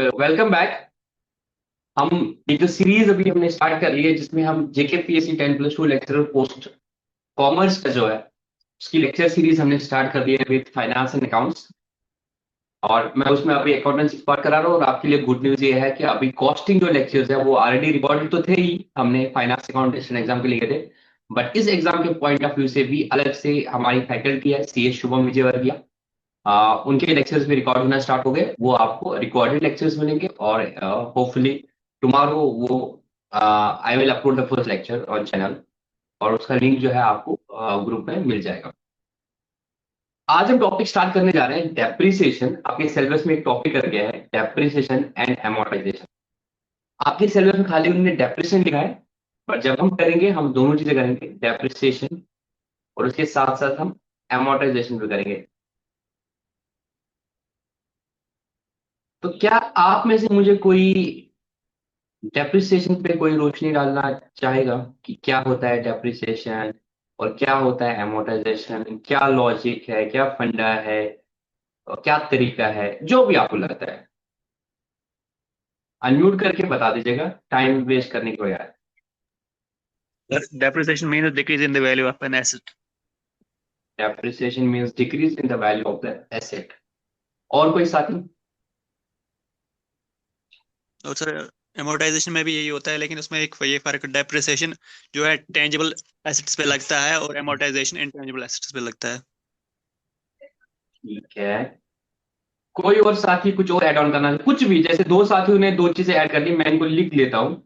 Welcome back. हम एक जो सीरीज अभी हमने स्टार्ट कर ली है जिसमें हम जेके पीएससी 10+2 लेक्चरर पोस्ट कॉमर्स का जो है उसकी लेक्चर सीरीज हमने स्टार्ट कर दी है विद फाइनेंस एंड अकाउंट्स। और मैं उसमें अभी अकाउंटेंसी पार्ट करा रहा हूँ और आपके लिए गुड न्यूज ये है कि अभी कॉस्टिंग जो लेक्चर्स है वो ऑलरेडी रिकॉर्डेड तो थे ही, हमने फाइनेंस अकाउंटेशन एग्जाम के लिए थे। बट इस एग्जाम के पॉइंट ऑफ व्यू से भी अलग से हमारी फैकल्टी है सी एस शुभम विजयवर्गीय, उनके लेक्चर्स भी रिकॉर्ड होना स्टार्ट हो गए। वो आपको रिकॉर्डेड लेक्चर्स मिलेंगे और होपफुली टुमारो वो I will upload the first lecture on channel और उसका लिंक जो है आपको ग्रुप में मिल जाएगा। आज हम टॉपिक स्टार्ट करने जा रहे हैं डेप्रिसिएशन। आपके सिलेबस में एक टॉपिक कर गया है डेप्रिसिएशन एंड एमोर्टाइजेशन। आपके सिलेबस में खाली उन्होंने डेप्रिसिएशन लिखा है, पर जब हम करेंगे हम दोनों चीजें करेंगे, डेप्रिसिएशन और उसके साथ साथ हम एमोर्टाइजेशन भी करेंगे। तो क्या आप में से मुझे कोई डेप्रिसिएशन पे कोई रोशनी डालना चाहेगा कि क्या होता है डेप्रिसिएशन और क्या होता है एमोर्टाइजेशन, क्या लॉजिक है, क्या फंडा है और क्या तरीका है, जो भी आपको लगता है अनम्यूट करके बता दीजिएगा, टाइम वेस्ट करने के बजाय। Depreciation means decrease in the value of an asset. Depreciation means decrease in the value of the asset. और कोई साथी? और सर amortization में भी यही होता है, लेकिन उसमें एक ये फर्क, डेप्रिसिएशन जो है टेंजिबल एसेट्स पे लगता है और amortization इंटेंजिबल एसेट्स पे लगता है। ठीक है, कोई और साथी कुछ और ऐड ऑन करना, कुछ भी, जैसे दो साथियों ने दो चीजें ऐड कर दी, मैं इनको लिख लेता हूँ।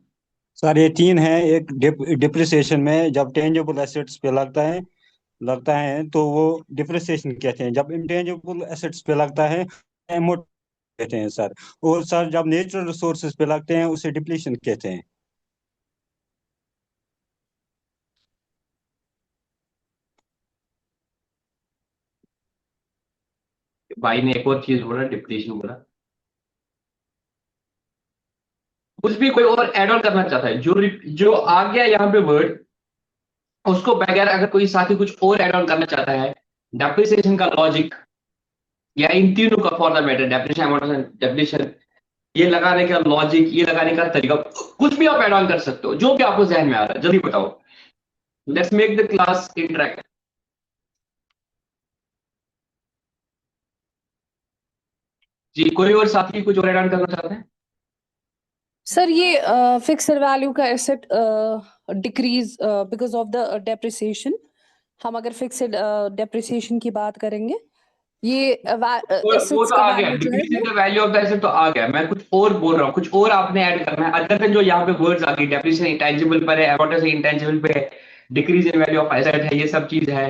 सर ये तीन है। एक डिप्रिसिएशन में जब टेंजेबल एसेट्स पे लगता है तो वो डिप्रिसिएशन कहते हैं। जब इंटेंजेबल एसेट्स पे लगता है एमोट कहते हैं सर। और सर जब नेचुरल रिसोर्सेज पे लगते हैं उसे डिप्लीशन कहते हैं। भाई ने एक और चीज बोला, डिप्लीशन बोला। कुछ भी कोई और ऐड ऑन करना चाहता है, जो आ गया यहाँ पे वर्ड, उसको बगैर अगर कोई साथी कुछ और ऐड ऑन करना चाहता है, डेप्रिसिएशन का लॉजिक या इन तीनों का for the matter, depreciation amortisation depreciation, ये लगाने का लॉजिक, ये लगाने का तरीका, कुछ भी आप ऐड ऑन कर सकते हो, जो भी आपको जहन में आ रहा है जल्दी बताओ। Let's make the class interact. जी, कोई और साथी कुछ और ऐड ऑन करना चाहते हैं? सर ये फिक्स्ड वैल्यू का asset decrease because of the depreciation. हम अगर फिक्स्ड डेप्रिसिएशन की बात करेंगे, ये वो एसेट्स तो का आ गया, वैल्यू जो है डिक्रीज इन वो the value of the asset तो आ गया। मैं कुछ और बोल रहा हूँ, कुछ और आपने ऐड करना है अदर देन जो यहाँ पे वर्ड्स आ गई, डेप्रिसिएशन इंटेंजिबल पर है, एमोर्टाइजेशन इंटेंजिबल पे है, decrease in value of asset है, ये सब चीज है।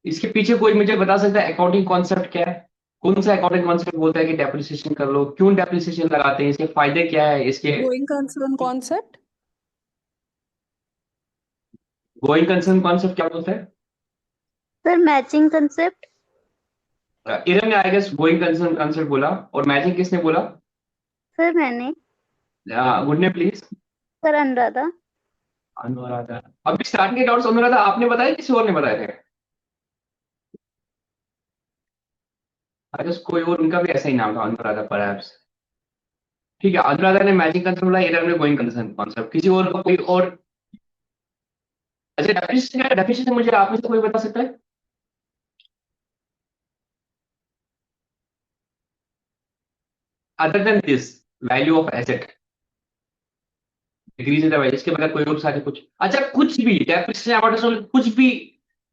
इसके पीछे कोई मुझे बता सकता है अकाउंटिंग कॉन्सेप्ट क्या है? कौन सा अकाउंटिंग कॉन्सेप्ट बोलता है कि डेप्रिसिएशन कर लो, क्यों डेप्रिसिएशन लगाते हैं, इसके फायदे क्या है, इसके going concern concept. Going concern concept क्या बोलता है? Sir matching concept. इरम ने I guess going concern concept बोला, और मैचिंग किसने बोला? सर मैंने। गुड ने प्लीज। सर अनुराधा। अनुराधा। अभी स्टार्टिंग के डाउट्स अनुराधा आपने बताया, किसी और ने बताए थे? आई गेस कोई और, उनका भी ऐसा ही नाम था, अनुराधा परहैप्स। ठीक है, अनुराधा ने मैचिंग कंसेप्ट बोला, इरम ने गोइंग कंसर्न कॉन्सेप्ट। किसी और का कोई और? अच्छा, डेफिनेशन क्या है? डेफिनेशन मुझे आप में से कोई बता सकता है? Other than this, value of asset decrease in the value, इसके बगैर कोई और साथी कुछ? अच्छा, कुछ भी डेप्रिसिएशन एमोर्टाइजेशन कुछ भी,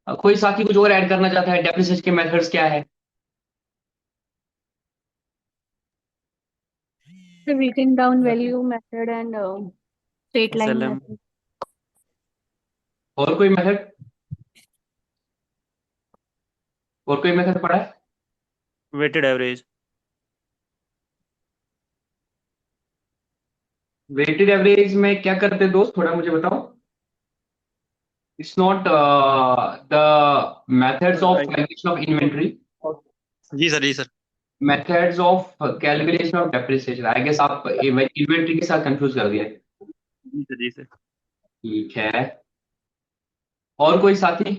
कोई साथी कुछ और ऐड करना चाहता है, डेप्रिसिएशन के मेथड्स क्या है? The written down value method and straight line SLM. method. और कोई मेथड? और कोई मेथड पड़ा है? Weighted average. वेटेड एवरेज में क्या करते हैं दोस्त, थोड़ा मुझे बताओ। It's not the methods of calculation of inventory, जी सर, जी sir. Methods of calculation of depreciation. I guess आप इन्वेंटरी के साथ कंफ्यूज कर दिए। जी सर, जी सर। ठीक है, और कोई साथी?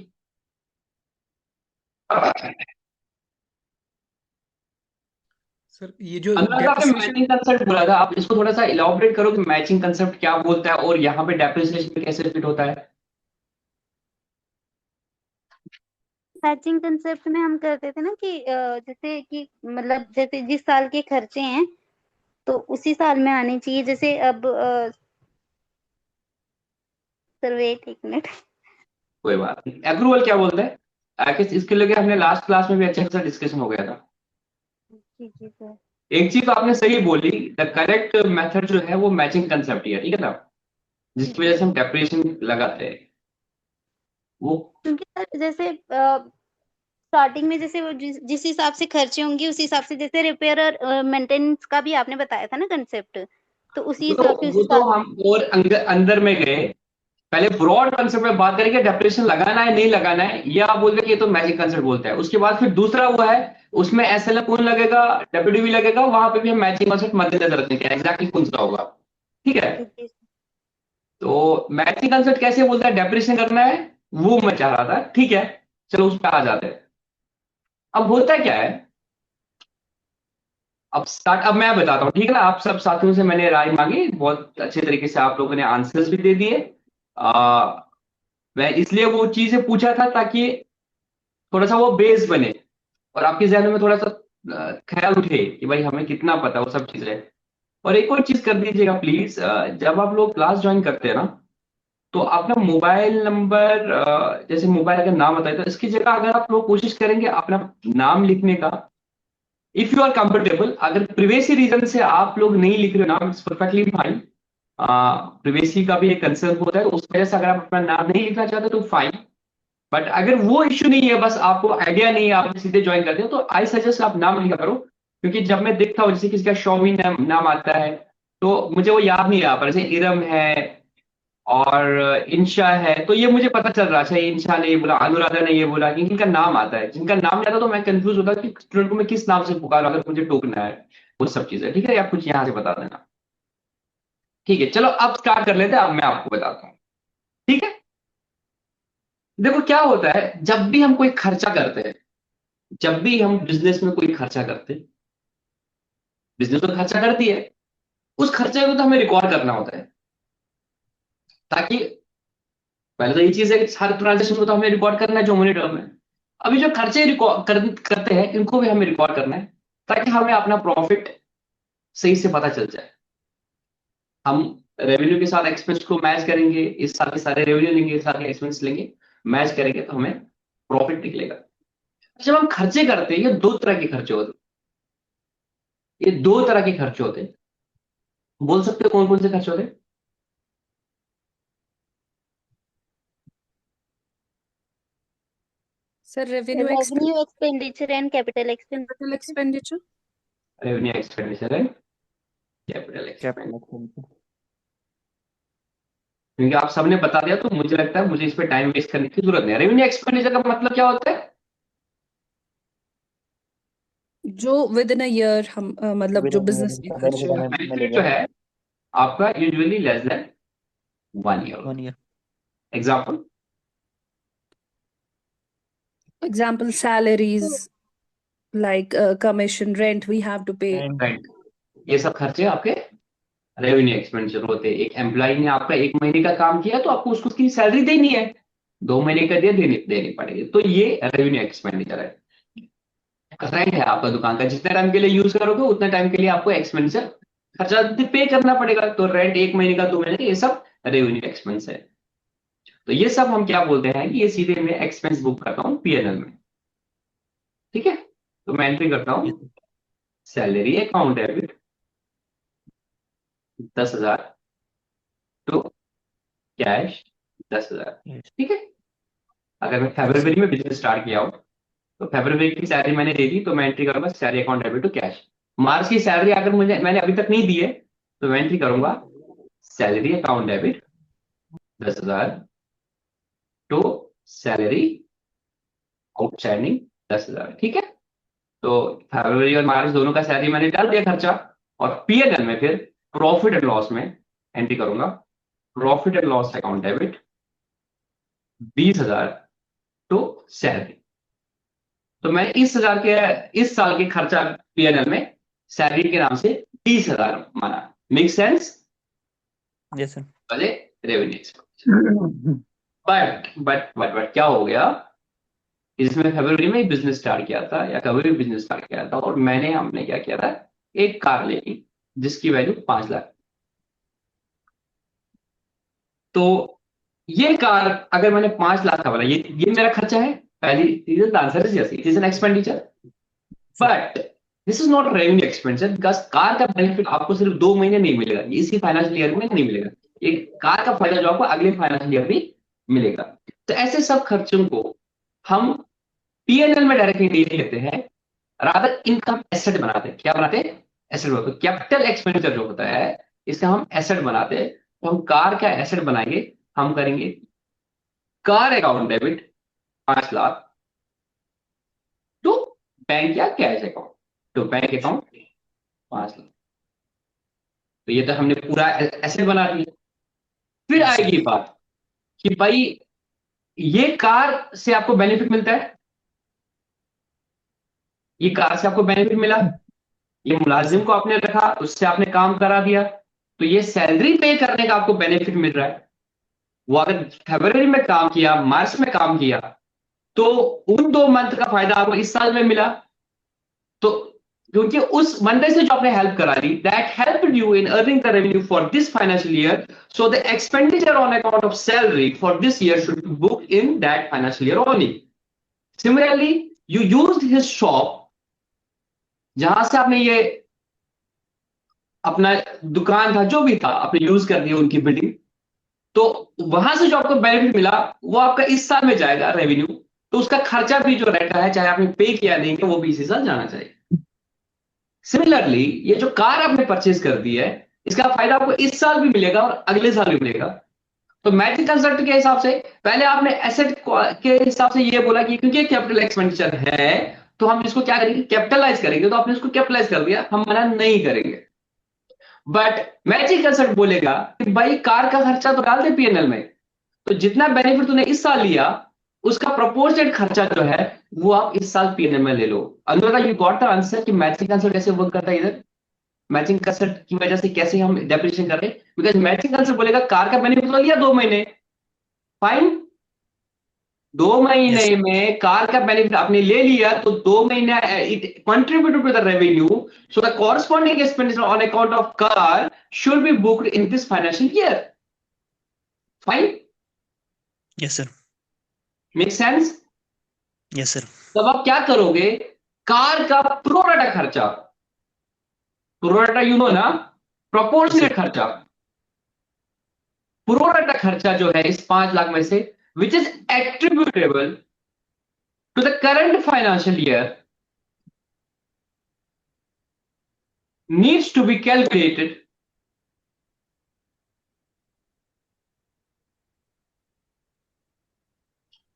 सर ये जो अनुराग आपने डेप्रिसिएशन मैचिंग कंसेप्ट बोला था, आप इसको थोड़ा सा इलाबोरेट करो कि मैचिंग कंसेप्ट क्या बोलता है और यहाँ पे डेप्रिसिएशन में कैसे फिट होता है। मैचिंग कंसेप्ट में हम करते थे ना कि जैसे कि मतलब जैसे जिस साल के खर्चे हैं तो उसी साल में आने चाहिए। जैसे अब सर वेट एक मिनट। कोई बात नहीं। एक्रूवल क्या बोलता है? इसके लिए हमने लास्ट क्लास में भी अच्छा खासा डिस्कशन हो गया था। जी जी सर। एक चीज तो आपने सही बोली, द करेक्ट मेथड जो है वो मैचिंग कंसेप्ट ही है, ठीक है ना, जी जिसकी वजह से हम डेप्रिसिएशन लगाते हैं वो। क्योंकि सर जैसे स्टार्टिंग में जैसे वो जिस हिसाब से खर्चे होंगे उस हिसाब से, जैसे रिपेयर और मेंटेनेंस का भी आपने बताया था ना कंसेप्ट, तो उसी हिसाब से वो उसी तो साल हम और अंदर में गए। पहले ब्रॉड कंसेप्ट में बात करेंगे, डेप्रिसिएशन लगाना है नहीं लगाना है, ये आप बोलते हैं कि ये तो मैजिक कंसेप्ट बोलता है। उसके बाद फिर दूसरा हुआ है, उसमें एसएलएफ कौन लगेगा, डब्ल्यूडीवी लगेगा, वहां पे भी हम मैचिंग कंसेप्ट मद्देनजर रखते हैं एग्जैक्टली कौन सा होगा, ठीक है। जी जी तो मैचिंग कंसेप्ट कैसे बोलता है डेप्रिसिएशन करना है, वो मैं चाह रहा था, ठीक है। चलो उस पर आ जाते हैं। अब होता क्या है, अब मैं बताता हूँ, ठीक है ना। आप सब साथियों से मैंने राय मांगी, बहुत अच्छे तरीके से आप लोगों ने आंसर्स भी दे दिए। मैं इसलिए वो चीजें पूछा था ताकि थोड़ा सा वो बेस बने और आपके जहन में थोड़ा सा ख्याल उठे कि भाई हमें कितना पता वो सब चीजें। और एक और चीज कर दीजिएगा प्लीज, जब आप लोग क्लास ज्वाइन करते हैं ना, तो अपना मोबाइल नंबर, जैसे मोबाइल अगर नाम बताए तो इसकी जगह अगर आप लोग कोशिश करेंगे अपना नाम लिखने का, इफ यू आर कंफर्टेबल। अगर प्रिवेसी रीजन से आप लोग नहीं लिख रहे हो नाम, इट्स परफेक्टली फाइन। प्रिवेसी का भी एक कंसर्न होता है, तो उस वजह से अगर आप अपना नाम नहीं लिखना चाहते तो फाइन। बट अगर वो इश्यू नहीं है, बस आपको आइडिया नहीं है, आप सीधे ज्वाइन करते हो, तो आई सजेस्ट आप नाम लिखा करो। क्योंकि जब मैं देखता हूँ जैसे किसी का शॉमी नाम आता है, तो मुझे वो याद नहीं आ पा जैसे इरम है और इंशा है, तो ये मुझे पता चल रहा है, अच्छा ये इंशा ने ये बोला, अनुराधा ने ये बोला, कि इनका नाम आता है। जिनका नाम नहीं आता तो मैं कंफ्यूज होता कि स्टूडेंट को मैं किस नाम से पुकारूं अगर मुझे टोकना है। वो सब चीजें ठीक है, आप कुछ यहाँ से बता देना। ठीक है, चलो अब स्टार्ट कर लेते हैं। अब मैं आपको बताता हूँ, ठीक है। देखो क्या होता है, जब भी हम कोई खर्चा करते हैं, जब भी हम बिजनेस में कोई खर्चा करते हैं, बिजनेस तो खर्चा करती है, उस खर्चे को तो हमें रिकॉर्ड करना होता है। ताकि पहले तो ये चीज है कि हर ट्रांजेक्शन को तो हमें रिकॉर्ड करना है जो मॉनिटर में। अभी जो खर्चे रिकॉर्ड करते हैं, इनको भी हमें रिकॉर्ड करना है, ताकि हमें अपना प्रॉफिट सही से पता चल जाए। हम रेवेन्यू के साथ एक्सपेंस को मैच करेंगे, इस साल के सारे रेवेन्यू लेंगे, इस साल के एक्सपेंस लेंगे, मैच करेंगे तो हमें प्रॉफिट निकलेगा। जब हम खर्चे करते हैं, ये दो तरह के खर्चे होते हैं, ये दो तरह के खर्चे होते हैं। बोल सकते हो कौन कौन से खर्चे होते हैं? Sir revenue revenue expenditure and capital expenditure. Expenditure. Revenue expenditure है, कैपिटल एक्सपेंडिचर। कैपिटल क्योंकि आप सबने बता दिया तो मुझे लगता है मुझे इस पे टाइम वेस्ट करने की जरूरत नहीं है। रेवेन्यू एक्सपेंडिचर का मतलब क्या होता है? जो विद इन अ ईयर हम मतलब जो बिजनेस में खर्चे हो। बेनिफिट जो है आपका usually less than 1 year. 1 year. Example, example salaries, like commission, rent we have to pay. Right, ये सब खर्चे आपके रेवेन्यू एक्सपेंडिचर होते हैं। एक एम्प्लॉय ने आपका 1 महीने का काम किया तो आपको उसको उसकी सैलरी देनी है, 2 महीने का दिया देनी पड़ेगी, तो ये रेवेन्यू एक्सपेंडिचर है। रेंट है आपका दुकान का, जितने टाइम के लिए यूज करोगे उतने टाइम के लिए आपको एक्सपेंडिचर खर्चा पे करना पड़ेगा। तो रेंट 1 महीने का, 2 महीने का, ये सब रेवेन्यू एक्सपेंस है। तो ये सब हम क्या बोलते हैं कि ये सीधे मैं एक्सपेंस बुक करता हूँ पीएनएल में, ठीक है। तो मैं एंट्री करता हूँ, salary account debit 10,000 to cash 10,000, ठीक है। अगर मैं फरवरी में बिजनेस स्टार्ट किया हो तो फरवरी की सैलरी मैंने दे दी, तो मैं एंट्री करूंगा salary account debit to cash. March की सैलरी अगर मैंने अभी तक नहीं दी है, तो मैं एंट्री करूंगा salary account debit 10,000 to salary outstanding 10,000, ठीक है। तो फरवरी और मार्च दोनों का सैलरी मैंने डाल दिया खर्चा, और पीएनएल में फिर प्रॉफिट एंड लॉस में एंट्री करूंगा profit and loss account debit 20,000 to salary. तो मैं इस साल के खर्चा पीएनएल में सैलरी के नाम से 20,000 माना। Make sense? Yes sir. वाले रेवेन्यू एक्सपेंडिचर। बट क्या हो गया, इसमें फरवरी में बिजनेस स्टार्ट किया था या कभी भी बिजनेस स्टार्ट किया था, और हमने क्या किया था, एक कार ले ली जिसकी वैल्यू 5 लाख। तो ये कार अगर मैंने 5 लाख का बोला, ये मेरा खर्चा है, पहली चीज answer is yes, it is an expenditure, but this is not revenue expenditure, because car का बेनिफिट आपको सिर्फ 2 महीने नहीं मिलेगा, इसी फाइनेंशियल ईयर में नहीं मिलेगा, एक कार का फायदा जो आपको अगले फाइनेंशियल ईयर भी मिलेगा। तो ऐसे सब खर्चों को हम पीएनएल में डायरेक्टली नहीं लेते हैं, रादर इनकम एसेट बनाते हैं। क्या बनाते हैं? एसेट बनाते हैं। कैपिटल एक्सपेंडिचर जो होता है इसका हम एसेट बनाते हैं। तो हम कार का एसेट बनाएंगे, हम करेंगे car account debit 5 lakh to bank या कैश अकाउंट, तो बैंक अकाउंट 5 लाख। तो ये तो हमने पूरा एसेट बना दिया। फिर आएगी बात कि भाई ये कार से आपको बेनिफिट मिलता है, ये कार से आपको बेनिफिट मिला, ये मुलाजिम को आपने रखा, उससे आपने काम करा दिया, तो ये सैलरी पे करने का आपको बेनिफिट मिल रहा है। वो अगर फरवरी में काम किया, मार्च में काम किया, तो उन 2 मंथ का फायदा आपको इस साल में मिला। तो क्योंकि उस बंदे से जो आपने हेल्प करा दी, that helped you in earning the revenue for this financial year, so the expenditure on account of salary for this year should be book in that financial year only. Similarly you used his shop, जहां से आपने ये अपना दुकान था जो भी था आपने यूज कर दिया उनकी बिल्डिंग, तो वहां से जो आपको बेनिफिट मिला वो आपका इस साल में जाएगा रेवेन्यू, तो उसका खर्चा भी जो रहता है चाहे आपने पे किया नहीं किया वो भी इसी साल जाना चाहिए। सिमिलरली ये जो कार आपने परचेज कर दी है, इसका फायदा आपको इस साल भी मिलेगा और अगले साल भी मिलेगा। तो मैचिंग कंसेप्ट के हिसाब से पहले आपने एसेट के हिसाब से ये बोला कि क्योंकि कैपिटल एक्सपेंडिचर है तो हम इसको क्या करेंगे, कैपिटलाइज करेंगे, तो आपने इसको कैपिटलाइज कर दिया, हम मना नहीं करेंगे। बट मैचिंग कंसेप्ट बोलेगा कि भाई कार का खर्चा तो डाल दे पीएनएल में, तो जितना बेनिफिट तूने इस साल लिया उसका प्रोपोर्शनेट खर्चा जो है वो आप इस साल पीएनएल में ले लो। Anuradha you got the answer कि मैचिंग कंसेप्ट कैसे वर्क करता है इधर, मैचिंग कंसेप्ट की वजह से कैसे हम डेप्रिसिएशन कर रहे हैं, बिकॉज मैचिंग कंसेप्ट बोलेगा कार का बेनिफिट तो लिया 2 महीने, फाइन, 2 महीने में कार का बेनिफिट आपने ले लिया, तो 2 महीने it contributed to the revenue, so the corresponding expenditure on account of car should be booked in this financial year. Fine? Yes sir. Make sense? Yes sir. तब आप क्या करोगे, कार का प्रोराटा खर्चा, प्रोराटा यू नो ना, proportionate खर्चा, pro rata खर्चा जो है इस 5 लाख में से which is attributable to the current financial year needs to be calculated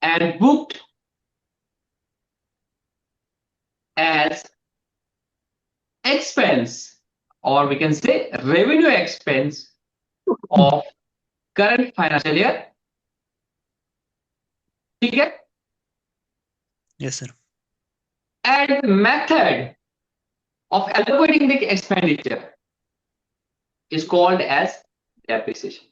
and booked as expense, or we can say revenue expense of current financial year. ठीक है? Yes sir. And method of allocating the expenditure is called as depreciation.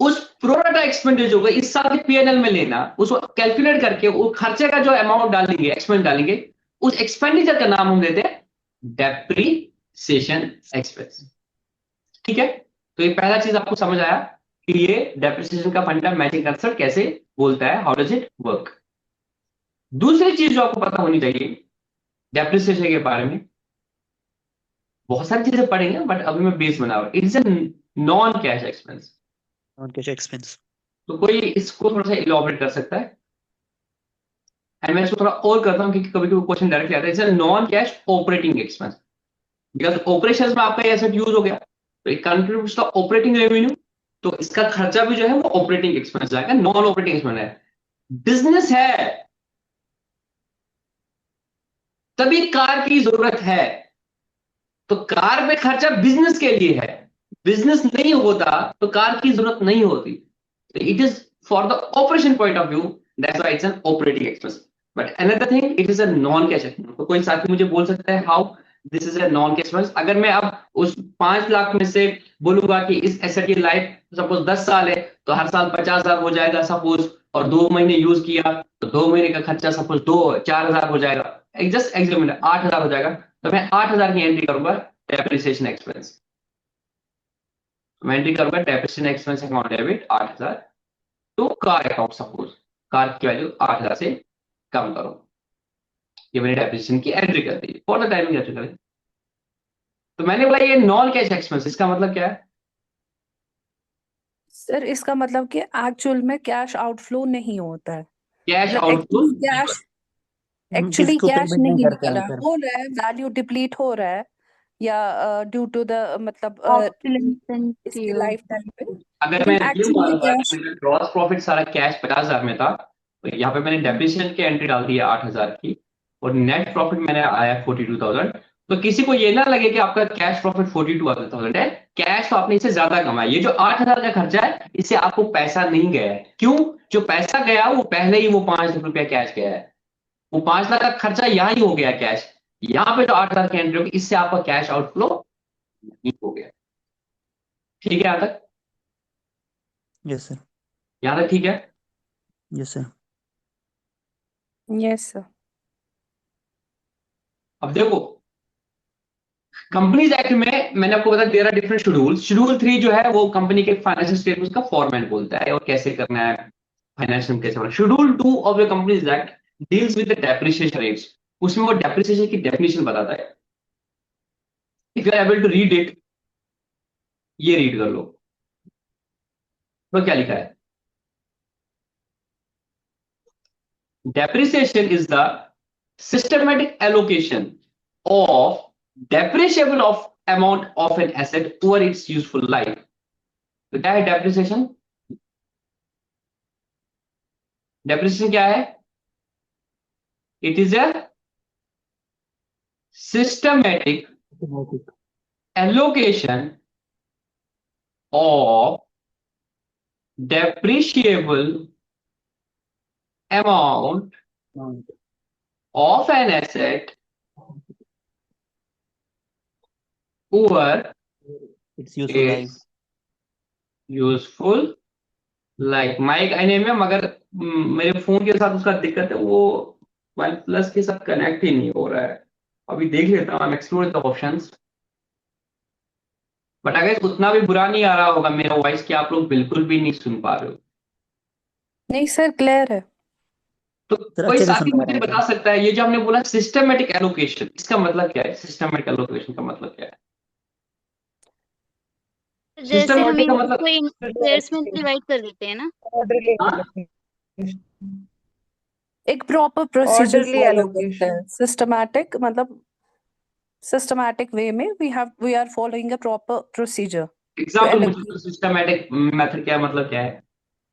उस pro rata expenditure को इस साल के PNL में लेना, उसको कैलकुलेट करके वो खर्चे का जो अमाउंट डालेंगे, एक्सपेंस डालेंगे, उस एक्सपेंडिचर का नाम हम देते हैं डेप्रिसिएशन एक्सपेंस। ठीक है? तो ये पहला चीज आपको समझ आया कि ये डेप्रिसिएशन का फंडा मैचिंग कंसेप्ट कैसे बोलता है, हाउ डज इट वर्क। दूसरी चीज जो आपको पता होनी चाहिए डेप्रिसिएशन के बारे में, बहुत सारी चीजें पढ़ेंगे बट अभी मैं बेस बना रहा हूं, it is a non cash expense. Non cash expense, तो कोई इसको थोड़ा सा इलॉबरेट कर सकता है? एंड मैं इसको थोड़ा और करता हूं क्योंकि कभी कभी क्वेश्चन डायरेक्टली आता है, it's a non cash operating expense, because operations में आपका एसेट यूज हो गया तो it contributes the operating revenue, तो इसका खर्चा भी जो है वो ऑपरेटिंग एक्सपेंस जाएगा, नॉन ऑपरेटिंग एक्सपेंस है। बिजनेस है तभी कार की जरूरत है, तो कार पे खर्चा बिजनेस के लिए है, बिजनेस नहीं होता तो कार की जरूरत नहीं होती, it is for the operation point of view, that's why it's an operating expense. But another thing, it is a non cash expense. तो कोई साथी मुझे बोल सकता है how this is a non cash expense. अगर मैं अब उस 5 लाख में से बोलूंगा कि इस एसेट की लाइफ सपोज 10 साल है, तो हर साल 50,000 हो जाएगा सपोज, और 2 महीने यूज किया तो 2 महीने का खर्चा सपोज 4,000 हो जाएगा, जस्ट एग्जाम्पल 8,000 हो जाएगा, तो मैं 8,000 की एंट्री करूंगा डेप्रिसिएशन एक्सपेंस। मैं एंट्री करूंगा depreciation expense account debit 8,000 to car account. Suppose car की वैल्यू 8,000 से कम करो, ये मैंने डेप्रिसिएशन की एंट्री कर दी, फॉर द टाइमिंग एंट्री कर दी। तो मैंने बोला ये नॉन कैश एक्सपेंस, इसका मतलब क्या है? सर इसका मतलब कि एक्चुअल में कैश आउटफ्लो नहीं होता है, कैश मतलब आउटफ्लो एक्चुअली किसको कैश पेमेंट नहीं नहीं करते निकल हैं रहा, फिर? हो रहा है वैल्यू डिप्लीट हो रहा है, या ड्यू टू द मतलब ऑप्शन इसकी लाइफ टाइम पे, अगर मैं लेकिन ये एक्चुअल में मानूंगा कैश। कि मेरा ग्रॉस प्रॉफिट सारा कैश 50,000 में था, तो यहाँ पे मैंने डेप्रिसिएशन की एंट्री डाल दी है 8,000 की, और नेट प्रॉफिट मैंने आया 42,000। तो किसी को ये ना लगे कि आपका कैश प्रॉफिट 42,000 है, कैश तो आपने इससे ज्यादा कमाया। ये जो 8,000 का खर्चा है, इससे आपको पैसा नहीं गया है। क्यों? जो पैसा गया वो पहले ही वो 5 लाख रुपया कैश गया है, वो 5 लाख का खर्चा यहाँ ही हो गया कैश। यहाँ पे जो 8,000 की एंट्री होगी, इससे आपका कैश आउटफ्लो नहीं हो गया। ठीक है यहाँ तक? Yes sir. यहाँ तक ठीक है? Yes sir. Yes sir. अब देखो, कंपनीज एक्ट में मैंने आपको बताया there are different schedule. Schedule 3 जो है वो कंपनी के फाइनेंशियल स्टेटमेंट का फॉर्मेट बोलता है और कैसे करना है, फाइनेंशियल कैसे करना है। Schedule 2 of the companies act deals with the depreciation rates, उसमें वो डेप्रिसिएशन की डेफिनेशन बताता है। If you are able to read it, ये रीड कर लो तो क्या लिखा है। Depreciation is the systematic allocation of depreciable of amount of an asset over its useful life। तो क्या है डेप्रिसिएशन? डेप्रिसिएशन क्या है? It is a systematic allocation of depreciable amount of an asset over its useful life. its useful like mike आईने में, मगर मेरे phone के साथ उसका दिक्कत है, वो वन प्लस के साथ कनेक्ट ही नहीं हो रहा है। अभी देख लेता हूँ, एक्सप्लोर द ऑप्शंस। बट अगर उतना भी बुरा नहीं आ रहा होगा मेरा वॉइस कि आप लोग बिल्कुल भी नहीं सुन पा रहे हो, नहीं सर क्लियर है। तो सर कोई अच्छे से साथी सुन पा मुझे रहे हैं बता सर। सकता है ये जो हमने बोला सिस्टमेटिक एलोकेशन, इसका मतलब क्या है? सिस्टमेटिक एलोकेशन का मतलब क्या है? जैसे हम सिस्टमेटिक का इनको मतलब शेयर्स में डिवाइड कर देते हैं ना। हाँ? एक प्रॉपर प्रोसीजर ऑर्डरली फॉलो करते एलोकेशन। हैं, सिस्टमैटिक मतलब सिस्टमैटिक वे में we are following a proper procedure to example मुझे एलोकेट। तो सिस्टमेटिक मेथड क्या मतलब क्या है?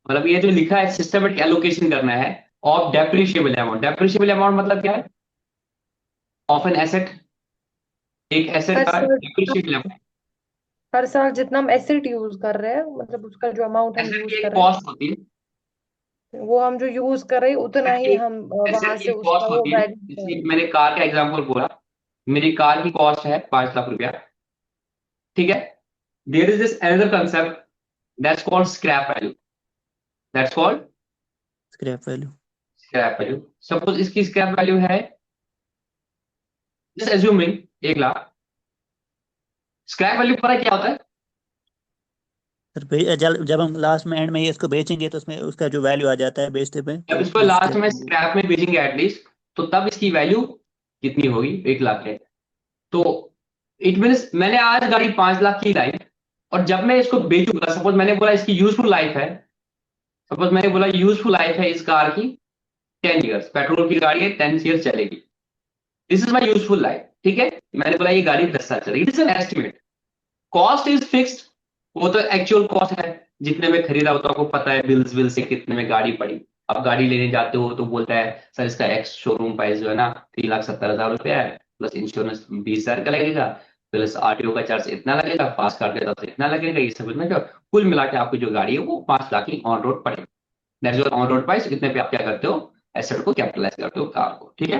मतलब ये जो लिखा है सिस्टमेटिक एलोकेशन करना है of depreciable amount. Depreciable amount मतलब क्या है? ऑफ एन एसेट, एक एसेट हर का साल डेप्रिशिएबल अमाउंट। हर साल जितना हम एसेट यूज कर रहे हैं, मतलब उसका जो अमाउंट हम एसेट यूज की कर एक रहे कॉस्ट होती है, हैं, वो हम जो यूज कर रहे हैं उतना ही हम एसेट वहां की से एक उसका कॉस्ट वो होती है। वैल्यू जैसे मैंने कार का एग्जांपल बोला, मेरी कार की कॉस्ट है 5 लाख रुपया, ठीक है। There is this another concept that's called scrap value, that's called scrap value. Scrap value. Suppose इसकी स्क्रैप वैल्यू है just assuming 1 lakh. Scrap value पता है क्या होता है? सर जब हम लास्ट में एंड में ये इसको बेचेंगे तो उसमें उसका जो वैल्यू आ जाता है बेचते पे, जब तो इसको वो लास्ट स्क्रैप में वैल्यू। स्क्रैप में बेचेंगे एटलीस्ट, तो तब इसकी वैल्यू कितनी होगी? 1 लाख है। तो इट मीन्स मैंने आज गाड़ी 5 लाख की लाई, और जब मैं इसको बेचूंगा, सपोज मैंने बोला इसकी यूजफुल लाइफ है, सपोज मैंने बोला यूजफुल लाइफ है इस कार की 10 ईयर्स, पेट्रोल की गाड़ी है 10 ईयर्स चलेगी, this is my useful life, ठीक है। मैंने बोला ये गाड़ी 10 साल चलेगी, it is an estimate. Cost is fixed, वो तो एक्चुअल कॉस्ट है जितने में खरीदा हो, तो आपको पता है बिल्स बिल से कितने में गाड़ी पड़ी। आप गाड़ी लेने जाते हो तो बोलता है सर इसका एक्स शोरूम प्राइस जो है ना 3,70,000 रुपया है, प्लस इंश्योरेंस 20,000 का लगेगा, प्लस आरटीओ का चार्ज इतना लगेगा, फास्ट कार्ड का चार्ज इतना लगेगा, ये सब इतना, कुल मिला के आपकी जो गाड़ी है वो 5 लाख की ऑन रोड पड़ेगी। That is on road price. इतने पे आप क्या करते हो, एसेट को कैपिटलाइज करते हो कार को, ठीक है।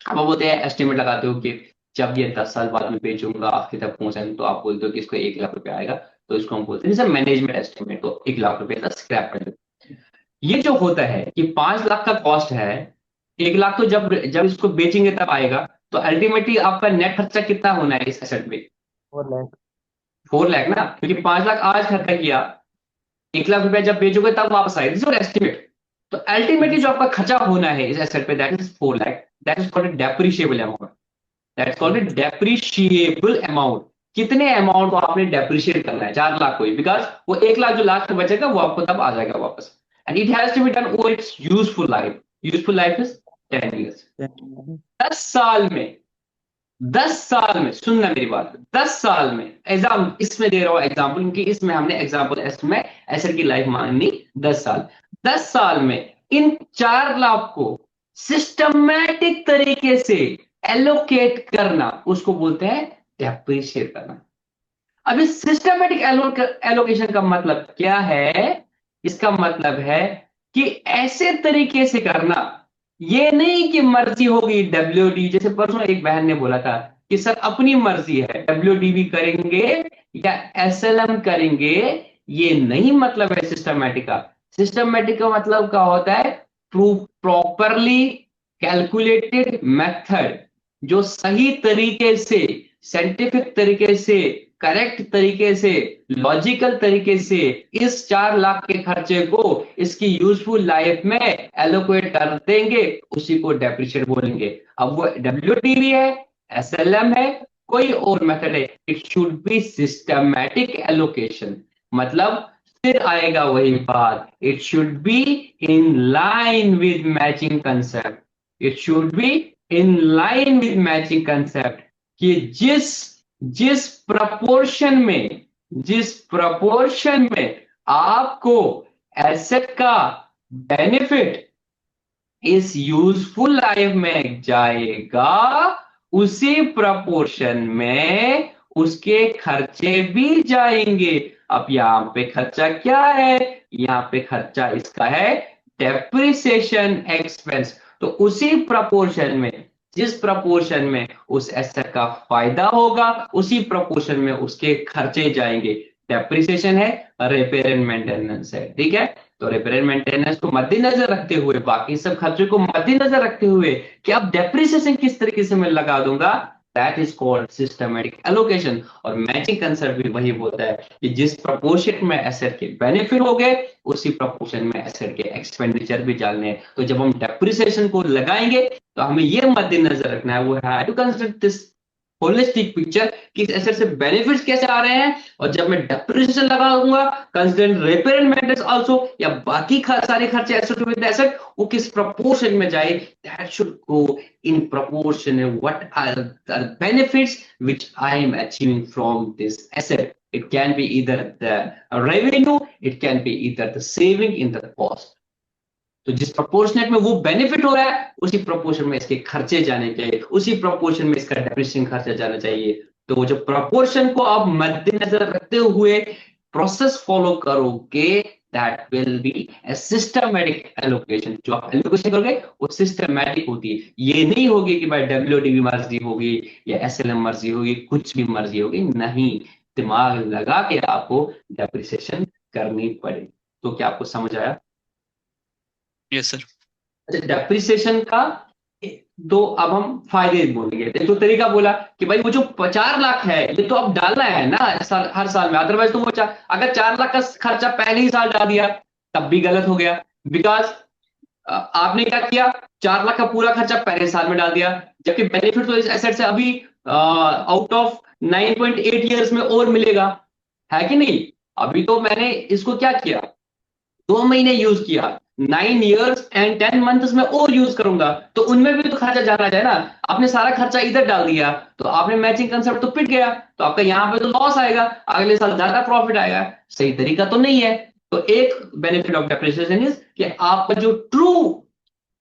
अब आप बोलते हैं एस्टिमेट लगाते हो कि जब ये 10 साल बाद में बेचूंगा आखिर तक पहुंचा, तो आप बोलते हो कि इसको 1 लाख रुपए आएगा, तो इसको हम बोलते हैं जैसे मैनेजमेंट एस्टिमेट, तो 1 लाख रुपए का स्क्रैप वैल्यू। ये जो होता है कि 5 लाख का कॉस्ट है, 1 लाख तो जब जब इसको बेचेंगे तब आएगा, तो अल्टीमेटली आपका नेट खर्चा कितना होना है इस एसेट में? 4 लाख। 4 लाख ना, क्योंकि 5 लाख आज खर्चा किया, 1 लाख रुपया जब बेचोगे तब वापस आएगा, दिस इज एस्टिमेट। तो अल्टीमेटली जो आपका खर्चा होना है इस एसेट पे, that is 4 lakh, that is called depreciable amount, that is called depreciable amount. कितने अमाउंट को आपने डेप्रिशिएट करना है? 4 लाख को ही, बिकॉज वो 1 लाख जो लास्ट में बचेगा वो आपको तब आ जाएगा वापस, and it has to be done over its useful life. Useful life is 10 years। 10 साल में, 10 साल में, सुनना मेरी बात, 10 साल में, एग्जाम इसमें दे रहा हूं एग्जाम्पल, क्योंकि इसमें हमने एग्जाम्पल में एसेट की लाइफ मांगनी 10 साल। 10 साल में इन 4 लाख को सिस्टमैटिक तरीके से एलोकेट करना, उसको बोलते हैं डेप्रिशिएट करना। अब इस सिस्टमैटिक एलोकेशन का मतलब क्या है? इसका मतलब है कि ऐसे तरीके से करना, ये नहीं कि मर्जी होगी डब्ल्यूडी, जैसे परसों एक बहन ने बोला था कि सर अपनी मर्जी है डब्ल्यूडीबी करेंगे या एसएलएम करेंगे, ये नहीं मतलब है सिस्टमैटिक का। सिस्टमैटिक का मतलब क्या होता है? प्रॉपरली कैलकुलेटेड मेथड, जो सही तरीके से, साइंटिफिक तरीके से, करेक्ट तरीके से, लॉजिकल तरीके से इस 4 लाख के खर्चे को इसकी यूजफुल लाइफ में एलोकेट कर देंगे, उसी को डेप्रिशिएट बोलेंगे। अब वो डब्ल्यूटीवी है, एसएलएम है, कोई और मेथड है, it should be systematic allocation. मतलब फिर आएगा वही बात, it should be in line with matching concept, it should be in line with matching concept, कि जिस प्रपोर्शन में आपको एसेट का बेनिफिट इस यूजफुल लाइफ में जाएगा, उसी प्रपोर्शन में उसके खर्चे भी जाएंगे। अब यहां पे खर्चा क्या है? यहां पे खर्चा इसका है डेप्रिसिएशन एक्सपेंस। तो उसी प्रपोर्शन में, जिस प्रपोर्शन में उस एसेट का फायदा होगा, उसी प्रपोर्शन में उसके खर्चे जाएंगे। डेप्रिसिएशन है, रिपेयर एंड मेंटेनेंस है, ठीक है। तो रिपेयर एंड मेंटेनेंस को मद्देनजर रखते हुए, बाकी सब खर्चों को मद्देनजर रखते हुए कि अब डेप्रिसिएशन किस तरीके से मैं लगा दूंगा, that is called systematic allocation. और मैचिंग कंसेप्ट भी वही बोलता है कि जिस प्रपोर्शन में एसेट के बेनिफिट हो गए, उसी प्रपोर्शन में एसेट के एक्सपेंडिचर भी डालने हैं। तो जब हम डेप्रिसिएशन को लगाएंगे तो हमें यह मद्देनजर रखना है, वो है to consider this holistic picture कि इस एसेट से बेनिफिट्स कैसे आ रहे हैं, और जब मैं डेप्रिसिएशन लगाऊंगा considering repair and maintenance also, या बाकी सारे खर्चे एसोसिएटेड विद एसेट, वो किस प्रपोर्शन में जाए, that should go in proportion what are the benefits which I am achieving from this asset. It can be either the revenue, it can be either the saving in the cost. तो जिस proportionate में वो benefit हो रहा है, उसी proportion में इसके खर्चे जाने चाहिए, उसी प्रपोर्शन में इसका डेप्रिसिएशन खर्चा जाना चाहिए। तो वो जो प्रपोर्शन को आप मद्देनजर रखते हुए प्रोसेस फॉलो करोगे, that will be a systematic allocation। जो आप एलोकेशन करोगे वो सिस्टमैटिक होती है, ये नहीं होगी कि भाई डब्ल्यूडीबी मर्जी होगी या एसएलएम मर्जी होगी, कुछ भी मर्जी होगी, नहीं, दिमाग लगा के आपको डेप्रिसिएशन करनी पड़ेगी। तो क्या आपको समझ आया? Yes sir. अच्छा, डेप्रिसिएशन का दो अब हम फायदे बोलेंगे। तो तरीका बोला कि भाई वो जो 4 लाख है ये तो अब डालना है ना हर साल में, अदरवाइज तो वो अगर 4 लाख का खर्चा पहले ही साल डाल दिया तब भी गलत हो गया, बिकॉज आपने क्या किया, 4 लाख का पूरा खर्चा पहले साल में डाल दिया, जबकि बेनिफिट तो इस एसेट से अभी आउट ऑफ 9.8 ईयर्स में और मिलेगा, है कि नहीं। अभी तो मैंने इसको क्या किया, 2 महीने यूज किया, 9 years and 10 months में और यूज करूंगा, तो उनमें भी तो खर्चा जाना चाहिए ना। आपने सारा खर्चा इधर डाल दिया तो आपने मैचिंग कंसेप्ट तो पिट गया, तो आपका यहाँ पे तो लॉस आएगा, अगले साल ज्यादा प्रॉफिट आएगा, सही तरीका तो नहीं है। तो एक बेनिफिट ऑफ डेप्रिसिएशन इज कि आपका जो ट्रू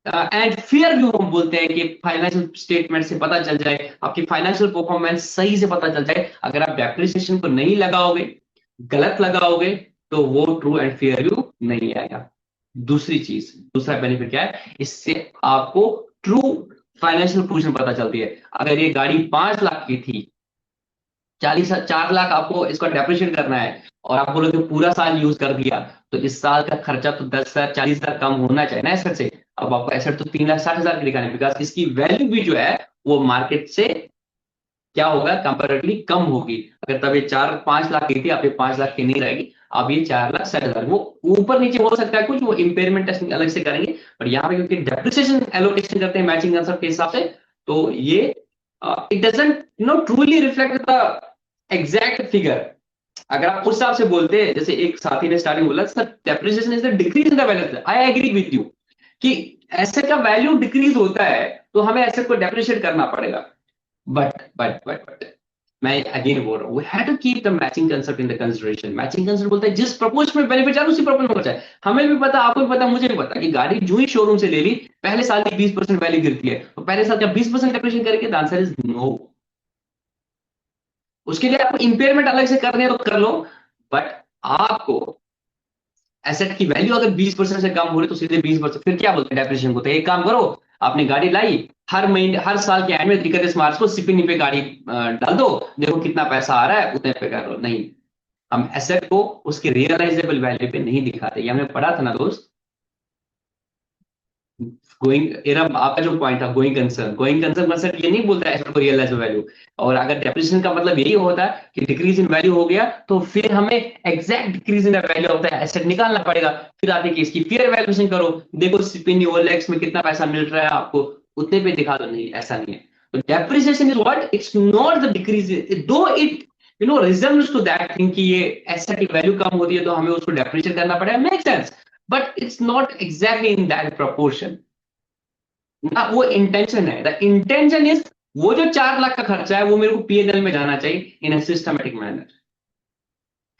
एंड फेयर व्यू हम बोलते हैं कि फाइनेंशियल स्टेटमेंट से पता चल जाए, आपकी फाइनेंशियल परफॉर्मेंस सही से पता चल जाए। अगर आप डेप्रिसिएशन को नहीं लगाओगे, गलत लगाओगे, तो वो ट्रू एंड फेयर व्यू नहीं आएगा। दूसरी चीज, दूसरा बेनिफिट क्या है, इससे आपको ट्रू फाइनेंशियल पोजीशन पता चलती है। अगर ये गाड़ी 5 लाख की थी, 4 लाख आपको इसका डेप्रिशिएट करना है, और आप बोलोगे पूरा साल यूज कर दिया, तो इस साल का खर्चा तो 10,000 40,000 कम होना चाहिए ना एसेट से। अब आपको एसेट तो 3,60,000 के दिखाने, बिकॉज इसकी वैल्यू भी जो है वो मार्केट से क्या होगा, कंपेरेटिवली कम होगी। अगर तब ये 4-5 लाख की थी, अब ये 5 लाख की नहीं रहेगी, अब ये 4,60,000। वो ऊपर नीचे हो सकता है कुछ, वो इंपेयरमेंट टेस्टिंग अलग से करेंगे, पर यहाँ पे क्योंकि डेप्रिसिएशन एलोकेशन करते हैं मैचिंग आंसर के हिसाब से, तो ये it doesn't truly reflect the exact figure. अगर आप उस हिसाब से बोलते हैं, जैसे एक साथी ने स्टार्टिंग बोला sir depreciation is the decrease in the value, I agree with you कि एसेट का वैल्यू डिक्रीज होता है तो हमें एसेट को डेप्रिशिएट करना पड़ेगा। बट मैं अगेन बोल रहा हूँ, we have to keep the matching concept in the consideration. Matching concept बोलता है जिस प्रपोर्शन में बेनिफिट उसी प्रपोर्शन में होना चाहिए। हमें भी पता, आपको भी पता, मुझे भी पता कि गाड़ी जो ही शोरूम से ले ली, पहले साल की 20% वैल्यू गिरती है, तो पहले साल का 20% डेप्रिशिएशन करेंगे, द आंसर इज नो। उसके लिए आपको इंपेयरमेंट अलग से करने तो कर लो, बट आपको एसेट की वैल्यू अगर 20% से कम हो रही तो सीधे 20%, फिर क्या बोलते हैं डेप्रिसिएशन को। तो एक काम करो, आपने गाड़ी लाई, हर महीने हर साल के एंड में 31 मार्च को सिपिंग पे गाड़ी डाल दो, देखो कितना पैसा आ रहा है, उतने पे कर लो। नहीं, हम एसेट को उसके रियलाइजेबल वैल्यू पे नहीं दिखाते। ये हमने पढ़ा था ना दोस्त, गोइंग एरा, आपका जो पॉइंट था गोइंग कंसर्न कंसेप्ट ये नहीं बोलता है एसेट को रियलाइज वैल्यू। और अगर डेप्रिसिएशन का मतलब यही होता है कि डिक्रीज इन वैल्यू हो गया, तो फिर हमें एग्जैक्ट डिक्रीज इन वैल्यू होता है एसेट निकालना पड़ेगा। फिर आते कि इसकी फेयर वैल्यूएशन करो, देखो स्पिन ओएलएक्स में कितना पैसा मिल रहा है आपको, उतने पे दिखा दो। नहीं, ऐसा नहीं है। तो depreciation is what, it's not the decrease, though it results to that thing कि ये एसेट की वैल्यू कम होती है तो हमें उसको डेप्रिशिएट करना पड़ेगा, make sense, but it's not exactly in that proportion ना। वो इंटेंशन है, द इंटेंशन इज वो जो 4 लाख का खर्चा है वो मेरे को पीएनएल में जाना चाहिए in a systematic manner.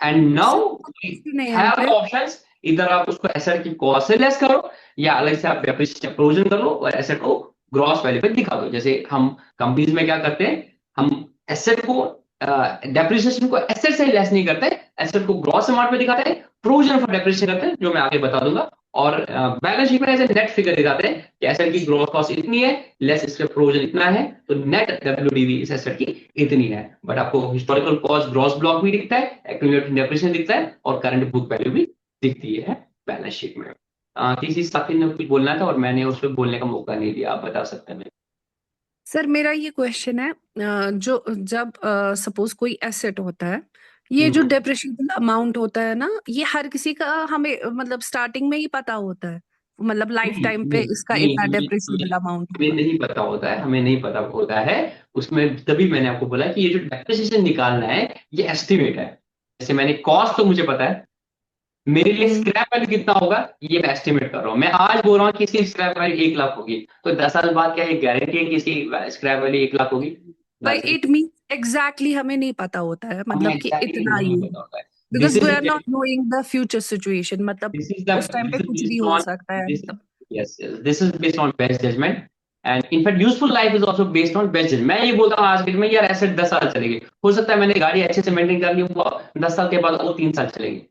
And now नहीं यहाँ हैव पे ऑप्शंस, इधर आप उसको एसेट की कॉस्ट से लेस करो, या अलग से आप डेप्रिसिएशन प्रोविजन कर लो और एसेट को ग्रॉस वैल्यू पे दिखा दो। जैसे हम कंपनीज में क्या करते हैं, हम एसेट को डेप्रिसिएशन को एसेट से लेस नहीं करते, एसेट को ग्रॉस अमाउंट पे दिखाते हैं, प्रोविजन फॉर डेप्रिसिएशन करते हैं, जो मैं आगे बता दूंगा, और बैलेंस शीट में ऐसे नेट फिगर दिखाते हैं कि एसेट की ग्रॉस कॉस्ट इतनी है, लेस इसका प्रोविजन इतना है, तो नेट डब्ल्यूडीवी इस एसेट की इतनी है। बट आपको हिस्टोरिकल कॉस्ट ग्रॉस ब्लॉक भी दिखता है, एक्यूमुलेटेड डेप्रिसिएशन दिखता है, और करंट बुक वैल्यू भी दिखती है बैलेंस शीट में। किसी साथी ने कुछ बोलना था और मैंने उसमें बोलने का मौका नहीं दिया, आप बता सकते हैं। सर मेरा ये क्वेश्चन है, जो जब सपोज कोई एसेट होता है, ये जो डेप्रिशिएबल अमाउंट होता है ना, ये हर किसी का हमें मतलब स्टार्टिंग में ही पता होता है, मतलब लाइफ टाइम पे इसका इतना डेप्रिशिएबल अमाउंट हमें होगा। नहीं पता होता है, हमें नहीं पता होता है उसमें। तभी मैंने आपको बोला कि ये जो डेप्रिसिएशन निकालना है ये एस्टिमेट है। जैसे मैंने कॉस्ट तो मुझे पता है, मेरे लिए स्क्रैप वैल्यू कितना होगा ये मैं एस्टिमेट कर रहा हूँ। मैं आज बोल रहा हूँ कि इसकी स्क्रैप वैल्यू 1 लाख होगी, तो 10 साल बाद क्या ये गारंटी है कि इसकी स्क्रैप वैल्यू 1 लाख होगी? भाई इट मीन एग्जैक्टली हमें नहीं पता होता है, हमें मतलब कि एग्जैक्टली इतना ही, नहीं पता होता है। This because we are is not knowing the future situation, मतलब this is the उस टाइम पे this is कुछ भी based हो on सकता है this मतलब। yes, this is based on best judgment, and in fact useful life is also based on best judgment। मैं ये बोलता हूँ आज के डेट में यार एसेट 10 साल चलेगी, हो सकता है मैंने गाड़ी अच्छे से मेंटेन कर ली, वो 10 साल के बाद वो 3 साल चलेगी।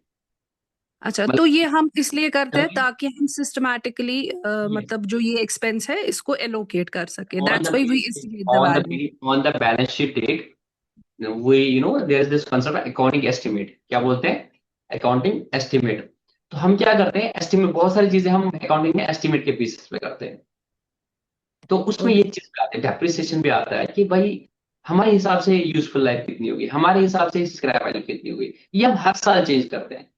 अच्छा, तो मतलब ये हम इसलिए करते हैं तभी ताकि हम सिस्टमैटिकली yes, मतलब जो ये एक्सपेंस है इसको एलोकेट कर सके, on that's the why we estimate the on the value. on the balance sheet date we there is this concept of accounting estimate। क्या बोलते हैं? accounting estimate। तो हम क्या करते हैं, एस्टिमेट बहुत सारी चीजें हम अकाउंटिंग में एस्टिमेट के बेसिस पे करते हैं। तो उसमें ये चीज भी आती है, डेप्रिसिएशन भी आता है कि भाई हमारे हिसाब से यूजफुल लाइफ कितनी होगी, हमारे हिसाब से स्क्रैप वैल्यू कितनी होगी, ये हम हर साल चेंज करते हैं।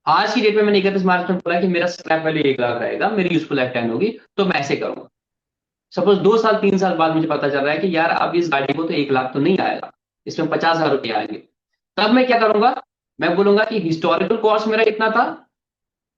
आज की डेट में मैंने 31 मार्च में बोला कि मेरा स्क्रैप वैल्यू 1 लाख रहेगा, मेरी यूजफुल लाइफ 10 होगी, तो मैं ऐसे करूंगा। सपोज 2 साल 3 साल बाद मुझे पता चल रहा है कि यार अब इस गाड़ी को तो 1 लाख तो नहीं आएगा, इसमें 50,000 रुपये आएंगे। तब मैं क्या करूंगा, मैं बोलूंगा कि हिस्टोरिकल कॉस्ट मेरा इतना था,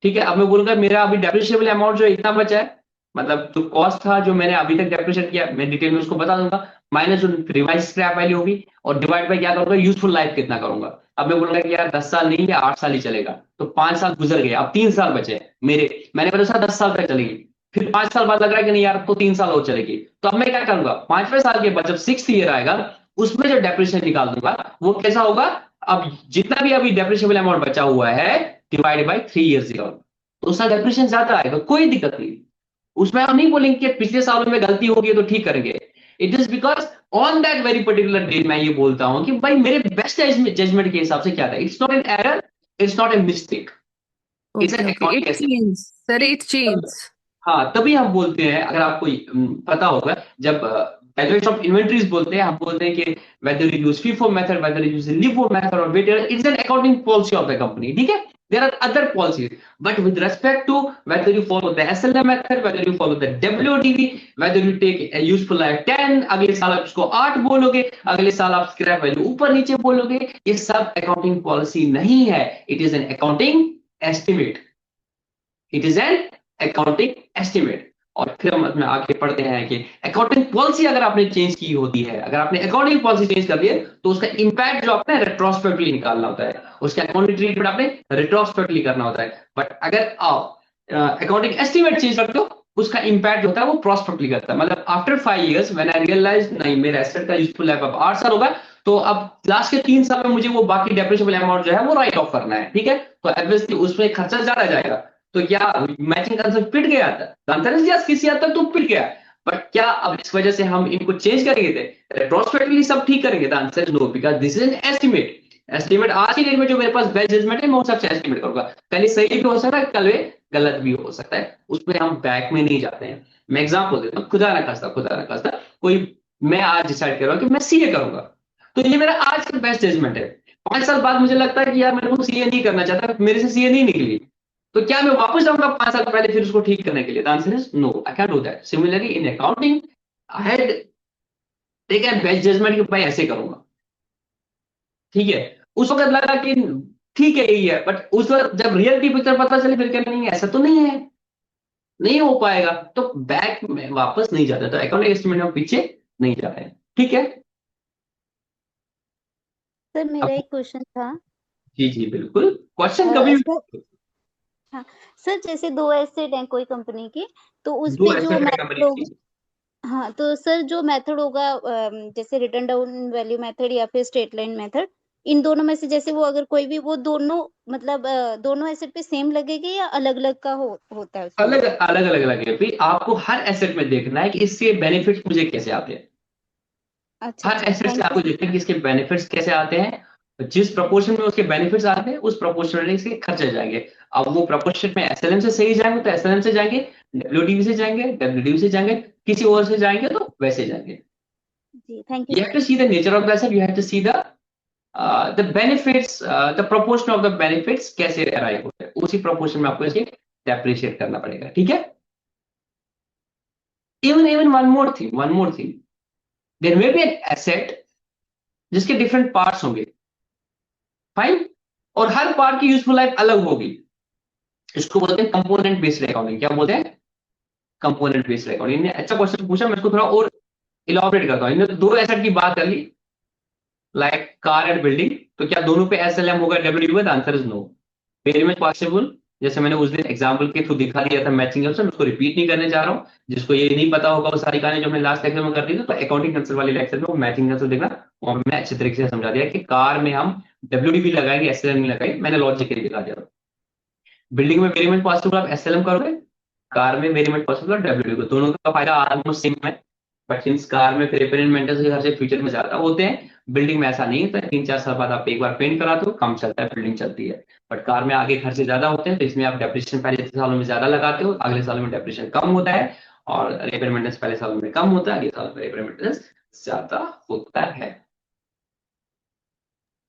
ठीक है, अब मैं बोलूंगा मेरा अभी डेप्रिशिएबल अमाउंट जो इतना बचा है, मतलब जो कॉस्ट था जो मैंने अभी तक डेप्रिशिएट किया, मैं डिटेल में उसको बता दूंगा, माइनस जो रिवाइज स्क्रैप वैल्यू होगी, और डिवाइड बाय क्या करूंगा, यूजफुल लाइफ कितना करूंगा। अब मैं बोलूंगा कि यार 10 साल नहीं या 8 साल ही चलेगा, तो 5 साल गुजर गए, अब 3 साल बचे मेरे, मैंने बोला 10 साल तक चलेगी, फिर 5 साल बाद लग रहा है कि नहीं यार तो 3 साल और चलेगी, तो अब मैं क्या करूंगा, 5वें साल के बाद जब 6th ईयर आएगा उसमें जो डेप्रिशिएशन निकाल दूंगा वो कैसा होगा, अब जितना भी अभी डेप्रिशिएबल अमाउंट बचा हुआ है डिवाइड बाय 3 ईयर्स, उसका डेप्रिसिएशन ज्यादा आएगा, कोई दिक्कत नहीं। उसमें हम नहीं बोलेंगे कि पिछले सालों में गलती होगी तो ठीक करेंगे। It is because on that very particular day मैं ये बोलता हूं कि भाई मेरे बेस्ट जजमेंट के हिसाब से क्या था। It's not an error, it's not a mistake, it's Okay, an okay. It accounting. changes. Sir, it changes. हाँ, तभी हम बोलते हैं, अगर आपको पता होगा, जब वैल्यूएशन ऑफ इन्वेंटरीज बोलते हैं, हम बोलते हैं कि whether you use FIFO method, whether you use LIFO method or whether, it's an accounting policy of the company, ठीक है। There are other policies, but with respect to whether you follow the SLM method, whether you follow the WDV, whether you take useful life 10, अगले साल आप उसको 8 बोलोगे, अगले साल आप स्क्रैप वैल्यू ऊपर नीचे बोलोगे, ये सब अकाउंटिंग पॉलिसी नहीं है। It is an accounting estimate, it is an accounting estimate. और फिर हम अपने आगे पढ़ते हैं कि अकाउंटिंग पॉलिसी अगर आपने चेंज की होती है, अगर आपने अकाउंटिंग पॉलिसी चेंज कर दी है, तो उसका इंपैक्ट जो आपने रेट्रोस्पेक्टिवली निकालना होता है, उसका अकाउंटिंग ट्रीटमेंट आपने रेट्रोस्पेक्टिवली करना होता है। बट अगर आप अकाउंटिंग एस्टिमेट चेंज करते हो, उसका इंपैक्ट होता है वो प्रोस्पेक्टिवली करता है। मतलब after 5 years when I realize नहीं मेरे एसेट का यूजफुल लाइफ अब 8 साल होगा, तो अब लास्ट के 3 साल में मुझे वो बाकी डेप्रिसिएबल अमाउंट जो है वो राइट ऑफ करना है, ठीक है। तो ऑब्वियसली उसमें खर्चा ज्यादा जाएगा। तो क्या मैचिंग कंसेप्ट पिट गया था? आंसर इज यस, किसी हद तक तो पिट गया। बट क्या अब इस वजह से हम इनको चेंज करेंगे थे, रेट्रोस्पेक्टिवली सब ठीक करेंगे? The answer is no, because this is an estimate. Estimate आज की डेट में जो मेरे पास बेस्ट जजमेंट है, मैं उस सबसे एस्टिमेट करूंगा। कल ये सही भी हो सकता है, कल ये गलत भी हो सकता है, उसमें हम बैक में नहीं जाते हैं। मैं एग्जाम्पल देता हूँ, खुदा ना खास्ता कोई, मैं आज डिसाइड कर रहा हूँ कि मैं CA करूंगा, तो ये मेरा आज का बेस्ट जजमेंट है। 5 साल बाद मुझे लगता है कि यार मेरे को CA नहीं करना चाहता, मेरे से CA नहीं निकली, तो क्या मैं वापस जाऊंगा 5 साल पहले फिर उसको ठीक करने के लिए? The answer is no, I can do that. Similarly in accounting I had taken best judgement कि भाई ऐसे करूंगा, ठीक है। उस वक्त लगा कि ठीक है यही है, बट उस वक्त जब रियलिटी पिक्चर पता चली फिर क्या, नहीं ऐसा तो नहीं है, नहीं हो पाएगा, तो बैक में वापस नहीं जाता, तो अकाउंटिंग एस्टिमेट में पीछे नहीं जा रहे हैं, ठीक है। सर मेरा अब एक क्वेश्चन था। जी जी बिल्कुल, क्वेश्चन कभी सर, हाँ सर, जैसे 2 एसेट हैं कोई कंपनी की, तो उस दो पे जो एसेट है मेथड कंपनी की। होगा, हाँ तो सर जो मेथड होगा, जैसे रिटर्न डाउन वैल्यू मेथड या फिर स्ट्रेट लाइन मेथड, इन दोनों में से जैसे वो अगर कोई भी, वो दोनों मतलब दोनों एसेट पे सेम लगेगी या अलग अलग का होता है उसमें? अलग अलग अलग अलग है भाई, आपको हर एसेट में देखना है कि इससे बेनिफिट मुझे कैसे आते हैं। अच्छा हर अच्छा, एसेट से थैंक आपको यू। देखना है कि इसके बेनिफिट्स कैसे आते हैं, जिस प्रोपोर्शन में उसके बेनिफिट्स आते हैं उस प्रोपोर्शन में इसके खर्चे जाएंगे। अब वो प्रोपोर्शन में SLM से सही जाएंगे तो SLM से जाएंगे, WDV से जाएंगे WDV से जाएंगे, किसी और से जाएंगे तो वैसे जाएंगे। जी thank you You sir. have to see the nature of the asset, you have to see the benefits, the proportion of the benefits कैसे अराइव होते हैं, उसी प्रोपोर्शन में आपको इसके डेप्रिशिएट करना पड़ेगा, ठीक है। even one more thing, there may be an asset जिसके डिफरेंट पार्ट्स होंगे, फाइन, और हर पार्ट की यूजफुल लाइफ अलग होगी। इसको बोलते हैं कंपोनेंट बेस्ड अकाउंटिंग। क्या बोलते हैं? Component based accounting. इन्हें अच्छा क्वेश्चन पूछा, मैं इसको थोड़ा और इलाबोरेट करता हूँ। इन्हें तो 2 एसेट की बात कर ली, लाइक कार एंड बिल्डिंग, तो क्या दोनों पे SLM होगा WDV? The answer is no, very much possible. जैसे मैंने उस दिन एग्जाम्पल के थ्रू दिखा दिया था मैचिंग ऑप्शन, उसको रिपीट नहीं करने जा रहा हूँ। जिसको ये नहीं पता होगा वो सारी कहानी जो हमने लास्ट लेक्चर में कर दी थी, तो अकाउंटिंग कंसल्ट वाले लेक्चर में वो मैचिंग कंसल्ट देखना, और मैं अच्छे तरीके से समझा दिया कि कार में हम WDV लगाएंगे, SLM नहीं लगाएंगे, मैंने लॉजिकली दिखा दिया। बिल्डिंग में वेरी मच पॉसिबल आप SLM करोगे, कार में वेरी मच पॉसिबल WDV को, दोनों का फायदा ऑलमोस्ट सेम है। बट सिंस कार में फिर रिपेयर एंड मेंटेनेंस के खर्चे फ्यूचर में ज्यादा होते हैं, बिल्डिंग में ऐसा नहीं है, तो 3-4 साल बाद आप एक बार पेंट कराते हो, काम चलता है, बिल्डिंग चलती है। बट कार में आगे खर्चे ज्यादा होते हैं, तो इसमें आप डेप्रिसिएशन पहले सालों में ज्यादा लगाते हो, अगले सालों में डेप्रिसिएशन कम होता है, और रिपेयर मेंटेनेंस पहले सालों में कम होता है, अगले सालों में रिपेयर मेंटेनेंस ज्यादा होता है।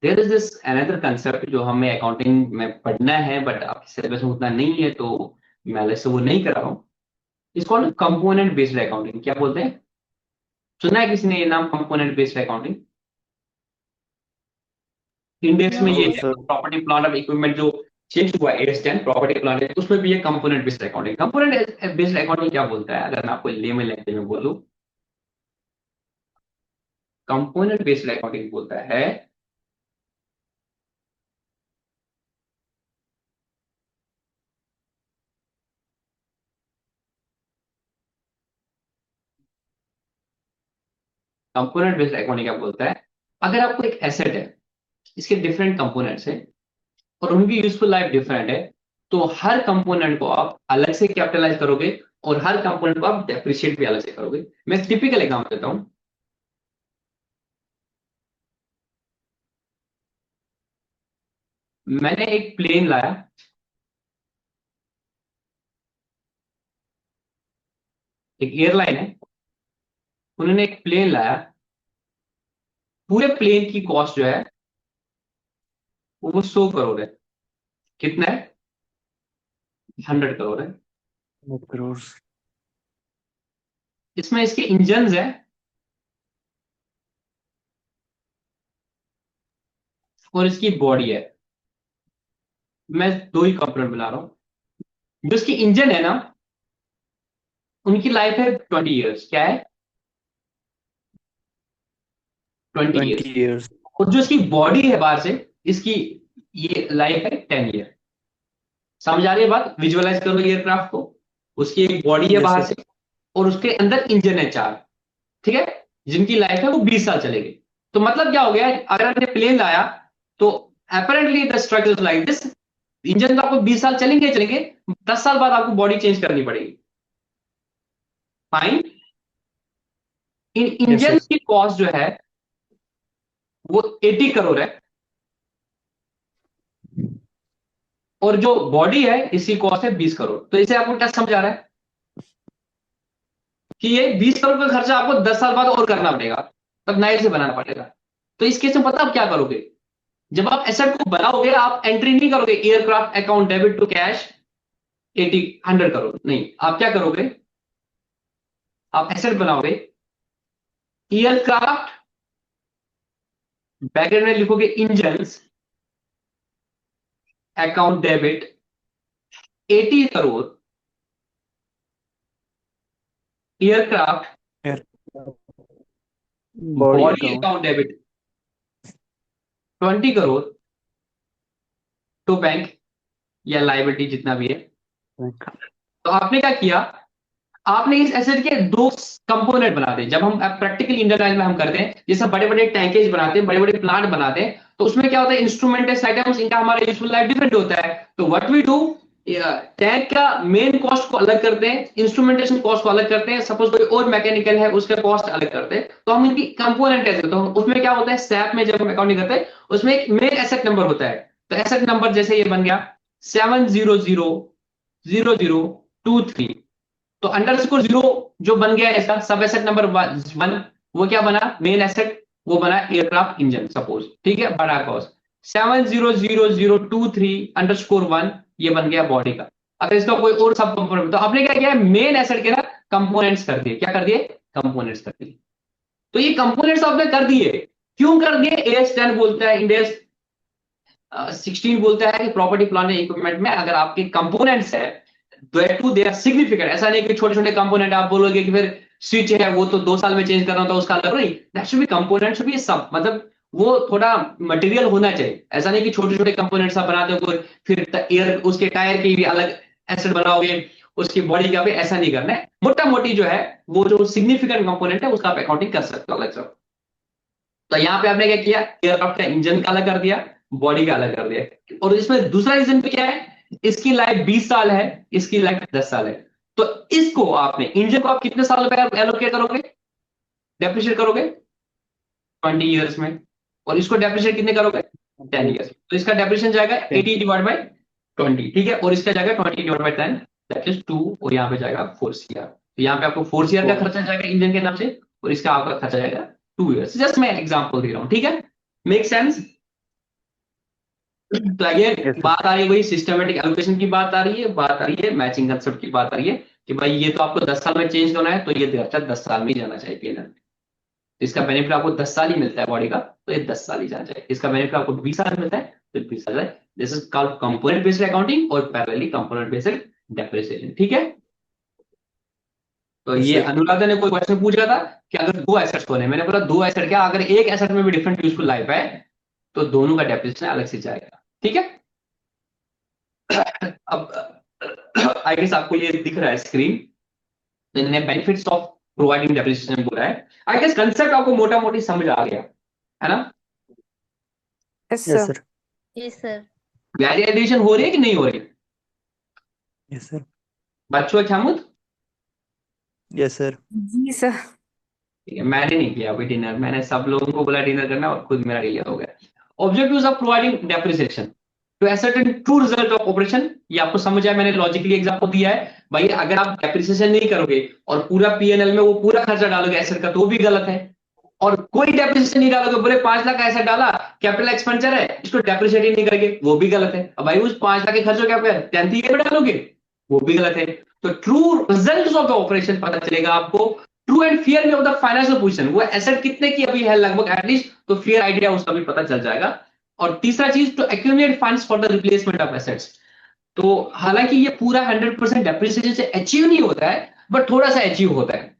There is this another concept जो हमें अकाउंटिंग में पढ़ना है, बट आपके सिलेबस में उतना नहीं है, तो मैं अलग से वो नहीं कर रहा हूँ। इसको कंपोनेंट बेस्ड अकाउंटिंग क्या बोलते हैं? सुना है किसी ने ये नाम, कंपोनेंट बेस्ड अकाउंटिंग? इंडेक्स में नो ये no sir. Sir. Property plant of equipment जो चेंज हुआ है AS10 प्रॉपर्टी प्लांट, उसमें भी ये component based accounting. Component based accounting क्या बोलता है, अगर मैं आपको लेमन लैंग्वेज में बोलूं, कंपोनेंट बेस्ड अकाउंटिंग बोलता है कंपोनेंट बेस्ड अकाउंटिंग क्या बोलता है, अगर आपको एक एसेट है, इसके डिफरेंट कंपोनेंट्स है और उनकी यूजफुल लाइफ डिफरेंट है, तो हर कंपोनेंट को आप अलग से कैपिटलाइज करोगे और हर कंपोनेंट को आप डेप्रिशिएट भी अलग से करोगे। मैं टिपिकल एग्जांपल देता हूं। मैंने एक प्लेन लाया, एक एयरलाइन है, उन्होंने एक प्लेन लाया, पूरे प्लेन की कॉस्ट जो है वो 100 करोड़ है। कितना है? 100 करोड़ है। 100 करोड़। इसमें इसके इंजन है और इसकी बॉडी है। मैं दो ही कंपोनेंट बना रहा हूं। जो इसकी इंजन है ना, उनकी लाइफ है 20 ईयर्स। क्या है? 20 ईयर्स। 20 years। और जो इसकी बॉडी है बाहर से, इसकी ये लाइफ है 10 ईयर। समझ आ रही है बात? विजुअलाइज करो एयरक्राफ्ट को। उसकी एक बॉडी है Yes, बाहर sir। से और उसके अंदर इंजन है 4, ठीक है, जिनकी लाइफ है वो 20 साल चलेगी। तो मतलब क्या हो गया, अगर आपने प्लेन लाया तो apparently the structure like this, engine तो आपको 20 साल चलेंगे चलेंगे, 10 साल बाद आपको बॉडी चेंज करनी पड़ेगी। फाइन। इन Yes, इंजन sir। की कॉस्ट जो है वो 80 करोड़ है और जो बॉडी है इसकी कॉस्ट है 20 करोड़। तो इसे आपको क्या समझ आ रहा है कि ये 20 करोड़ का खर्चा आपको 10 साल बाद और करना पड़ेगा, तब नए से बनाना पड़ेगा। तो इस केस में पता आप क्या करोगे, जब आप एसेट को बनाओगे आप एंट्री नहीं करोगे aircraft account debit to cash 100 crore, नहीं। आप क्या करोगे, आप एसेट बनाओगे, एयरक्राफ्ट, ब्रैकेट में लिखोगे engines account debit 80 crore, aircraft body body account. Account debit 20 crore to bank या लाइबिलिटी जितना भी है। तो आपने क्या किया, आपने इस एसेट के दो कंपोनेंट बना दे। जब हम प्रैक्टिकल इंडियन लाइन में हम करते हैं, जैसे बड़े बड़े टैंकेज बनाते हैं, बड़े बड़े प्लांट बनाते हैं, तो उसमें क्या होता है, इंस्ट्रूमेंटेड आइटम्स, इनका हमारा यूजफुल लाइफ डिफरेंट होता है। तो व्हाट वी डू, टैंक का मेन कॉस्ट को अलग करते हैं, इंस्ट्रूमेंटेशन कॉस्ट को अलग करते हैं, सपोज कोई और मैकेनिकल है उसका कॉस्ट अलग करते हैं। तो हम इनकी कंपोनेंट ऐसे, तो उसमें क्या होता है, सैप में जब हम अकाउंटिंग करते हैं उसमें एक मेन एसेट नंबर होता है। तो एसेट नंबर जैसे ये बन गया 7000023, तो अंडरस्कोर 0 जो बन गया इसका सब एसेट नंबर 1, वो क्या बना, मेन एसेट, वो बना एयरक्राफ्ट इंजन सपोज, ठीक है, बड़ा कॉस्ट। 7000023_1 ये बन गया बॉडी का। अगर इसका कोई और सब कंपोनेंट, तो आपने क्या किया, मेन एसेट के ना कंपोनेंट्स कर दिए। क्या कर दिए, कंपोनेंट्स कर दिए। तो ये कंपोनेंट्स आपने कर दिए, क्यों कर दिए, AS10 बोलता है, इंडेस 16 बोलता है कि प्रॉपर्टी प्लांट एंड इक्विपमेंट में अगर आपके कंपोनेंट्स है दे आर सिग्निफिकेंट। ऐसा नहीं कि छोटे छोटे कंपोनेंट आप बोलोगे कि फिर स्विच है वो तो 2 साल में चेंज करना होता है उसका अलग, नहीं, that should be component should be सब, मतलब वो थोड़ा मटेरियल होना चाहिए। ऐसा नहीं कि छोटे छोटे कंपोनेंट्स आप बनाते हो फिर एयर उसके टायर के भी अलग एसेट बनाओगे, उसकी बॉडी का भी, ऐसा नहीं करना है। मोटा मोटी जो है वो जो सिग्निफिकेंट कंपोनेंट है उसका आप अकाउंटिंग कर सकते हो अलग से। तो यहाँ पे आपने क्या किया, एयरक्राफ्ट का इंजन का अलग कर दिया, बॉडी का अलग कर दिया। और इसमें दूसरा रीजन क्या है, इसकी लाइफ 20 साल है, इसकी लाइफ 10 साल है। तो इसको आपने, इंजन को आप कितने साल में एलोकेट करोगे, डेप्रिशिएट करोगे 20 ईयर्स में, और इसको डेप्रिशिएट कितने करोगे 10 ईयर्स। तो इसका डेप्रिशिएशन जाएगा 80 डिवाइड बाई 20, ठीक है, और इसका जाएगा 20 डिवाइड बाई 10 दैट इज 2, और यहाँ पे जाएगा 4 CR। तो यहाँ पे आपको 4 CR का खर्चा जाएगा इंजन के नाम से, और इसका आपका खर्चा जाएगा 2 ईयर्स। जस्ट मैं एग्जांपल दे रहा हूँ, ठीक है, मेक सेंस। तो अगेन बात आ रही है वही सिस्टमेटिक एलोकेशन की बात आ रही है, बात आ रही है मैचिंग कंसेप्ट की बात आ रही है कि भाई ये तो आपको 10 साल में चेंज करना है, तो ये खर्चा 10 साल में ही जाना चाहिए P&L। इसका बेनिफिट आपको 10 साल ही मिलता है बॉडी का, तो ये 10 साल ही जाना चाहिए। इसका बेनिफिट आपको 20 साल मिलता है तो 20 साल। This is called component based accounting और पैरेलली कंपोनेंट बेस्ड डेप्रिसिएशन, ठीक है। तो ये अनुराधा ने कोई क्वेश्चन पूछा था कि अगर 2 एसेट्स होने, मैंने बोला 2 एसेट क्या, अगर एक एसेट में भी डिफरेंट यूजफुल लाइफ है तो दोनों का डेप्रिसिएशन अलग से जाएगा, ठीक है। अब आई गेस आपको ये दिख रहा है स्क्रीन, तो इन्हें बेनिफिट्स ऑफ प्रोवाइडिंग डेप्रिसिएशन बोला है। आई गेस कंसेप्ट आपको मोटा मोटी समझ आ गया है ना। Yes yes sir. सर। जी सर। वैल्यू एडिशन हो रही है कि नहीं हो रही? Yes sir. बच्चों ख्यामुद, यस सर। जी सर। मैंने नहीं किया अभी डिनर, मैंने सब लोगों को बोला डिनर करना और खुद मेरा डिले हो गया। Objectives of providing depreciation to ascertain true result of operation, ये आपको समझ आया, मैंने लॉजिकली एग्जांपल दिया है। भाई अगर आप डेप्रिसिएशन नहीं करोगे और पूरा पीएनएल में वो पूरा खर्चा डालोगे एसेट का, तो वो भी गलत है। और कोई डेप्रिसिएशन नहीं डालोगे, बोले 5 लाख का एसेट डाला, कैपिटल एक्सपेंडिचर है, इसको डेप्रिशिएट ही नहीं करेंगे, वो भी गलत है। अब भाई उस 5 लाख के खर्चों क्या 10th ईयर में डालोगे, वो भी गलत है। तो true result of the operation पता चलेगा आपको, true and fair of the financial position, वो एसेट कितने की अभी है लगभग एटलीस्ट, तो फेयर आइडिया उसका भी पता चल जाएगा। और तीसरा चीज, to accumulate funds for the replacement of assets. तो हालांकि ये पूरा 100% डेप्रिसिएशन से अचीव नहीं होता है, बट थोड़ा सा अचीव होता है।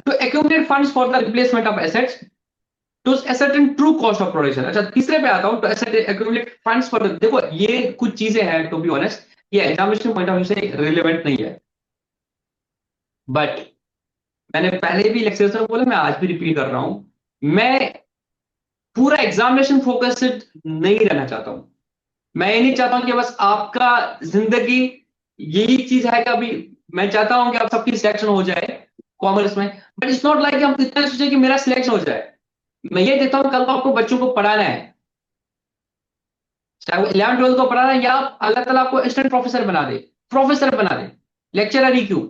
To accumulate funds for the replacement of assets to ascertain true cost of production. अच्छा तीसरे पे आता हूं, टू एक्यूमुलेट फंड्स फॉर, देखो ये कुछ चीजें हैं टू बी ऑनेस्ट, ये एग्जामिनेशन पॉइंट ऑफ व्यू से रिलेवेंट नहीं है, बट मैंने पहले भी लेक्चर्स में बोला, मैं आज भी रिपीट कर रहा हूं, मैं पूरा एग्जामिनेशन फोकस्ड नहीं रहना चाहता हूं। मैं ये नहीं चाहता हूं कि बस आपका जिंदगी यही चीज है कि अभी मैं चाहता हूं कि आप सबकी सिलेक्शन हो जाए कॉमर्स में, बट इट्स नॉट लाइक हम इतना सोचे कि मेरा सिलेक्शन हो जाए। मैं ये देता हूं कल को आपको बच्चों को पढ़ाना है, चाहे वो 11th 12th को पढ़ाना है, या अल्लाह ताला आपको असिस्टेंट प्रोफेसर बना दे, प्रोफेसर बना दे, लेक्चरर ही क्यों,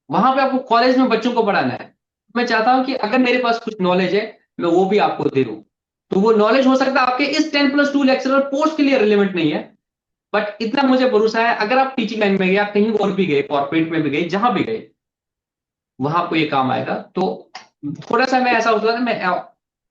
वहां पे आपको कॉलेज में बच्चों को पढ़ाना है। मैं चाहता हूं कि अगर मेरे पास कुछ नॉलेज है, मैं वो भी आपको दे दूं। तो वो नॉलेज हो सकता है आपके इस 10+2 लेक्चरर पोस्ट के लिए रिलेवेंट नहीं है, बट इतना मुझे भरोसा है, अगर आप टीचिंग लाइन में गए, आप कहीं और भी गए, कॉर्पोरेट में भी गए, जहां भी गए, वहां आपको ये काम आएगा। तो थोड़ा सा मैं ऐसा होता है, मैं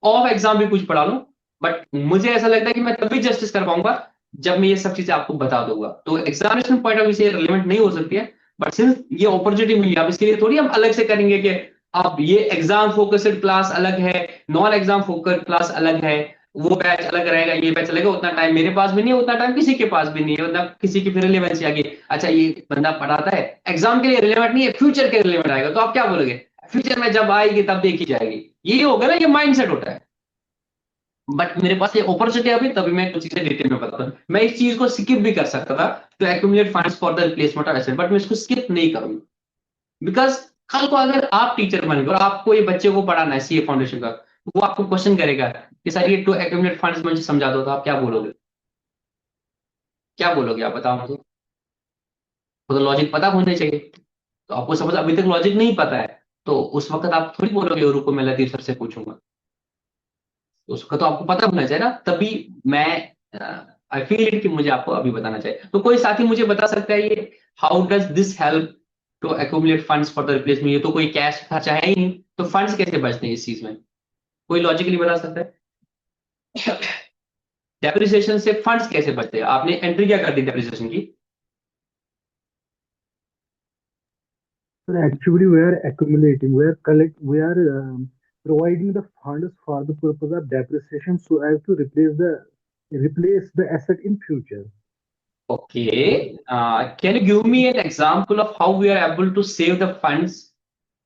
ऑफ एग्जाम भी कुछ पढ़ा लूं, बट मुझे ऐसा लगता है कि मैं तभी जस्टिस कर पाऊंगा जब मैं ये सब चीजें आपको बता दूंगा। तो एग्जामिनेशन पॉइंट ऑफ व्यू से रिलेवेंट नहीं हो सकती है, बट सिंस ये अपॉर्चुनिटी मिली, अब इसके लिए थोड़ी हम अलग से करेंगे कि अब ये एग्जाम फोकस्ड क्लास अलग है, नॉन एग्जाम फोकस्ड क्लास अलग है, वो बैच अलग रहेगा, ये बैच चलेगा। उतना टाइम मेरे पास भी नहीं है, उतना टाइम किसी के पास भी नहीं है, मतलब किसी की फिर रिलेवेंस आ गई, अच्छा ये बंदा पढ़ाता है, एग्जाम के लिए रिलेवेंट नहीं है, फ्यूचर के रिलेवेंट आएगा, तो आप क्या बोलोगे, फ्यूचर में जब आएगी तब देखी जाएगी, ये होगा ना, ये माइंडसेट होता है। बट मेरे पास ये अपॉर्चुनिटी अभी, तभी मैं कुछ चीजें डिटेल में बताता हूँ। मैं इस चीज को स्किप भी कर सकता था, तो accumulate funds for the replacement of asset, but मैं इसको स्किप नहीं करूंगा, बिकॉज कल को अगर आप टीचर बनेंगे और आपको ये बच्चे को पढ़ाना है सीए फाउंडेशन का, वो आपको क्वेश्चन करेगा कि सर ये टू एक्यूमुलेट फंड्स मुझे समझा दो, तो आप क्या बोलोगे, क्या बोलोगे आप बताओ मुझे। वो तो लॉजिक पता होना चाहिए, तो आपको समझ अभी तक लॉजिक नहीं पता है, तो उस वक्त आप थोड़ी बोलोगे रुको मैं लतीफ सर से पूछूंगा, उसका तो आपको पता होना चाहिए ना, तभी मैं आई फील इट कि मुझे आपको अभी बताना चाहिए। तो कोई साथी मुझे बता सकता है ये how does this help to accumulate funds for the replacement, ये तो कोई कैश खर्चा है ही नहीं, तो फंड्स कैसे बचते हैं इस चीज में, कोई लॉजिकली बता सकता है। डेप्रिसिएशन से फंड्स कैसे बचते हैं, आपने एंट्री क्या कर दी डेप्रिसिएशन की, So actually, we are accumulating, we are providing the funds for the purpose of depreciation, so as to replace the asset in future. okay, can you give me an example of how we are able to save the funds,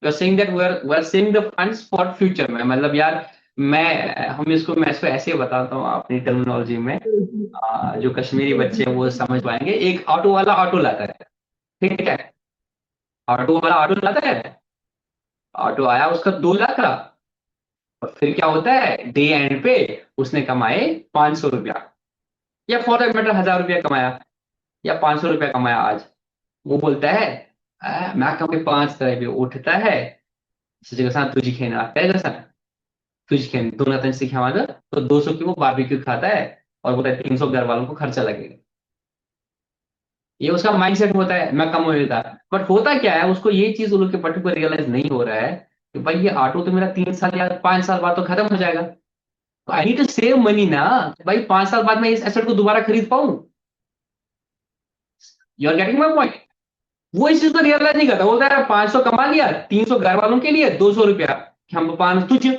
you are saying that we are saving the funds for future में, मतलब यार मैं इसको ऐसे बताता हूँ अपनी terminology में, जो कश्मीरी बच्चे हैं वो समझ पाएंगे। एक ऑटो वाला ऑटो लाता है, ठीक है, ऑटो वाला ऑटो लाता है, ऑटो आया उसका 2 लाख का, और फिर क्या होता है डे एंड पे उसने कमाए 500 रुपया, या फॉर दैट मैटर 1000 रुपया कमाया, या 500 रुपया कमाया आज, वो बोलता है मैं कम 5 तरह पे उठता है, तुझी खेना आता है जैसा तुझी खेन दोनों तन से खावा, तो 200 की वो बारबेक्यू खाता है और बोलता है 300 घर वालों को खर्चा लगेगा। ये उसका माइंडसेट होता है, मैं कम हो लेता, बट होता क्या है उसको ये चीज उन लोग के पर्टिकुलर रियलाइज नहीं हो रहा है कि भाई ये ऑटो तो मेरा 3 साल या 5 साल बाद तो खत्म हो जाएगा, तो I need to save money ना, भाई 5 साल बाद मैं इस एसेट को दोबारा खरीद पाऊं। You are getting my point. वो इस चीज को रियलाइज नहीं करता, बोलता है 500 कमा लिया, 300 घर वालों के लिए, 200 रुपया हम 5 तुझे,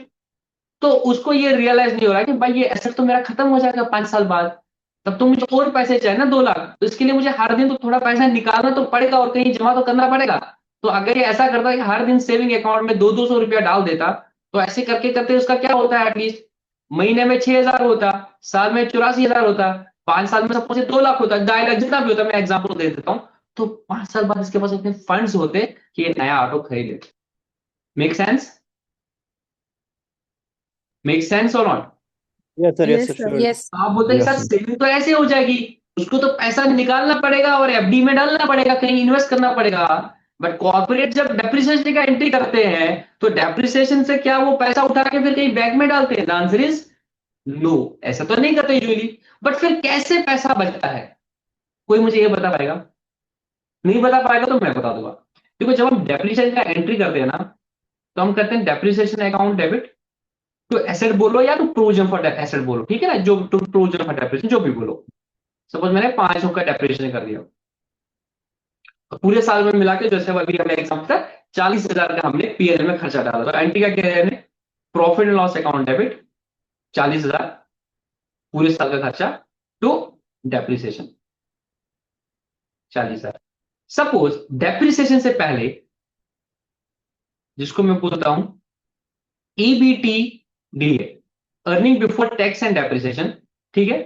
तो उसको ये रियलाइज नहीं हो रहा है कि भाई ये एसेट तो मेरा खत्म हो जाएगा 5 साल बाद, तब तो मुझे और पैसे चाहिए ना 2 लाख, तो इसके लिए मुझे हर दिन तो थोड़ा पैसा निकालना तो पड़ेगा और कहीं जमा तो करना पड़ेगा। तो अगर ये ऐसा करता है कि हर दिन सेविंग अकाउंट में 200 रुपया डाल देता, तो ऐसे करके करते उसका क्या होता है, एटलीस्ट महीने में 6,000 होता, साल में 84,000 होता, 5 साल में सपोज 2 लाख होता, 2.5 लाख जितना भी होता, मैं एग्जाम्पल दे देता हूँ, तो 5 साल बाद इसके पास इतने फंड्स होते कि ये नया ऑटो खरीदे। Make sense? मेक सेंस और not? Yes sir, yes Yes, sir, sir. Sure. Yes. आप बोलते हैं यस सर सर। सेविंग तो ऐसे हो जाएगी, उसको तो पैसा निकालना पड़ेगा और एफडी में डालना पड़ेगा, कहीं इन्वेस्ट करना पड़ेगा। बट कॉर्पोरेट जब डेप्रिसिएशन का एंट्री करते हैं तो डेप्रिसिएशन से क्या वो पैसा उठा के फिर कहीं बैंक में डालते हैं? द आंसर इज नो, ऐसा तो नहीं करते यूजुअली। बट फिर कैसे पैसा बचता है? कोई मुझे ये बता पाएगा? नहीं बता पाएगा तो मैं बता दूंगा। देखो, जब हम डेप्रिसिएशन का एंट्री करते हैं ना, तो हम करते हैं depreciation account debit to asset बोलो या टू प्रोविजन फॉर एसेट बोलो, ठीक है ना, जो टू प्रोविजन फॉर डेप्रिसिएशन जो भी बोलो। सपोज मैंने 500 का डेप्रिसिएशन कर दिया, तो पूरे साल में मिला के जैसे अभी हमने एग्जाम्पल था 40,000 का हमने पीएल में खर्चा डाला, तो एंट्री का क्या है? Profit and loss account debit 40,000 पूरे साल का खर्चा टू डेप्रिसिएशन 40,000। सपोज डेप्रिसिएशन से पहले, जिसको मैं बोलता हूं EBT DA, earning before tax and depreciation, ठीक है,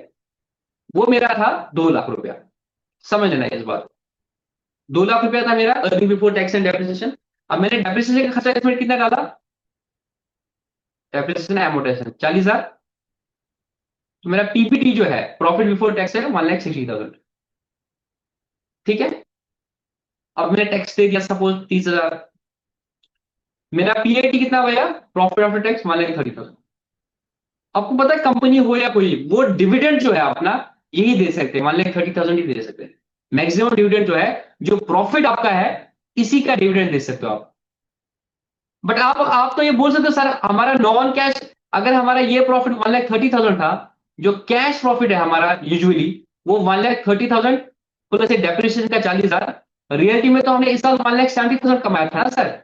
वो मेरा था 2 लाख रुपया। समझ लेना इस बात, 2 लाख रुपया था मेरा earning before tax and depreciation. अब मैंने डेप्रिसिएशन का खर्चा इसमें कितना डाला? डेप्रिसिएशन एमोर्टाइजेशन 40,000, तो मेरा पीपीटी जो है प्रॉफिट बिफोर टैक्स है 1,60,000, ठीक है। अब मैंने टैक्स दे दिया सपोज 30,000, मेरा पीएटी कितना भैया? Profit after tax 1,30,000। आपको पता है कंपनी हो या कोई, वो डिविडेंड जो है अपना यही दे सकते हैं, 1,30,000 ही दे सकते हैं। मैक्सिमम डिविडेंड जो है, जो प्रॉफिट आपका है इसी का डिविडेंड दे सकते हो आप। बट आप तो ये बोल सकते हो सर हमारा नॉन कैश, अगर हमारा ये प्रॉफिट 1,30,000 था, जो कैश प्रॉफिट है हमारा यूजुअली वो 1,30,000 प्लस डेप्रिसिएशन का 40,000, रियलिटी में तो हमने इस साल 1,70,000 कमाया था ना सर।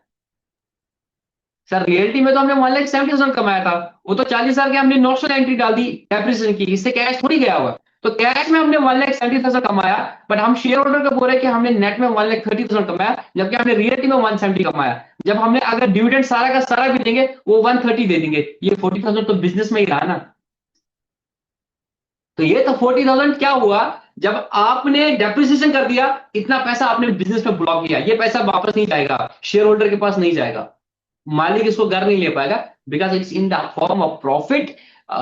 सर रियलिटी में तो हमने 1,70,000 कमाया था, वो तो 40,000 के हमने नोशनल एंट्री डाल दी डेप्रिसिएशन की, इससे कैश थोड़ी गया हुआ। तो कैश में हमने 1,70,000 कमाया, बट हम शेयर होल्डर को बोल रहे हैं कि हमने नेट में 1,30,000 कमाया, जबकि हमने रियलिटी में 170 कमाया। जब हमने अगर डिविडेंड सारा का सारा भी देंगे वो 130 दे देंगे, ये 40,000 तो बिजनेस में ही रहा ना। तो ये तो 40,000 क्या हुआ? जब आपने डेप्रिसिएशन कर दिया, इतना पैसा आपने बिजनेस में ब्लॉक किया, ये पैसा वापस नहीं जाएगा, शेयर होल्डर के पास नहीं जाएगा, मालिक इसको घर नहीं ले पाएगा, because it's in the form of profit.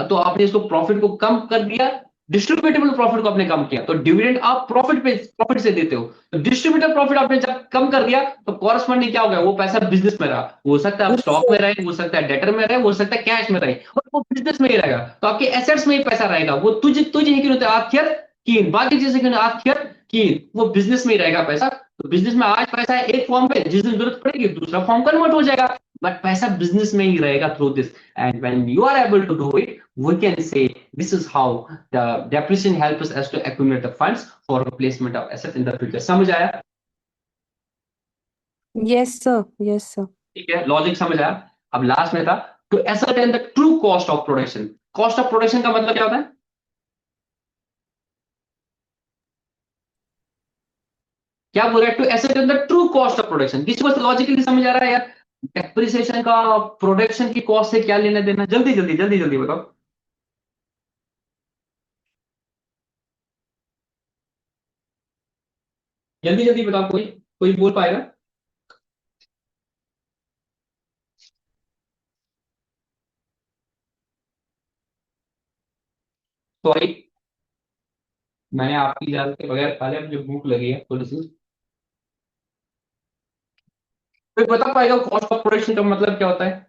तो आपने इसको प्रॉफिट को कम कर दिया, डिस्ट्रीब्यूटेबल प्रॉफिट को आपने कम किया, तो डिविडेंड आप प्रॉफिट से देते हो, तो डिस्ट्रीब्यूटेबल प्रॉफिट आपने जब कम कर दिया तो कॉरस्पॉन्डिंग क्या हो गया? वो पैसा बिजनेस में रहा, हो सकता है आप स्टॉक में रहे, हो सकता है डेटर में रहे, हो सकता है कैश में रहे, और वो बिजनेस में ही रहेगा, तो आपके एसेट्स में ही पैसा रहेगा। वो तुझे तुझे ही क्यों आखिर की बाकी चीजें क्यों आखिर की, वो बिजनेस में ही रहेगा पैसा। तो बिजनेस में आज पैसा है एक फॉर्म पे, जिस दिन जरूरत पड़ेगी दूसरा फॉर्म कन्वर्ट हो जाएगा, बट पैसा बिजनेस में ही रहेगा through this. And when you are able to do it, we can say this is how the depreciation helps us to accumulate the funds for replacement of assets in the future. समझ आया? Yes, sir. Yes, sir. ठीक है, logic समझ आया। अब last में था to ascertain the true cost of production। Cost of production का मतलब क्या होता है? क्या बोल रहा है? To ascertain the true cost of production। किसी को लॉजिकली समझ आ रहा है यार? डेप्रिसिएशन का प्रोडक्शन की कॉस्ट से क्या लेना देना? जल्दी जल्दी जल्दी जल्दी बताओ। जल्दी जल्दी बताओ, कोई कोई बोल पाएगा? सॉरी, मैंने आपकी इजाजत के बगैर खा लिया, मुझे भूख लगी है थोड़ी सी। कोई बता पाएगा कॉस्ट ऑफ प्रोडक्शन का मतलब क्या होता है?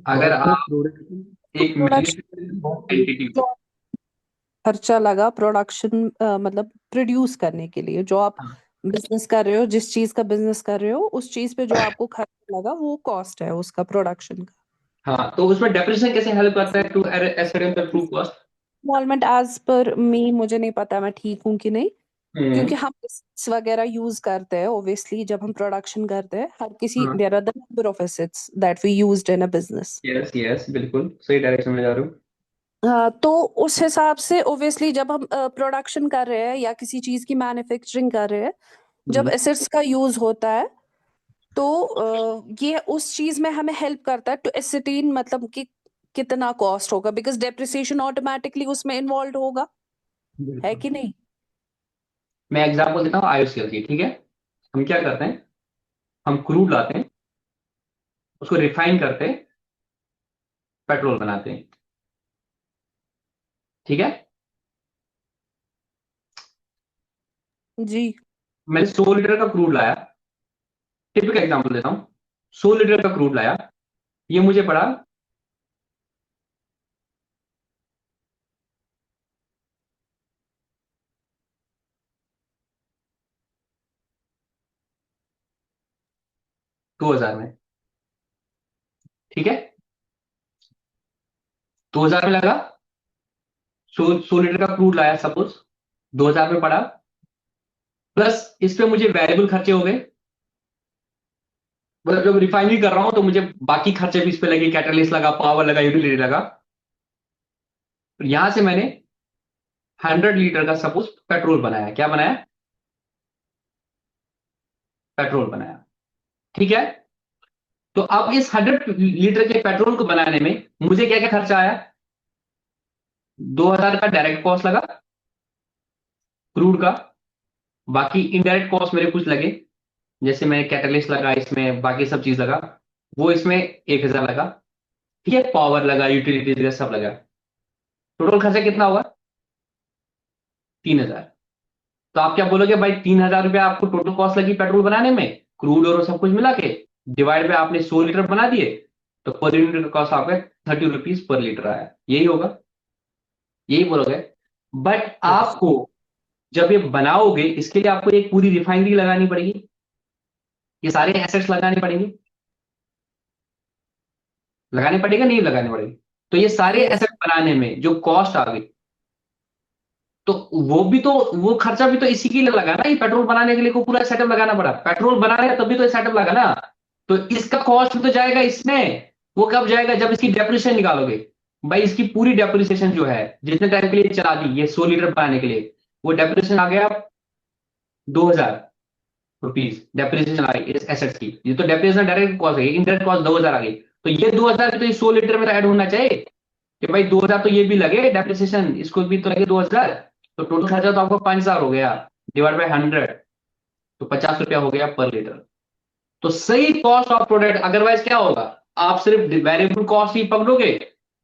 अगर Cost of आप production. एक प्रोडक्शन मैन्युफैक्चरिंग एंटिटी, जो खर्चा लगा प्रोडक्शन मतलब प्रोड्यूस करने के लिए, जो आप बिजनेस कर रहे हो, जिस चीज का बिजनेस कर रहे हो उस चीज पे जो आपको खर्चा लगा वो कॉस्ट है उसका, प्रोडक्शन का। हाँ, तो उसमें डेप्रिसिएशन कैसे हेल्प करता है to estimate the true cost? Involvement as per me, मुझे नहीं पता मैं ठीक हूँ कि नहीं, क्योंकि हम assets वगैरह यूज करते हैं ओब्वियसली जब हम प्रोडक्शन करते हैं, हर किसी there are the number of assets that we used in a business. Yes yes, बिल्कुल सही डायरेक्शन में जा रहे हो। तो उस हिसाब से ओब्वियसली जब हम प्रोडक्शन कर रहे हैं या किसी चीज की मैन्युफैक्चरिंग कर रहे हैं, जब एसेट्स का यूज होता है तो ये उस चीज में हमें हेल्प करता है टू एस्certain, मतलब कि कितना कॉस्ट होगा, बिकॉज डेप्रिसिएशन ऑटोमेटिकली उसमें इन्वॉल्व होगा, है बिल्कुल कि नहीं? मैं एग्जांपल देता हूँ IOCL की, ठीक है। हम क्या करते हैं, हम क्रूड लाते हैं, उसको रिफाइन करते हैं, पेट्रोल बनाते हैं, ठीक है। जी। मैंने 100 लीटर का क्रूड लाया, टिपिकल एग्जांपल देता हूँ, 100 लीटर का क्रूड लाया, ये मुझे पड़ा 2000 में, ठीक है। 2000 में लगा, 100 लीटर का क्रूड लाया, सपोज 2000 में पड़ा, प्लस इस पे मुझे वेरिएबल खर्चे हो गए, मतलब जब रिफाइनरी कर रहा हूं तो मुझे बाकी खर्चे भी इस पे लगे, कैटलिस्ट लगा, पावर लगा, यूटिलिटी लगा। तो यहां से मैंने 100 लीटर का सपोज पेट्रोल बनाया, क्या बनाया, पेट्रोल बनाया, ठीक है। तो अब इस 100 लीटर के पेट्रोल को बनाने में मुझे क्या क्या खर्चा आया, 2000 का डायरेक्ट कॉस्ट लगा क्रूड का, बाकी इनडायरेक्ट कॉस्ट मेरे कुछ लगे, जैसे मैं कैटलिस्ट लगा इसमें, बाकी सब चीज लगा, वो इसमें 1000 लगा, ठीक है। पावर लगा, यूटिलिटीज लगा, सब लगा, टोटल खर्चा कितना हुआ, 3000। तो आप क्या बोलोगे भाई, 3000 रुपया आपको टोटल कॉस्ट लगी पेट्रोल बनाने में, क्रूड और सब कुछ मिला के, डिवाइड बाय आपने 100 लीटर बना दिए, तो पर यूनिट का कॉस्ट आपका 30 रुपीज पर लीटर आया, यही होगा, यही बोलोगे। बट आपको जब ये बनाओगे, इसके लिए आपको एक पूरी रिफाइनरी लगानी पड़ेगी, ये सारे एसेट्स लगाने पड़ेंगे, लगाने पड़ेगा नहीं लगाने पड़ेगी। तो ये सारे Yes. एसेट बनाने में जो कॉस्ट आ गई, तो वो भी तो, वो खर्चा भी तो इसी के लिए लगा ना, ये पेट्रोल बनाने के लिए को पूरा सेटअप लगाना पड़ा, पेट्रोल बनाने का तभी तो सेटअप लगा ना, तो इसका कॉस्ट भी तो जाएगा इसमें। वो कब जाएगा, जब इसकी डेप्रिसिएशन निकालोगे। भाई इसकी पूरी डेप्रिसिएशन जो है, जितने टाइम के लिए चला दी ये 100 लीटर बनाने के लिए, वो डेप्रिसिएशन आ गया 2000 रुपीज, डेप्रिसिएशन आ गई इस एसेट्स की। ये तो डेप्रिसिएशन डायरेक्ट कॉस्ट है, इनडायरेक्ट कॉस्ट 2000 आ गई, तो ये 2000 तो ये 100 लीटर में ऐड होना चाहिए कि भाई 2000 तो ये भी लगे डेप्रिसिएशन, इसको भी तो लगे 2000, तो टोटल खर्चा तो आपको 5000 हो गया, डिवाइड बाय 100, तो 50 रुपया हो गया पर लीटर। तो सही कॉस्ट ऑफ प्रोडक्ट, अदरवाइज क्या होगा, आप सिर्फ वेरिएबल कॉस्ट ही पकड़ोगे,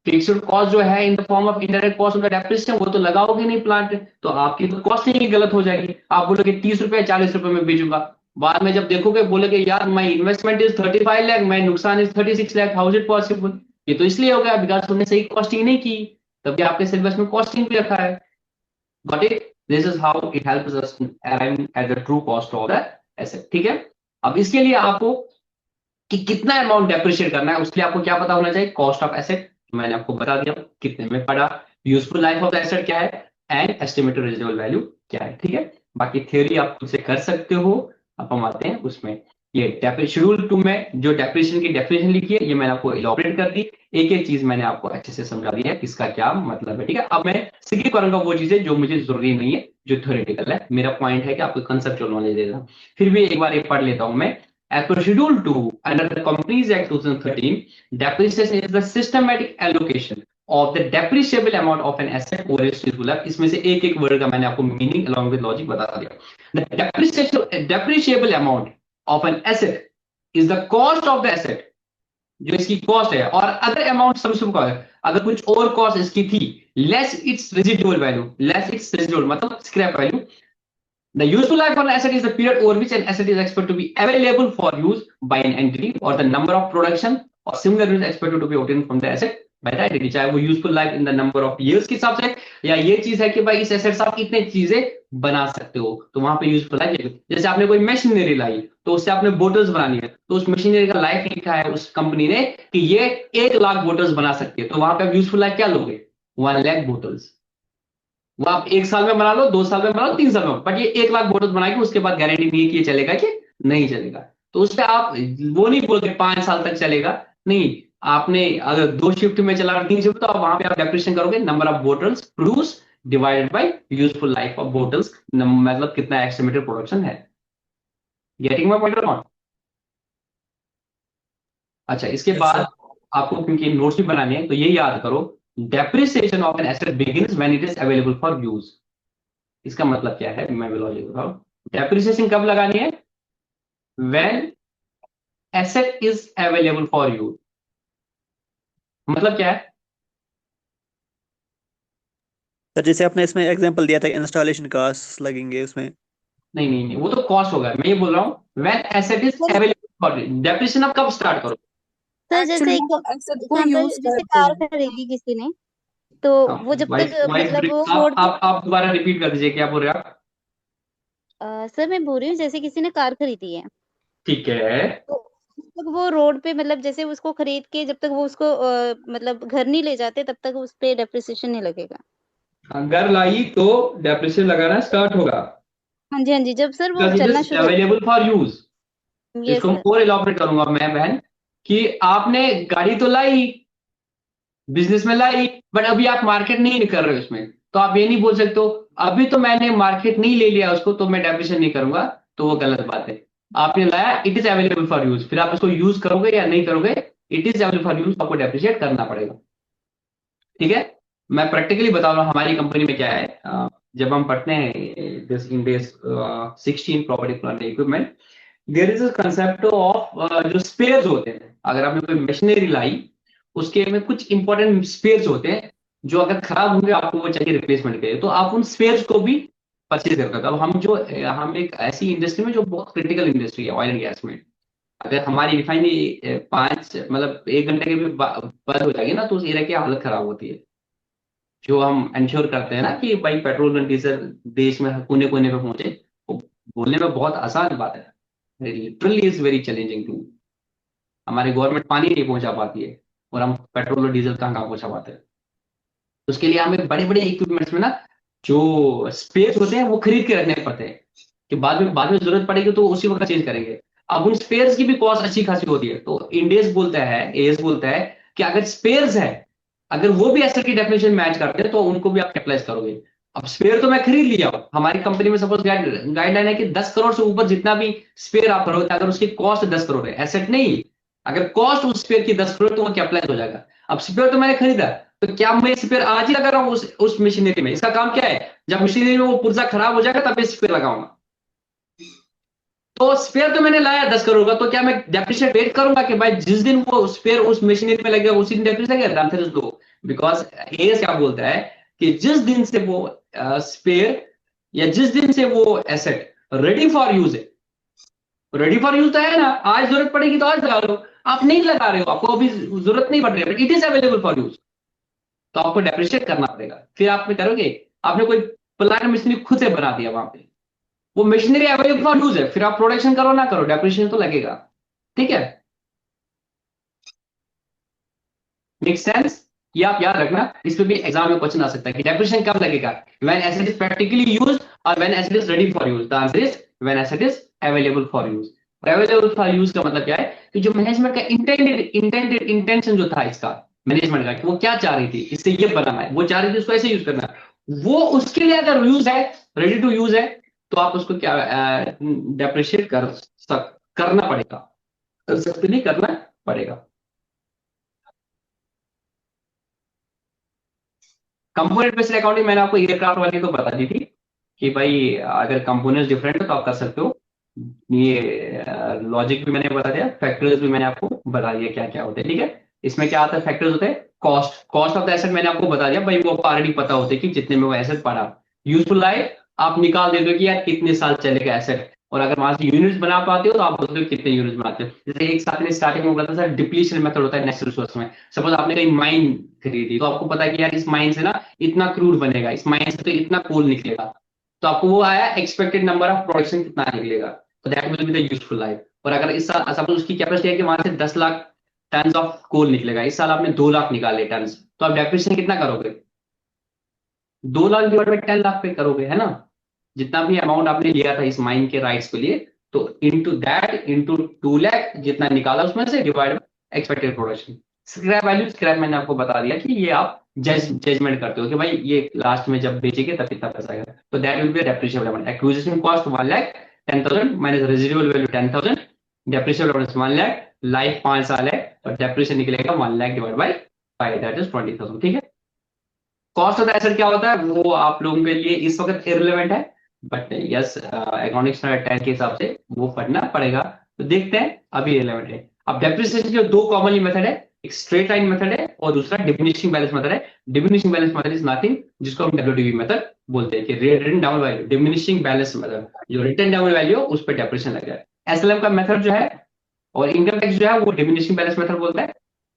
फिक्स्ड कॉस्ट जो है in the form of indirect cost of the depreciation, वो तो लगाओगे नहीं प्लांट, तो आपकी तो कॉस्टिंग ही गलत हो जाएगी। आप बोलोगे 30 रुपया 40 रुपए में बेचूंगा, बाद में जब देखोगे बोलोगे यार माई इन्वेस्टमेंट इज 35 लाख, माई नुकसान is 36 lakh, how is it possible. ये तो इसलिए हो गया बिकॉज तुमने सही कॉस्टिंग नहीं की, तभी आपके सिलेबस में कॉस्टिंग भी रखा है। Got it? This is how it helps us arrive at the true cost of the asset, ठीक है। अब इसके लिए आपको कि कितना अमाउंट डेप्रिशिएट करना है, उसके लिए आपको क्या पता होना चाहिए, कॉस्ट ऑफ एसेट मैंने आपको बता दिया कितने में पड़ा, useful life of the asset क्या है, एंड एस्टिमेटेड रिजनेबल वैल्यू क्या है, ठीक है। बाकी थ्योरी आप खुद से कर सकते हो। अब हम आते हैं उसमें, ये शेड्यूल 2 में जो डेप्रिसिएशन की डेफिनेशन लिखी है, ये मैंने आपको इलॉबरेट कर दी, एक एक चीज मैंने आपको अच्छे से समझा दी है किसका क्या मतलब है, ठीक है। अब मैं स्किप करूंगा वो चीजें जो मुझे जरूरी नहीं है, जो थ्योरेटिकल है। मेरा पॉइंट है कि आपको कंसेप्चुअल नॉलेज देना। फिर भी एक बार ये पढ़ लेता हूं मैं। As per Schedule 2, under the Companies Act 2013, depreciation is the systematic allocation of the depreciable amount of an asset over its useful life। इसमें से एक एक वर्ड का मैंने आपको मीनिंग along with logic बता दिया। The depreciable amount of an asset is the cost of the asset, जो इसकी कॉस्ट है, और अदर अमाउंट सबसिक्वेंट कॉस्ट है, अगर कुछ और कॉस्ट इसकी थी, less its residual value, less its residual मतलब scrap value. The useful life of an asset is the period over which an asset is expected to be available for use by an entity, or the number of production or similar units expected to be obtained from the asset by the entity। चाहे वो useful life in the number of years के हिसाब से, या ये चीज है कि भाई इस एसेट से आप इतने चीजें बना सकते हो, तो वहां पे यूजफुल लाइफ। जैसे आपने कोई मशीनरी लाई, तो उससे आपने बोटल्स बनानी है, तो उस मशीनरी का लाइफ लिखा है उस कंपनी ने कि ये 1 लाख बोटल्स बना सकती है, तो वहां पे आप यूजफुल लाइफ क्या लोगे, 1 लाख बोटल्स। वो आप 1 साल में बना लो, 2 साल में बना लो, 3 साल में, बट ये 1 लाख बोटल बनाएगी, उसके बाद गारंटी नहीं है कि ये चलेगा कि नहीं चलेगा। तो उस पर आप वो नहीं बोलते 5 साल तक चलेगा, नहीं। आपने अगर 2 शिफ्ट में चला, 3 शिफ्ट, तो वहां पे आप डेप्रिसिएशन करोगे number of bottles produce divided by useful life of bottles, मतलब कितना एस्टिमेटेड प्रोडक्शन है। गेटिंग माय पॉइंट और नॉट? अच्छा, इसके बाद आपको क्योंकि नोट्स भी बनाने हैं तो ये याद करो, depreciation of an asset begins when it is available for use. इसका मतलब क्या है, मैं लॉजिक बताऊं। डेप्रिसिएशन कब लगानी है? When asset is available for use. मतलब क्या है? सर जैसे आपने इसमें एग्जांपल दिया था इंस्टॉलेशन कॉस्ट लगेंगे उसमें। नहीं नहीं नहीं, वो तो कॉस्ट होगा। मैं ये बोल रहा हूँ when asset is sir available for depreciation आप कब स्टार्ट करो? सर एक्चुअली जैसे वो एसेट को एग्जांपल यूज जैसे करते कार हैं। खरीदी किसी ने, तो वो जब तक वाइस वाइस मतलब वो आप रोड पे, आप दोबारा रिपीट कर दीजिए, क्या बोल रहे हैं आप? सर मैं बोल रही हूँ जैसे किसी ने कार खरीदी है, ठीक है। तो जब तक वो रोड पे मतलब जैसे उसको खरीद के जब तक वो उसको मतलब घर नहीं ले जाते तब तक उस पे डेप्रिसिएशन नहीं लगेगा। अगर लाई तो डेप्रिसिएशन लगाना स्टार्ट होगा, हाँ जी हाँ जी, जब सर वो बिकॉज इट चलना इज शुरू अवेलेबल फॉर यूज। यस इसको हम सर। और इलाबोरेट करूंगा मैं बहन, कि आपने गाड़ी तो लाई, बिजनेस में लाई, बट अभी आप मार्केट नहीं कर रहे हो उसमें, तो आप ये नहीं बोल सकते हो अभी तो मैंने मार्केट नहीं ले लिया उसको तो मैं डेप्रिसिएशन नहीं करूंगा। तो वो गलत बात है। आपने लाया, it is available for use, फिर आप इसको यूज करोगे या नहीं करोगे, it is available for use, आपको डेप्रिशिएट करना पड़ेगा। ठीक है। मैं प्रैक्टिकली बता रहा हूँ हमारी कंपनी में क्या है। जब हम पढ़ते हैं this in days 16 property plant equipment, there is a concept of जो स्पेयर्स होते हैं। अगर आपने कोई मशीनरी लाई, उसके में कुछ इंपॉर्टेंट स्पेयर्स होते हैं जो अगर खराब होंगे आपको वो चाहिए रिप्लेसमेंट के लिए, तो आप उन स्पेयर्स को भी परचेज करते हो। अब हम एक ऐसी इंडस्ट्री में जो बहुत क्रिटिकल इंडस्ट्री है ऑयल एंड गैस में, अगर हमारी रिफाइनरी 1 घंटे के भी बंद हो जाएगी ना तो उस एरिया की हालत खराब होती है। जो हम इंश्योर करते हैं ना कि भाई पेट्रोल और डीजल देश में कोने कोने पे पहुंचे, वो बोलने में बहुत आसान बात है, literally is very challenging to. हमारी गवर्नमेंट पानी नहीं पहुंचा पाती है और हम पेट्रोल और डीजल कहाँ कहाँ पहुंचा पाते हैं। उसके लिए हमें बड़े बड़े इक्विपमेंट्स में ना जो स्पेस होते हैं वो खरीद के रखने पड़ते हैं, कि बाद में जरूरत पड़ेगी तो उसी वक्त चेंज करेंगे। अब उन स्पेयर्स की भी कॉस्ट अच्छी खासी होती है, तो इंडेस बोलता है, एएस बोलता है कि अगर स्पेयर्स है, अगर वो भी एसेट की डेफिनेशन मैच करते हैं तो उनको भी आप कैपिटलाइज करोगे। अब स्पेयर तो मैं खरीद लिया हूं, हमारी कंपनी में सपोज गाइडलाइन है कि 10 करोड़ से ऊपर जितना भी स्पेयर आप करोगे, अगर उसकी कॉस्ट 10 करोड़ है, एसेट नहीं, अगर कॉस्ट उस स्पेयर की 10 करोड़ तो वो कैपिटलाइज हो जाएगा। अब स्पेयर तो मैंने खरीदा, तो क्या मैं स्पेयर आज ही लगा रहा हूँ उस मशीनरी में? इसका काम क्या है, जब मशीनरी में वो पुर्जा खराब हो जाएगा तब मैं स्पेयर लगाऊंगा। तो स्पेयर तो मैंने लाया 10 करोड़ का, तो क्या मैं डेप्रिशिएट वेट करूंगा कि भाई जिस दिन वो स्पेयर उस मशीनरी में लगेगा उसी दिन डेप्रिशिएट लगेगा? Answer is no. Because AS क्या बोलता है कि जिस दिन से वो स्पेयर या जिस दिन से वो एसेट रेडी फॉर यूज है, रेडी फॉर यूज तो है ना, आज जरूरत पड़ेगी तो आज लगा लो, आप नहीं लगा रहे हो, आपको अभी जरूरत नहीं पड़ रही है, it is available for use, तो आपको डेप्रिशिएट करना पड़ेगा। फिर आप में करोगे, आपने कोई प्लांट मशीनरी खुद से बना दिया वहां पे, वो मशीनरी अवेलेबल फॉर यूज है, फिर आप प्रोडक्शन करो ना करो डेप्रिशिएशन तो लगेगा। ठीक है, मेक सेंस? ये आप याद रखना, इस पे भी एग्जाम में क्वेश्चन आ सकता है कि डेप्रिशिएशन कब लगेगा, when asset is practically use और when asset is ready for use. The answer is when asset is available for use. Available for use का मतलब क्या है कि जो मैनेजमेंट का इंटेंशन जो था इसका मैनेजमेंट का, कि वो क्या चाह रही थी, इससे ये बनाना है, वो चाह रही थी इसको ऐसे यूज करना है, वो उसके लिए अगर यूज है, रेडी टू यूज है, तो आप उसको क्या डेप्रिशिएट करना पड़ेगा, कर सकते नहीं, करना पड़ेगा। कंपोनेंट बेस्ड अकाउंटिंग मैंने आपको एयरक्राफ्ट वाली तो बता दी थी कि भाई अगर कंपोनेंट्स डिफरेंट है तो आप कर सकते हो। ये लॉजिक भी मैंने बता दिया, फैक्टर्स भी मैंने आपको बता दिया क्या क्या होते हैं। ठीक है, इसमें क्या आता है, फैक्टर्स होते हैं, कॉस्ट ऑफ द एसेट मैंने आपको बता दिया, भाई वो आपको ऑलरेडी पता होता है कि जितने में वो एसेट पड़ा। यूजफुल लाइफ आप निकाल देते हो कि यार कितने साल चलेगा एसेट, और अगर वहां से यूनिट्स बना पाते हो तो आप बोलते हो कितने यूनिट्स बनाते हो। जैसे एक साथ में स्टार्टिंग में बोला था सर, डिप्लीशन मेथड होता है नेक्स्ट रिसोर्स में। सपोज आपने कहीं माइन खरीदी, तो आपको पता है कि यार इस माइन से ना इतना क्रूड बनेगा, इस माइन से तो इतना कोल निकलेगा, तो आपको वो आया एक्सपेक्टेड नंबर ऑफ प्रोडक्शन कितना निकलेगा, तो that will be the useful life. और अगर इस साल सपोज उसकी कैपेसिटी है कि वहां से 10 लाख टन ऑफ कोल निकलेगा, इस साल आपने 2 लाख निकाले टन, तो आप डेप्रिसिएशन कितना करोगे? 2 लाख डिवाइड बाई 10 लाख पे करोगे, है ना? जितना भी अमाउंट आपने लिया था इस माइन के राइट्स के लिए, तो इनटू दैट इनटू 2 लाख जितना निकाला उसमें से divide expected production. Scrap value, scrap मैंने आपको बता दिया कि ये आप जजमेंट करते हो कि भाई ये लास्ट में जब बेचेंगे तब कितना पैसा आएगा, तो that will be depreciable amount. Acquisition cost 1 lakh 10,000 minus residual value 10,000 depreciation 1 lakh, life 5 साल है और डेप्रिसिएशन निकलेगा 1 lakh divide by 5, that is 20,000। ठीक है, कॉस्ट ऑफ द एसेट क्या होता है वो आप लोगों के लिए इस वक्त इररिलेवेंट है, बट यस अकाउंटिंग स्टैंडर्ड 10 के हिसाब से वो पढ़ना पड़ेगा। तो देखते हैं, अभी रिलेवेंट है। अब डेप्रिसिएशन के दो कॉमनली मेथड है, एक स्ट्रेट लाइन मेथड है और दूसरा डिमिनिशिंग बैलेंस मेथड है। Diminishing balance method is nothing, जिसको हम डब्ल्यूडीबी मेथड बोलते हैं कि written down value, diminishing balance method, जो रिटन डाउन वैल्यू उस पर डेप्रिसिएशन लग जाए। एसएलएम का मेथड जो है और इनकम टैक्स जो है वो डिमिनिशिंग बैलेंस मेथड बोलता है,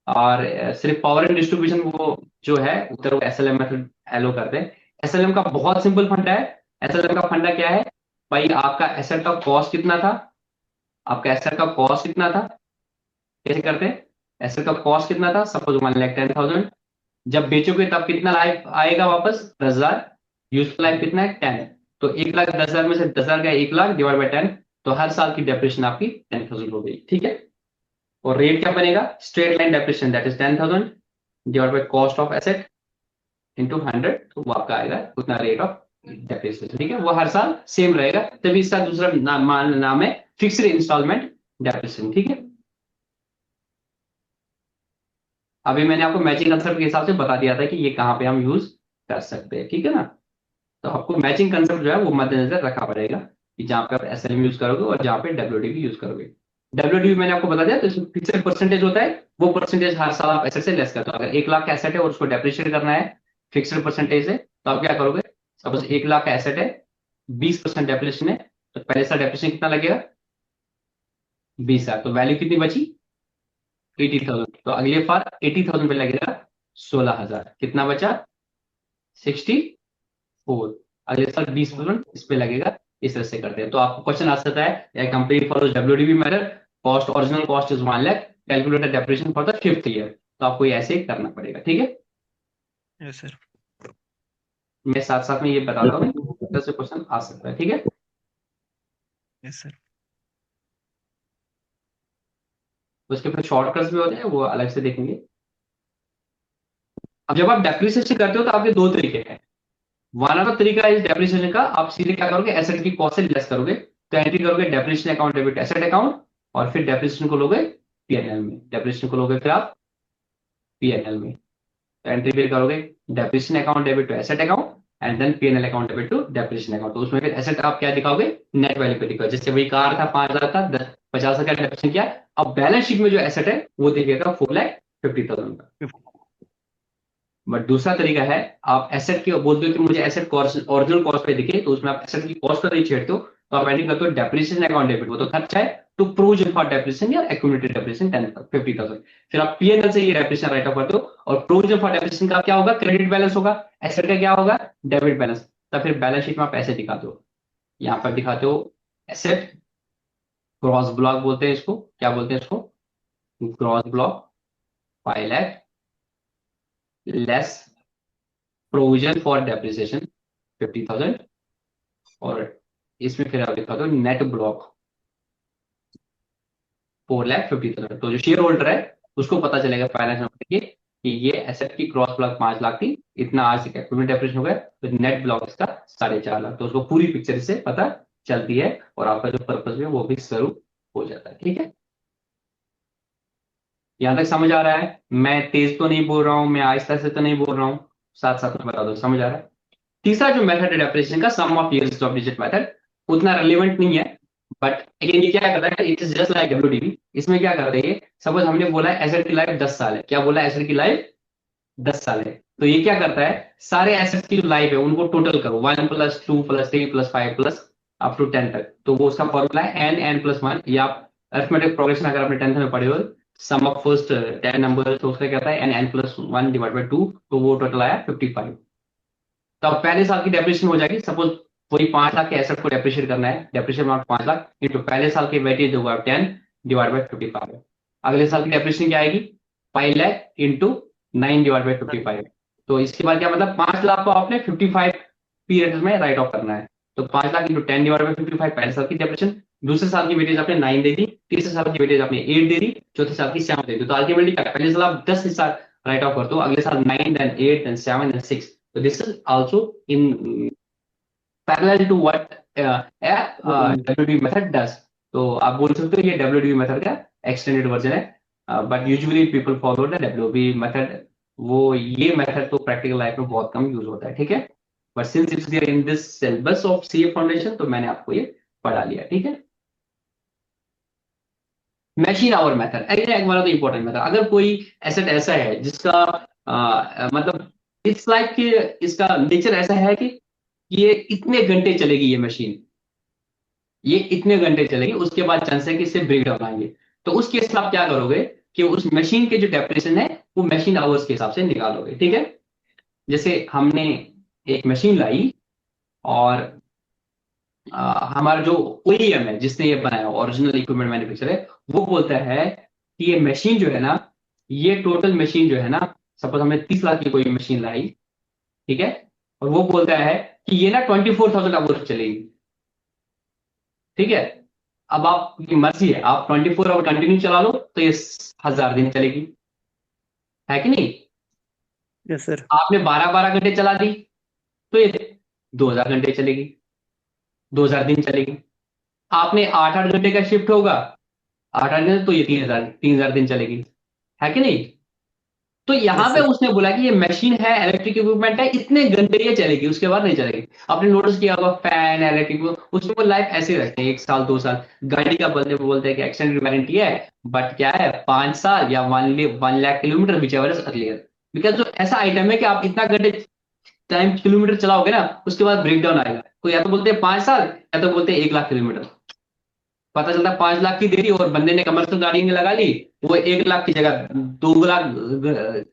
और सिर्फ पावर एंड डिस्ट्रीब्यूशन वो जो है उत्तर वो एसएलएम मेथड एलो करते हैं। एसएलएम का बहुत सिंपल फंडा है। एसएलएम का फंडा क्या है भाई, आपका एसेट का कॉस्ट कितना था, आपका एसेट का कॉस्ट कितना था, कैसे करते हैं, एसेट का कॉस्ट कितना था, सपोज 1,10,000, जब बेचोगे तब कितना लाइफ आएगा वापस 10,000, यूजफुल लाइफ कितना है 10, तो 1,10,000 में से 10,000 का 1 लाख डिवाइड बाई 10, तो हर साल की डेप्रिसिएशन आपकी 10,000 हो गई। ठीक है, और रेट क्या बनेगा, straight line depreciation that is 10,000 divide by cost of asset into 100, तो वो आपका आएगा उतना रेट ऑफ डेप्रिसिएशन। ठीक है, वो हर साल सेम रहेगा, तभी इसका दूसरा नाम है फिक्स्ड इंस्टॉलमेंट डेप्रिसिएशन। ठीक है, अभी मैंने आपको मैचिंग कंसेप्ट के हिसाब से बता दिया था कि ये कहाँ पे हम यूज कर सकते हैं। ठीक है ना, तो आपको मैचिंग कंसेप्ट जो है वो मद्देनजर रखा पड़ेगा कि जहाँ पे आप एसएलएम यूज करोगे और जहाँ पे डब्ल्यूडीबी यूज करोगे। डब्ल्यूडीबी मैंने आपको बता दिया, तो इसमें फिक्स्ड परसेंटेज होता है, वो परसेंटेज हर साल आप एसेट से लेस करते हो। अगर 1 लाख का एसेट है और उसको डेप्रिशिएट करना है फिक्स्ड परसेंटेज से, तो आप क्या करोगे, सपोज 1 लाख का एसेट है, 20% डेप्रिशिएशन है, तो पहले साल डेप्रिशिएशन कितना लगेगा 20,000, तो वैल्यू कितनी बची 80,000, तो अगले बार 80,000 पे लगेगा 16,000, कितना बचा 64, अगले साल 20% इस पे लगेगा। इस तरह से करते हैं, तो आपको क्वेश्चन आ सकता है company follows WDB method, cost original cost is 1 lakh, calculated depreciation for the 5th year, तो आपको ये ऐसे ही करना पड़ेगा। ठीक है, यस सर। मैं साथ साथ में ये बताता हूँ किस तरह से क्वेश्चन आ सकता है। ठीक है, यस सर। उसके फिर शॉर्टकट्स भी होते हैं, वो अलग से देखेंगे। अब जब आप डेप्रिसिएशन करते हो तो आपके दो तरीके हैं। वन ऑफ द तरीका इस डेप्रिसिएशन का, आप सीधे क्या करोगे, एसेट की कॉस्ट से लेस करोगे, तो एंट्री करोगे depreciation account debit asset account, और फिर डेप्रिसिएशन को लोगे पीएनएल में, डेप्रिसिएशन को लोगे फिर आप पीएनएल में, तो एंट्री फिर करोगे depreciation account debit to asset account and then PNL account debit to depreciation account. तो उसमें फिर एसेट आप क्या दिखाओगे, नेट वैल्यू पे दिखाओगे। जैसे वही कार था 5,000 का, 50,000 का डेप्रिसिएशन किया, अब बैलेंस शीट में जो एसेट है वो दिखेगा 4,50,000 का। बट दूसरा तरीका है, आप एसेट की बोलते हो कि मुझे एसेट कॉस्ट ओरिजिनल कॉस्ट पे दिखे, तो उसमें आप एसेट की कॉस्ट पर नहीं छेड़ते हो, तो आप एंट्री करते हो डेप्रिसिएशन अकाउंट डेबिट, वो तो खर्चा है, टू प्रोविजन फॉर डेप्रिसिएशन या एक्यूमुलेटेड डेप्रिसिएशन 50,000, फिर आप पीएनएल से ये डेप्रिसिएशन राइट ऑफ करते हो, और प्रोविजन फॉर डेप्रिसिएशन का क्या होगा, क्रेडिट बैलेंस होगा, एसेट का क्या होगा, डेबिट बैलेंस, तब फिर बैलेंस शीट में आप ऐसे दिखाते हो, यहाँ पर दिखाते हो एसेट ग्रॉस ब्लॉक बोलते हैं इसको, क्या बोलते हैं इसको, gross block 5 lakh less provision for depreciation 50,000, और इसमें फिर आप दिखा दो नेट ब्लॉक 4,50,000, तो जो शेयर होल्डर है उसको पता चलेगा फाइनेंस में कि ये एसेट की क्रॉस ब्लॉक 5 लाख थी, इतना आज से एक्यूमुलेटेड डेप्रिसिएशन हो गया, तो नेट ब्लॉक इसका 4.5 लाख, तो उसको पूरी पिक्चर से पता चलती है और आपका जो पर्पस है वो भी शुरू हो जाता है। ठीक है, यहां तक समझ आ रहा है, मैं तेज तो नहीं बोल रहा हूं, मैं आहिस्ता से तो नहीं बोल रहा हूं, साथ साथ में बता दो, समझ आ रहा है। तीसरा जो मेथड है डेप्रिसिएशन का, sum of years of digit method, उतना रिलेवेंट नहीं है, बट अगेन ये क्या करता है, it is just like WDB. इसमें क्या करते हैं, सपोज हमने बोला है एसेट की लाइफ 10 साल है, क्या बोला है, एसेट की लाइफ 10 साल है, तो ये क्या करता है, सारे एसेट की जो लाइफ है उनको टोटल करो, 1 + 2 + 3 + 5 + अप टू 10 तक, तो वो उसका फॉर्मूला है n+1, या आप अरिथमेटिक प्रोग्रेशन अगर आपने 10th में पढ़े हो, सम ऑफ फर्स्ट 10 नंबर, तो उसका क्या होता है n+1 डिवाइड बाई 2, तो वो टोटल आया 55। तो अब पहले साल की डेप्रिसिएशन हो जाएगी, सपोज वही 5 लाख के एसेट को डेप्रिशिएट करना है, डेप्रिसिएशन अमाउंट 5 लाख इंटू पहले साल की वेटेज होगा 10 डिवाइड बाई 55, अगले साल की डेप्रिसिएशन क्या आएगी 5 लाख इंटू 9 डिवाइड बाई 55, तो इसके बाद क्या मतलब 5 लाख को आपने 55 पीरियड में राइट ऑफ करना है, तो 5 लाख इंटू 10 डिवाइड बाई 55 पहले साल की डेप्रिसिएशन, दूसरे साल की वेटेज आपने 9 दे दी, तीसरे साल की वेटेज आपने 8 दे दी, चौथे साल की 7 दे दी, तो अल्टीमेटली पहले साल आप 10 हिस्सा राइट ऑफ करते हो, अगले साल 9 then 8 then 7 then 6, so this is also in parallel to what WDB method does. तो आप बोल सकते हो ये डब्ल्यूडीबी मेथड का एक्सटेंडेड वर्जन है, but usually people follow the WDB method. वो ये मेथड तो प्रैक्टिकल लाइफ में बहुत कम यूज होता है, ठीक है, but since it's there in this syllabus of CA foundation तो मैंने आपको ये पढ़ा लिया, ठीक है। मशीन आवर मेथड एक वाला तो इंपॉर्टेंट मेथड, अगर कोई एसेट ऐसा है जिसका मतलब इस लाइफ के इसका नेचर ऐसा है कि ये इतने घंटे चलेगी, ये मशीन ये इतने घंटे चलेगी, उसके बाद चांस है कि इससे ब्रेक डाउन आएंगे, तो उस केस में आप क्या करोगे कि उस मशीन के जो डेप्रेशन है वो मशीन आवर्स के हिसाब से निकालोगे, ठीक है। जैसे हमने एक मशीन लाई और हमारा जो ओईएम है जिसने ये बनाया, ओरिजिनल इक्विपमेंट मैन्युफैक्चरर है, वो बोलता है कि ये मशीन जो है ना, ये टोटल मशीन जो है ना, सपोज हमने 30 लाख की कोई मशीन लाई, ठीक है, और वो बोलता है कि ये ना 24,000 आवर्स चलेगी, ठीक है। अब आपकी मर्जी है, आप 24 आवर कंटिन्यू चला लो तो ये 1000 दिन चलेगी, है कि नहीं। Yes sir. आपने 12-12 घंटे चला दी तो ये 2000 घंटे चलेगी, 2000 दिन चलेगी। आपने 8-8 घंटे का शिफ्ट होगा, 8-8 घंटे तो ये 3000 दिन चलेगी, है कि नहीं। तो यहाँ यस पे सर। उसने बोला कि ये मशीन है, इलेक्ट्रिक इक्विपमेंट है, इतने घंटे ये चलेगी, उसके बाद नहीं चलेगी। आपने नोटिस किया होगा फैन इलेक्ट्रिक, उसमें वो लाइफ ऐसे ही रखते हैं 1 साल 2 साल। गाड़ी का बंदे बोलते हैं कि एक्सटेंडेड वारंटी है, बट क्या है 5 साल या 1 lakh kilometre which ever is earlier. Because जो ऐसा आइटम है कि आप इतना घंटे टाइम किलोमीटर चलाओगे ना, उसके बाद ब्रेक डाउन आएगा। तो या तो बोलते हैं 5 साल या तो बोलते हैं 1 लाख किलोमीटर। पता चलता 5 लाख की दे दी और बंदे ने कमर्शियल गाड़ी में लगा ली, वो 1 लाख की जगह 2 लाख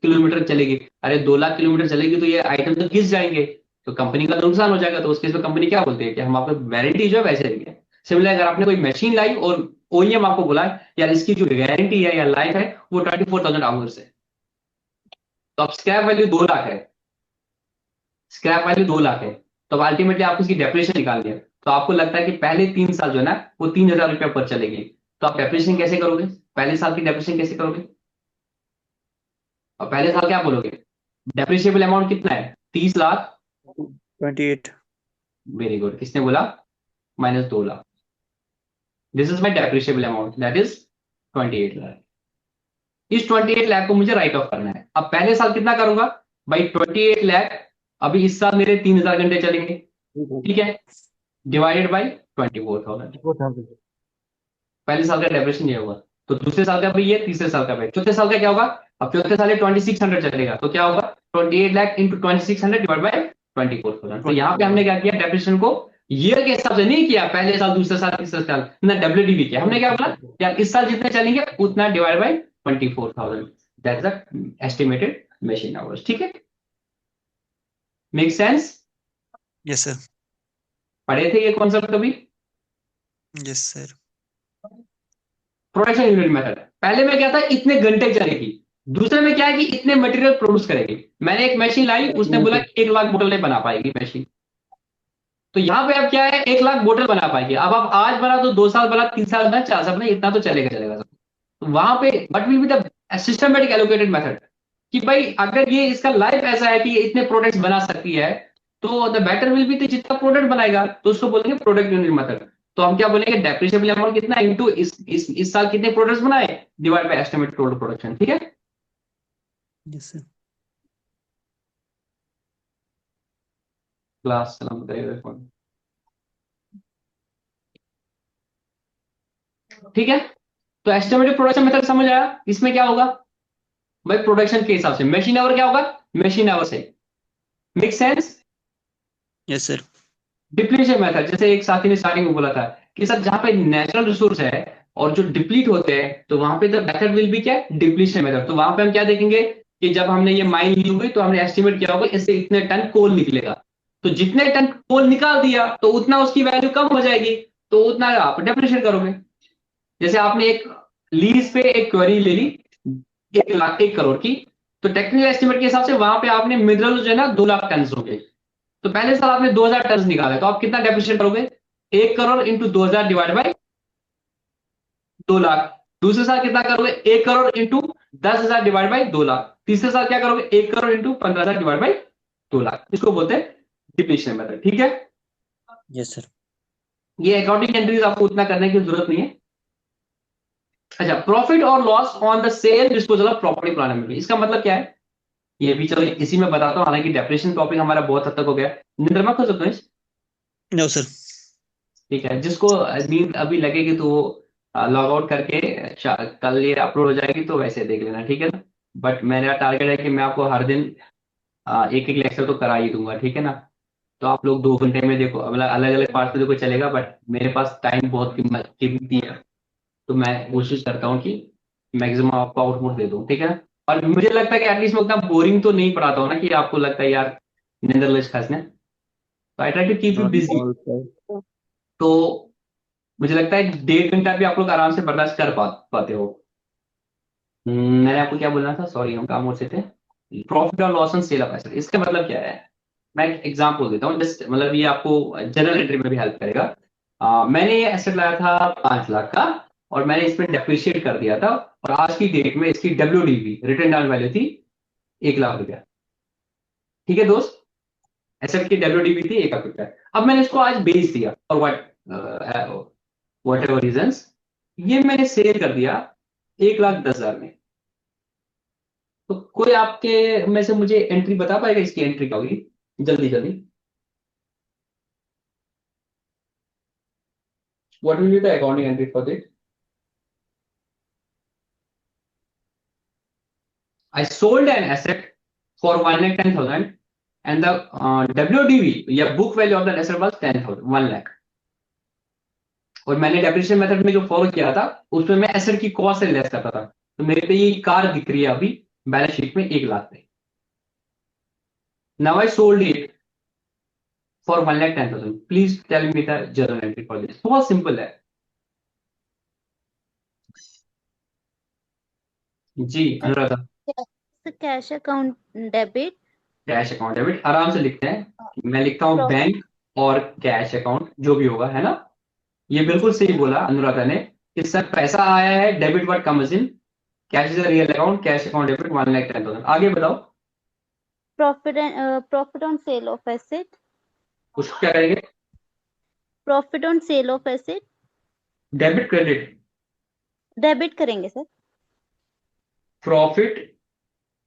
किलोमीटर चलेगी। अरे 2 लाख किलोमीटर चलेगी तो ये आइटम तो घिस जाएंगे, तो कंपनी का तो नुकसान हो जाएगा। तो उसके लिए कंपनी क्या बोलती है कि हम आपको वारंटी जो है वैसे देंगे। सिमिलर अगर आपने कोई मशीन लाई और ओईएम आपको बोला यार इसकी जो गारंटी है या लाइफ है वो 24,000 आवर्स है, तो अब स्क्रैप वैल्यू 2 लाख है, स्क्रैप वैल्यू 2 लाख है, तो अल्टीमेटली आपको इसकी डेप्रिसिएशन निकालनी है। तो आपको लगता है कि पहले 3 साल जो है ना वो 3000 रुपया पर चलेगी, तो आप डेप्रिसिएशन कैसे करोगे, पहले साल की डेप्रिसिएशन कैसे करोगे। और पहले साल क्या बोलोगे, डेप्रिसिएबल अमाउंट कितना है 30 लाख। 28। वेरी गुड, किसने बोला, minus 2 lakh. This is my depreciable amount that is 28 lakh. इस 28 लाख को मुझे राइट ऑफ करना है। अब पहले साल कितना करूंगा भाई 28 लाख, अभी इस साल मेरे 3000 घंटे चलेंगे, ठीक है, डिवाइडेड बाई 24,000। पहले साल का डेप्रेशन ये होगा, तो दूसरे साल का भी ये, तीसरे साल का भी। चौथे साल का क्या होगा, अब चौथे साल 2600 चलेगा, तो क्या होगा 28 लाख इंटू 2600 डिवाइड बाई 24,000। तो यहाँ पे हमने क्या किया, डेप्रेशन को ईयर के हिसाब से नहीं किया, पहले साल दूसरे साल तीसरे साल ना, डब्ल्यूडीबी किया। हमने क्या बोला यार इस साल जितने चलेंगे उतना divide by 24,000, that is the estimated machine hours, ठीक है। Make sense. Yes sir. पढ़े थे ये कॉन्सेप्ट कभी। Yes sir. Production unit method, पहले में क्या था इतने घंटे चलेगी, दूसरे में क्या है कि इतने मटेरियल प्रोड्यूस करेगी। मैंने एक मशीन लाई, उसने बोला 1 लाख बोतलें बना पाएगी मशीन, तो यहाँ पे अब क्या है 1 लाख बोतल बना पाएगी। अब आप आज बना तो 2 साल बना, 3 साल बना, 4 साल बना, इतना तो चलेगा चलेगा सब। तो वहां पे what will be the systematic allocated method, कि भाई अगर ये इसका लाइफ ऐसा है कि ये इतने प्रोडक्ट्स बना सकती है, तो द बेटर विल बी जितना प्रोडक्ट बनाएगा तो उसको बोलेंगे प्रोडक्ट यूनिट मेथड। तो हम क्या बोलेंगे, डेप्रिसिएबल अमाउंट कितना इनटू इस साल कितने प्रोडक्ट्स बनाए divide by estimated total production, ठीक है। Yes sir. क्लास सलाम करेगा, ठीक है। तो एस्टिमेटेड प्रोडक्शन मेथड समझ आया, इसमें क्या होगा भाई प्रोडक्शन के हिसाब से मशीन आवर क्या होगा, मशीन आवर से। Make sense. Yes sir. Depletion method, जैसे एक साथी ने स्टार्टिंग में बोला था कि सर जहां पे नेचुरल रिसोर्स है और जो डिप्लीट होते हैं तो वहां पे द मेथड विल बी क्या, डिप्लीशन मेथड। तो वहां पे हम क्या देखेंगे कि जब हमने ये माइन ली हुई तो हमने एस्टिमेट किया होगा इससे इतने टन कोल निकलेगा, तो जितने टन कोल निकाल दिया तो उतना उसकी वैल्यू कम हो जाएगी, तो उतना आप डेप्रिशिएट करोगे। जैसे आपने एक लीज पे एक क्वेरी ले ली 1 करोड़ की, तो टेक्निकल एस्टिमेट के हिसाब से वहां पे आपने मिनरल जो है ना 2 लाख टन हो गए, तो पहले साल आपने 2000 टन निकाला, तो आप कितना डेप्रिशिएट करोगे 1 crore into 2000 divide by 2 lakh. दूसरे साल कितना करोगे 1 crore into 10,000 divide by 2 lakh. तीसरे साल क्या करोगे 1 crore into 15,000 divide by 2 lakh. इसको बोलते हैं डिप्लीशन मेथड, ठीक है। Yes sir. ये अकाउंटिंग एंट्रीज आपको उतना करने की जरूरत नहीं है, अच्छा, प्रॉफिट और loss on the sale disposal of property plant and machinery, इसका मतलब क्या है ये भी चलो इसी में बताता हूँ, हालांकि डेप्रेशन टॉपिक हमारा बहुत हद तक हो गया। निंद्रमा कर सकते हैं, नो सर। ठीक है, जिसको नींद अभी लगेगी तो वो लॉग आउट करके कल ये अपलोड हो जाएगी तो वैसे देख लेना, ठीक है ना। बट मेरा टारगेट है कि मैं आपको हर दिन एक एक लेक्चर तो करा ही दूंगा, ठीक है ना। तो आप लोग 2 घंटे में देखो, मतलब अलग अलग पार्ट में देखो चलेगा, बट मेरे पास टाइम बहुत कीमती है, तो मैं कोशिश करता हूँ कि मैक्सिमम आपको आउटपुट दे दूँ, ठीक है। और मुझे लगता है कि एटलीस्ट मैं उतना बोरिंग तो नहीं पढ़ाता हूँ ना कि आपको लगता है यार नींदरलेस खासने, तो I try to keep you not busy. All sir. तो मुझे लगता है 1.5 घंटा भी आप लोग आराम से बर्दाश्त कर पाते हो। मैंने आपको क्या बोलना था, सॉरी हम काम और से थे। प्रॉफिट और loss on sale of asset, इसका मतलब क्या है, मैं एक एग्जांपल देता हूँ, जस्ट मतलब ये आपको जनरल एंट्री में भी हेल्प करेगा। मैंने ये एसेट लाया था 5 लाख का, और मैंने इसमें डेप्रिशिएट कर दिया था, और आज की डेट में इसकी WDV रिटर्न डाउन वैल्यू थी 1 लाख रुपया, ठीक है दोस्त। एसेट की WDV थी 1 लाख रुपया। अब मैंने इसको आज बेच दिया और वट एवर रीजन, ये मैंने सेल कर दिया 1,10,000 में। तो कोई आपके में से मुझे एंट्री बता पाएगा इसकी एंट्री क्या होगी, जल्दी जल्दी। What will be the accounting entry for this? I sold an asset for 1,10,000 and the WDV या book value of that asset was 10,000, 1 lakh। और मैंने डेप्रिसिएशन मेथड में जो फॉलो किया था उसमें मैं एसेट की कॉस्ट से लेस करता था, तो मेरे पे ये कार दिख रही है अभी बैलेंस शीट में 1 लाख पे। Now I sold it for 1,10,000, please tell me the journal entry for this. बहुत सिंपल है जी Anuradha. Cash account debit. Cash account debit आराम से लिखते हैं, मैं लिखता हूँ बैंक और कैश अकाउंट जो भी होगा, है ना। ये बिल्कुल सही बोला अनुराधा ने कि सर पैसा आया है, debit word comes in, cash is a real account, cash account debit 1,10,000। आगे बताओ। Profit on sale of asset. उसको क्या करेंगे? Profit on sale of asset. Debit credit? Debit करेंगे sir. Profit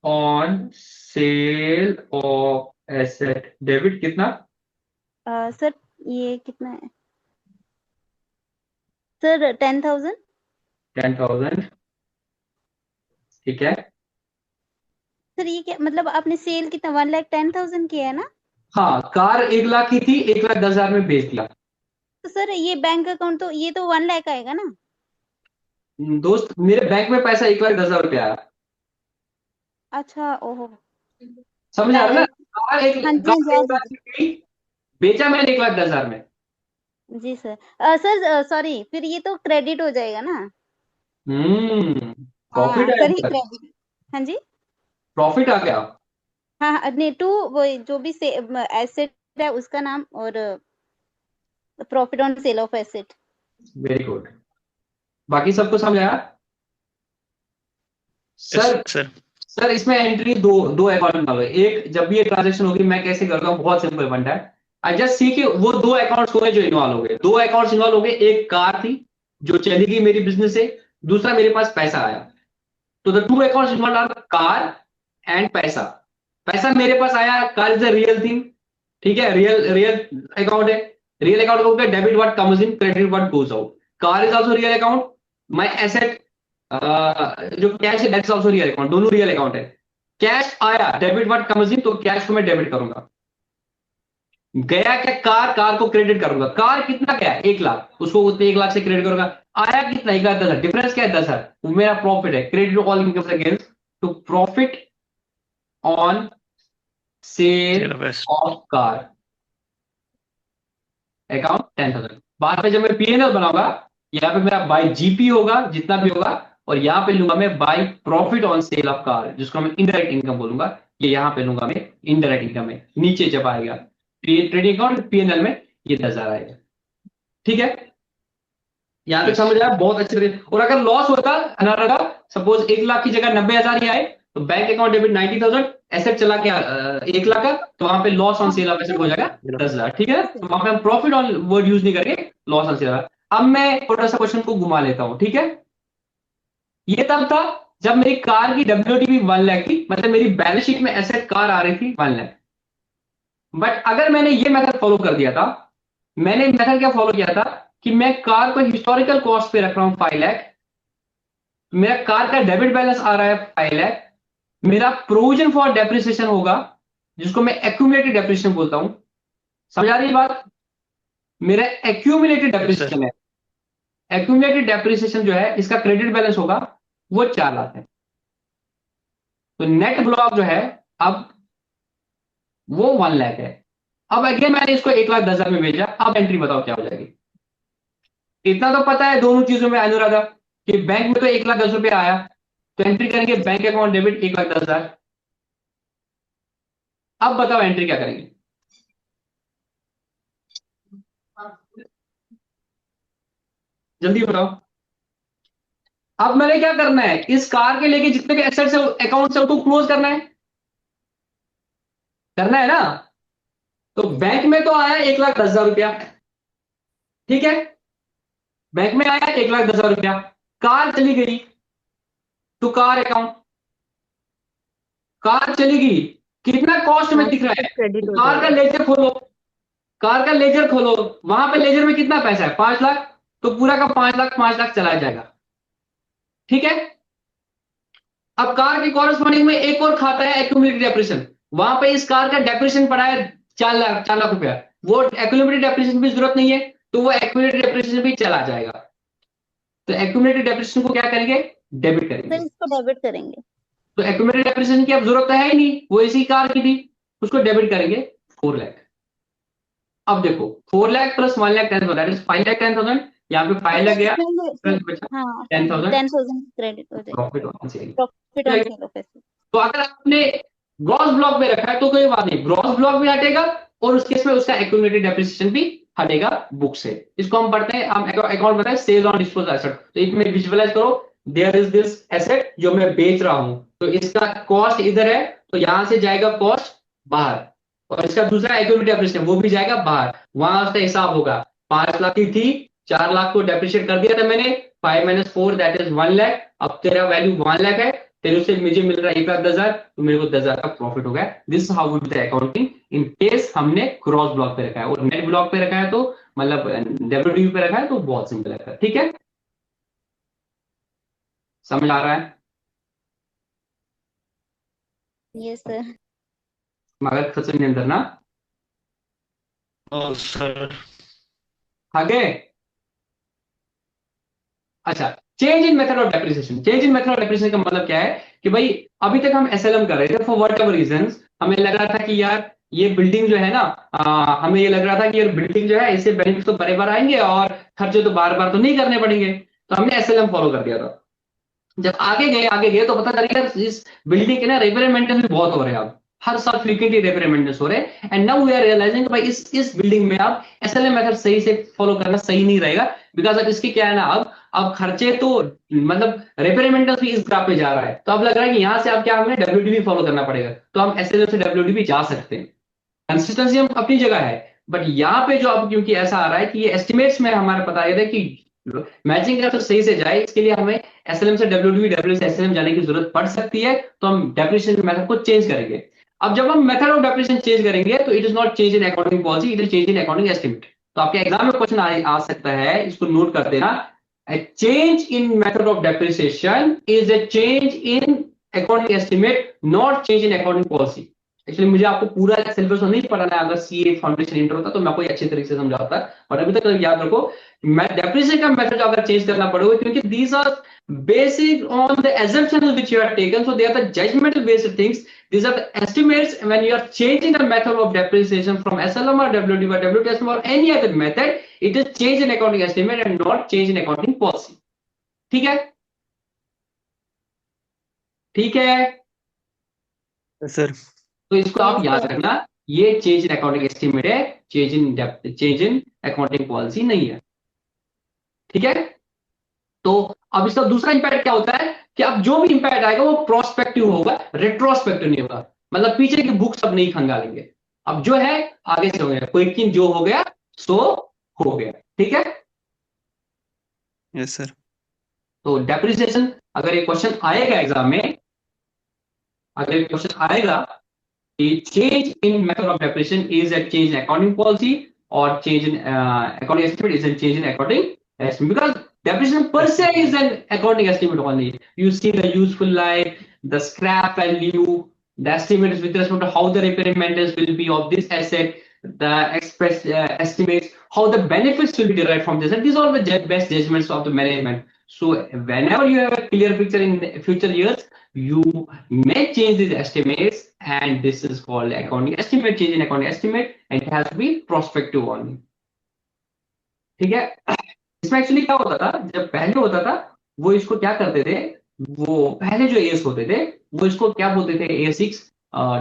on sale of asset debit कितना? Sir ये कितना है सर? 10,000। 10,000, ठीक है। सर ये क्या मतलब आपने सेल कितना 1,10,000 किया है ना? हाँ, कार 1 लाख की थी, 1,10,000 में बेच दिया। तो सर ये बैंक अकाउंट तो ये तो 1 लाख आएगा ना? दोस्त मेरे बैंक में पैसा 1,10,000 रुपया आया। अच्छा ओहो। समझ आ रहा है ना? कार एक हाँ जी, कार हाँ 1 लाख जी, की थी, बेचा मैंने 1,10,000 में। जी सर। सर सॉरी, फिर ये तो क्रेडिट हो जाएगा ना? प्रॉफिट हाँ आया सर, ये सर, क्रेडिट। हाँ जी। प्रॉफिट आ गया। हाँ हाँ, नहीं टू वो जो भी एसेट है उसका नाम, और profit on sale of asset. Very good, बाकी सबको समझ आया? सर सर सर इसमें एंट्री दो दो अकाउंट में, एक जब भी ये ट्रांजेक्शन होगी मैं कैसे करता हूँ, बहुत सिंपल बनता है। आई जस्ट सी कि वो 2 अकाउंट्स हो गए जो इन्वॉल्व हो गए, 2 अकाउंट्स इन्वॉल्व हो गए। एक कार थी जो चली गई मेरी बिजनेस से, दूसरा मेरे पास पैसा आया। तो the 2 accounts involve are car and पैसा। पैसा मेरे पास आया, car is a real thing, ठीक है, रियल रियल अकाउंट है। रियल अकाउंट को debit what comes in, credit what goes out. Car is also real account, my asset जो कैश है दैट्स आल्सो रियल अकाउंट, दोनों रियल अकाउंट है। Cash आया, debit what comes in, तो cash को मैं डेबिट करूंगा। गया क्या, कार को क्रेडिट करूंगा। कार कितना गया 1 लाख, उसको उतने 1 लाख से क्रेडिट करूंगा। आया कितना 1,10,000, डिफरेंस क्या है 10,000, वो मेरा प्रॉफिट है। क्रेडिट ऑल इनकम अगेंस्ट, तो profit on sale of car account 10,000। बाद में जब मैं P&L बनाऊंगा, यहाँ पे मेरा बाय जीपी होगा जितना भी होगा, और यहाँ पे लूंगा मैं by profit on sale of car, जिसको मैं इनडायरेक्ट इनकम बोलूंगा। ये यहाँ पे लूंगा मैं इनडायरेक्ट इनकम में, नीचे जब आएगा ट्रेडिंग अकाउंट P&L में ये 10,000 आएगा, ठीक है। यहाँ तक समझ आया बहुत अच्छे तरीके। और अगर लॉस होता अनारगा, सपोज 1 लाख की जगह 90,000 ही आए, तो बैंक अकाउंट डेबिट 90,000, एसेट चला के 1 लाख का, तो वहां पे loss on sale of asset हो जाएगा 10,000, ठीक है। तो वहां पे हम प्रॉफिट ऑन वर्ड यूज नहीं करेंगे, लॉस ऑन सेल। अब मैं थोड़ा सा क्वेश्चन को घुमा लेता हूं, ठीक है। ये तब था जब मेरी कार की WDV 1 लाख थी, मतलब मेरी बैलेंस शीट में एसेट कार आ रही थी 1 लाख। बट अगर मैंने ये मेथड फॉलो कर दिया था, मैंने मेथड क्या फॉलो किया था कि मैं कार को हिस्टोरिकल कॉस्ट पे रख रहा हूं 5 लाख, मेरा कार का डेबिट बैलेंस आ रहा है 5 लाख, मेरा प्रोविजन फॉर डेप्रिसिएशन होगा जिसको मैं एक्यूमुलेटेड डेप्रिसिएशन बोलता हूं। समझ आ रही है बात? मेरा एक्यूमुलेटेड डेप्रिसिएशन है, एक्यूमुलेटेड डेप्रिसिएशन जो है इसका क्रेडिट बैलेंस होगा वो 4 लाख है। तो नेट ब्लॉक जो है अब वो 1 लाख है। अब अगेन मैंने इसको 1,10,000 में भेजा, अब एंट्री बताओ क्या हो जाएगी। इतना तो पता है दोनों चीजों में अनुराधा कि बैंक में तो 1,10,000 आया, तो एंट्री करेंगे बैंक अकाउंट डेबिट 1,10,000। अब बताओ एंट्री क्या करेंगे। जल्दी बताओ। अब मैंने क्या करना है, इस कार के लेके जितने भी एसेट्स है अकाउंट से उनको क्लोज करना है ना। तो बैंक में तो आया 1,10,000, ठीक है, बैंक में आया 1,10,000, कार चली गई तो कार अकाउंट, कार चली गई, कितना कॉस्ट में दिख रहा है, क्रेडिट तो हो कार का जाएगा। लेजर खोलो, कार का लेजर खोलो, वहां पे लेजर में कितना पैसा है 5 लाख, तो पूरा का 5 लाख चला जाएगा, ठीक है। अब कार की कॉरेस्पॉन्डिंग में एक और खाता है एक्यूमुलेटेड डेप्रिसिएशन, वहां पे इस कार का डेप्रिसिएशन पड़ा है 4 लाख रुपया, वो एक्यूमुलेटेड डेप्रिसिएशन की जरूरत नहीं है, तो वो एक्यूमुलेटेड डेप्रिसिएशन भी चला जाएगा। तो एक्यूमुलेटेड डेप्रिसिएशन को क्या करेंगे, डेबिट सर करेंगे। इसको डेबिट करेंगे। तो एक्यूमुलेटेड डेप्रिसिएशन की अब जरूरत है ही नहीं, वो इसी कार की थी, उसको डेबिट करेंगे 4 लाख। अब देखो 4 lakh plus 1 lakh 10,000 that is 5 lakh 10,000, यहाँ पे 5 लाख गया, प्लस बचा हाँ 10,000, 10,000 क्रेडिट हो जाएगा। प्रॉफिट होना चाहिए। Profit on sale of asset. तो अगर आपने ग्रॉस ब्लॉक में रखा है तो कोई बात नहीं, ग्रॉस ब्लॉक भी हटेगा और उस केस में उसका एक्यूमुलेटेड डेप्रिसिएशन भी हटेगा बुक से। इसको हम पढ़ते हैं, हम अकाउंट बताए सेल ऑन डिस्पोज एसेट। तो एक में विजुअलाइज करो, देयर इज दिस एसेट जो मैं बेच रहा हूं, तो इसका कॉस्ट इधर है, तो यहां से जाएगा कॉस्ट बाहर, और इसका दूसरा एक्यूमुलेटेड डेप्रिसिएशन वो भी जाएगा बाहर, वहां उसका हिसाब होगा 5 लाख की थी, 4 लाख को डेप्रिशिएट कर दिया था मैंने, 5 - 4 दैट इज 1 लाख, अब तेरा वैल्यू 1 लाख है, तेरे से मुझे मिल रहा है 1,10,000, तो मेरे को 10,000 का प्रॉफिट हो गया। This how would the accounting in case हमने क्रॉस ब्लॉक पे रखा है, और नेट ब्लॉक पे रखा है तो मतलब WDV पे रखा है तो बहुत सिंपल है, ठीक है, समझ आ रहा है। Yes sir. मगर खर्च नहीं अंदर ना सर आगे। अच्छा, change in method of depreciation. Change in method of depreciation का मतलब क्या है कि भाई अभी तक हम SLM कर रहे थे, फॉर व्हाट एवर रीजंस हमें लग रहा था कि यार ये बिल्डिंग जो है ना, हमें ये लग रहा था कि यार बिल्डिंग जो है इससे बेनिफिट तो बार बार आएंगे और खर्चे तो बार बार तो नहीं करने पड़ेंगे, तो हमने SLM फॉलो कर दिया था। जब आगे गए तो पता चला यार इस बिल्डिंग के ना रिपेयर मेंटेनेंस भी बहुत हो रहे हैं, अब हर साल फ्रीक्वेंटली रिपेयर मेंटेनेंस हो रहे हैं, and now we are realizing भाई इस बिल्डिंग में आप SLM मेथड सही से फॉलो करना सही नहीं रहेगा, बिकॉज अब इसके क्या है ना, अब खर्चे तो मतलब रिपेयर मेंटेनेंस भी इस ग्राफ पे जा रहा है, तो अब लग रहा है कि यहाँ से आप क्या हमें WDV फॉलो करना पड़ेगा, तो हम SLM से WDV जा सकते हैं। कंसिस्टेंसी हम अपनी जगह है, बट यहाँ पे जो अब क्योंकि ऐसा आ रहा है कि ये एस्टिमेट्स में हमारे पता है कि मैचिंग का तो सही से जाए, इसके लिए हमें SLM से WDV से SLM जाने की जरूरत पड़ सकती है, तो हम डेप्रिसिएशन मेथड को चेंज करेंगे। अब जब हम मेथड ऑफ डेप्रिसिएशन चेंज करेंगे तो it is not change in accounting policy, it is change in accounting estimate. तो आपके एग्जाम में क्वेश्चन आ सकता है, इसको नोट कर देना, a change in method of depreciation is a change in accounting estimate, not change in accounting policy। Actually मुझे आपको पूरा सिलेबस नहीं पढ़ाना है, अगर CA फाउंडेशन इंटर होता तो मैं आपको अच्छे तरीके से समझाता, और अभी तक याद रखो डेप्रिसिएशन का मेथड अगर चेंज करना पड़ेगा, क्योंकि these are basic on the assumptions which you have taken, so they are the judgmental based things, these are the estimates when you are changing the method of depreciation from SLM or WDV or WTSM or any other method, it is change in accounting estimate and not change in accounting policy। ठीक है, ठीक है, sir तो इसको आप याद रखना, ये चेंज इन अकाउंटिंग एस्टिमेट है, चेंज इन अकाउंटिंग पॉलिसी नहीं है, ठीक है। तो अब इसका दूसरा इंपैक्ट क्या होता है कि अब जो भी इंपैक्ट आएगा वो प्रोस्पेक्टिव होगा, रेट्रोस्पेक्टिव नहीं होगा, मतलब पीछे की बुक सब नहीं खंगालेंगे, अब जो है आगे से हो गया, कोई जो हो गया सो हो गया, ठीक है। Yes sir. तो डेप्रिसिएशन अगर ये क्वेश्चन आएगा एग्जाम में, अगर ये क्वेश्चन आएगा कि change in method of depreciation is a change in accounting policy or change in accounting estimate is a change in accounting estimate, because depreciation per se is an accounting estimate only. You see the useful life, the scrap value, the estimates with respect to how the repair and maintenance will be of this asset, the express estimates, how the benefits will be derived from this, and these are the best judgments of the management. So whenever you have a clear picture in future years, you may change these estimates, and this is called accounting estimate, change in accounting estimate, and it has to be prospective only. ठीक है? इसमें actually क्या होता था, जब पहले होता था वो इसको क्या करते थे, वो पहले जो एएस होते थे वो इसको क्या बोलते थे, एएस6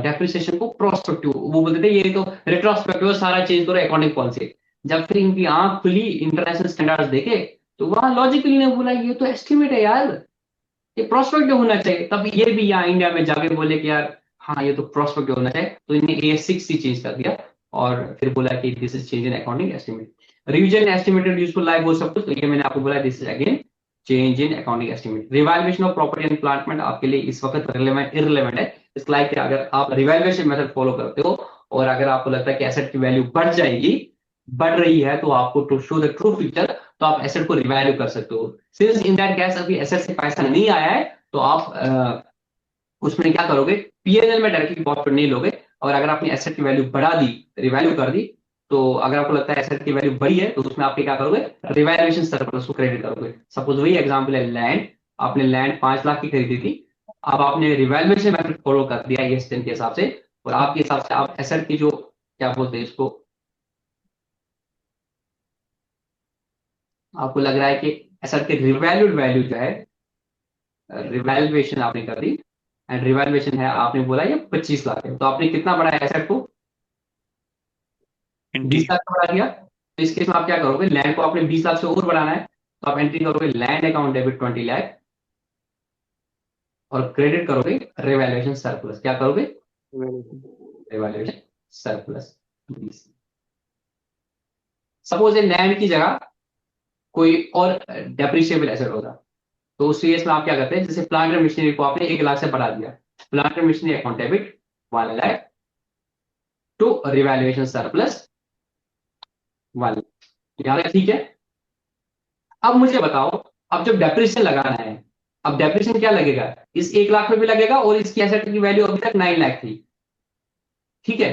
डेप्रिसिएशन को प्रोस्पेक्टिव, वो बोलते थे ये तो रेट्रोस्पेक्टिव, सारा चेंज करो अकाउंटिंग पॉलिसी। जब फिर इनकी आंख खुली, इंटरनेशनल स्टैंडर्ड्स देखे, तो वहां लॉजिकली ने बोला ये तो एस्टिमेट है यार, ये प्रोस्पेक्टिव होना चाहिए। तब ये भी यहाँ इंडिया में जाके बोले कि यार हाँ ये तो प्रोस्पेक्टिव होना चाहिए, तो इन्हें एएस6 ही चेंज कर दिया और फिर बोला कि this is change in accounting estimate. Revision estimated useful life वो सब कुछ, तो ये मैंने आपको बोला this is again change in accounting estimate. Revaluation of property and plant आपके लिए इस वक्त इररिलेवेंट है। इट्स लाइक अगर आप रिवैल्यूएशन मेथड फॉलो करते हो और अगर आपको लगता है कि एसेट की वैल्यू बढ़ जाएगी, बढ़ रही है, तो आपको to show the true picture, तो आप एसेट को रिवैल्यू कर सकते हो। सिंस इन दैट केस अभी एसेट से पैसा नहीं आया है, तो आप उसमें क्या करोगे, पीएनएल में डायरेक्टली प्रॉफिट नहीं लोगे, और अगर आपने एसेट की वैल्यू बढ़ा दी, रिवैल्यू कर दी, तो अगर आपको लगता है एसेट की वैल्यू बढ़ी है, तो उसमें आप क्या करोगे, रिवैल्यूएशन सरप्लस को क्रेडिट करोगे। सपोज वही एग्जांपल है, लैंड, आपने लैंड 5 लाख की खरीदी थी, अब आपने रिवैल्यूएशन मेथड फॉलो कर दिया ES10 के हिसाब से, और आपके हिसाब से आप एसेट की जो क्या बोलते हैं इसको, आपको लग रहा है कि एसेट की रिवैल्यूड वैल्यू जो है, रिवैल्यूएशन आपने कर दी, एंड रिवैल्यूएशन है आपने बोला ये 25 लाख है, तो आपने कितना बढ़ाया एसेट को, 20 लाख का बढ़ा दिया। तो इस केस में आप क्या करोगे, लैंड को आपने 20 लाख से और बढ़ाना है, तो आप एंट्री करोगे लैंड अकाउंट डेबिट 20 लाख और क्रेडिट करोगे रिवैल्यूएशन सरप्लस। क्या करोगे, रिवैल्यूएशन सरप्लस 20। सपोज लैंड की जगह कोई और डेप्रिशिएबल एसेट होता, तो उस केस में आप क्या करते हैं, जैसे प्लांट एंड मशीनरी को आपने 1 लाख से बढ़ा दिया, plant and machinery account debit 1 lakh to revaluation surplus 1 lakh. यहाँ तक ठीक है? अब मुझे बताओ, अब जब डेप्रिसिएशन लगाना है, अब डेप्रिसिएशन क्या लगेगा, इस 1 लाख में भी लगेगा, और इसकी एसेट की वैल्यू अभी तक 9 लाख थी, ठीक है?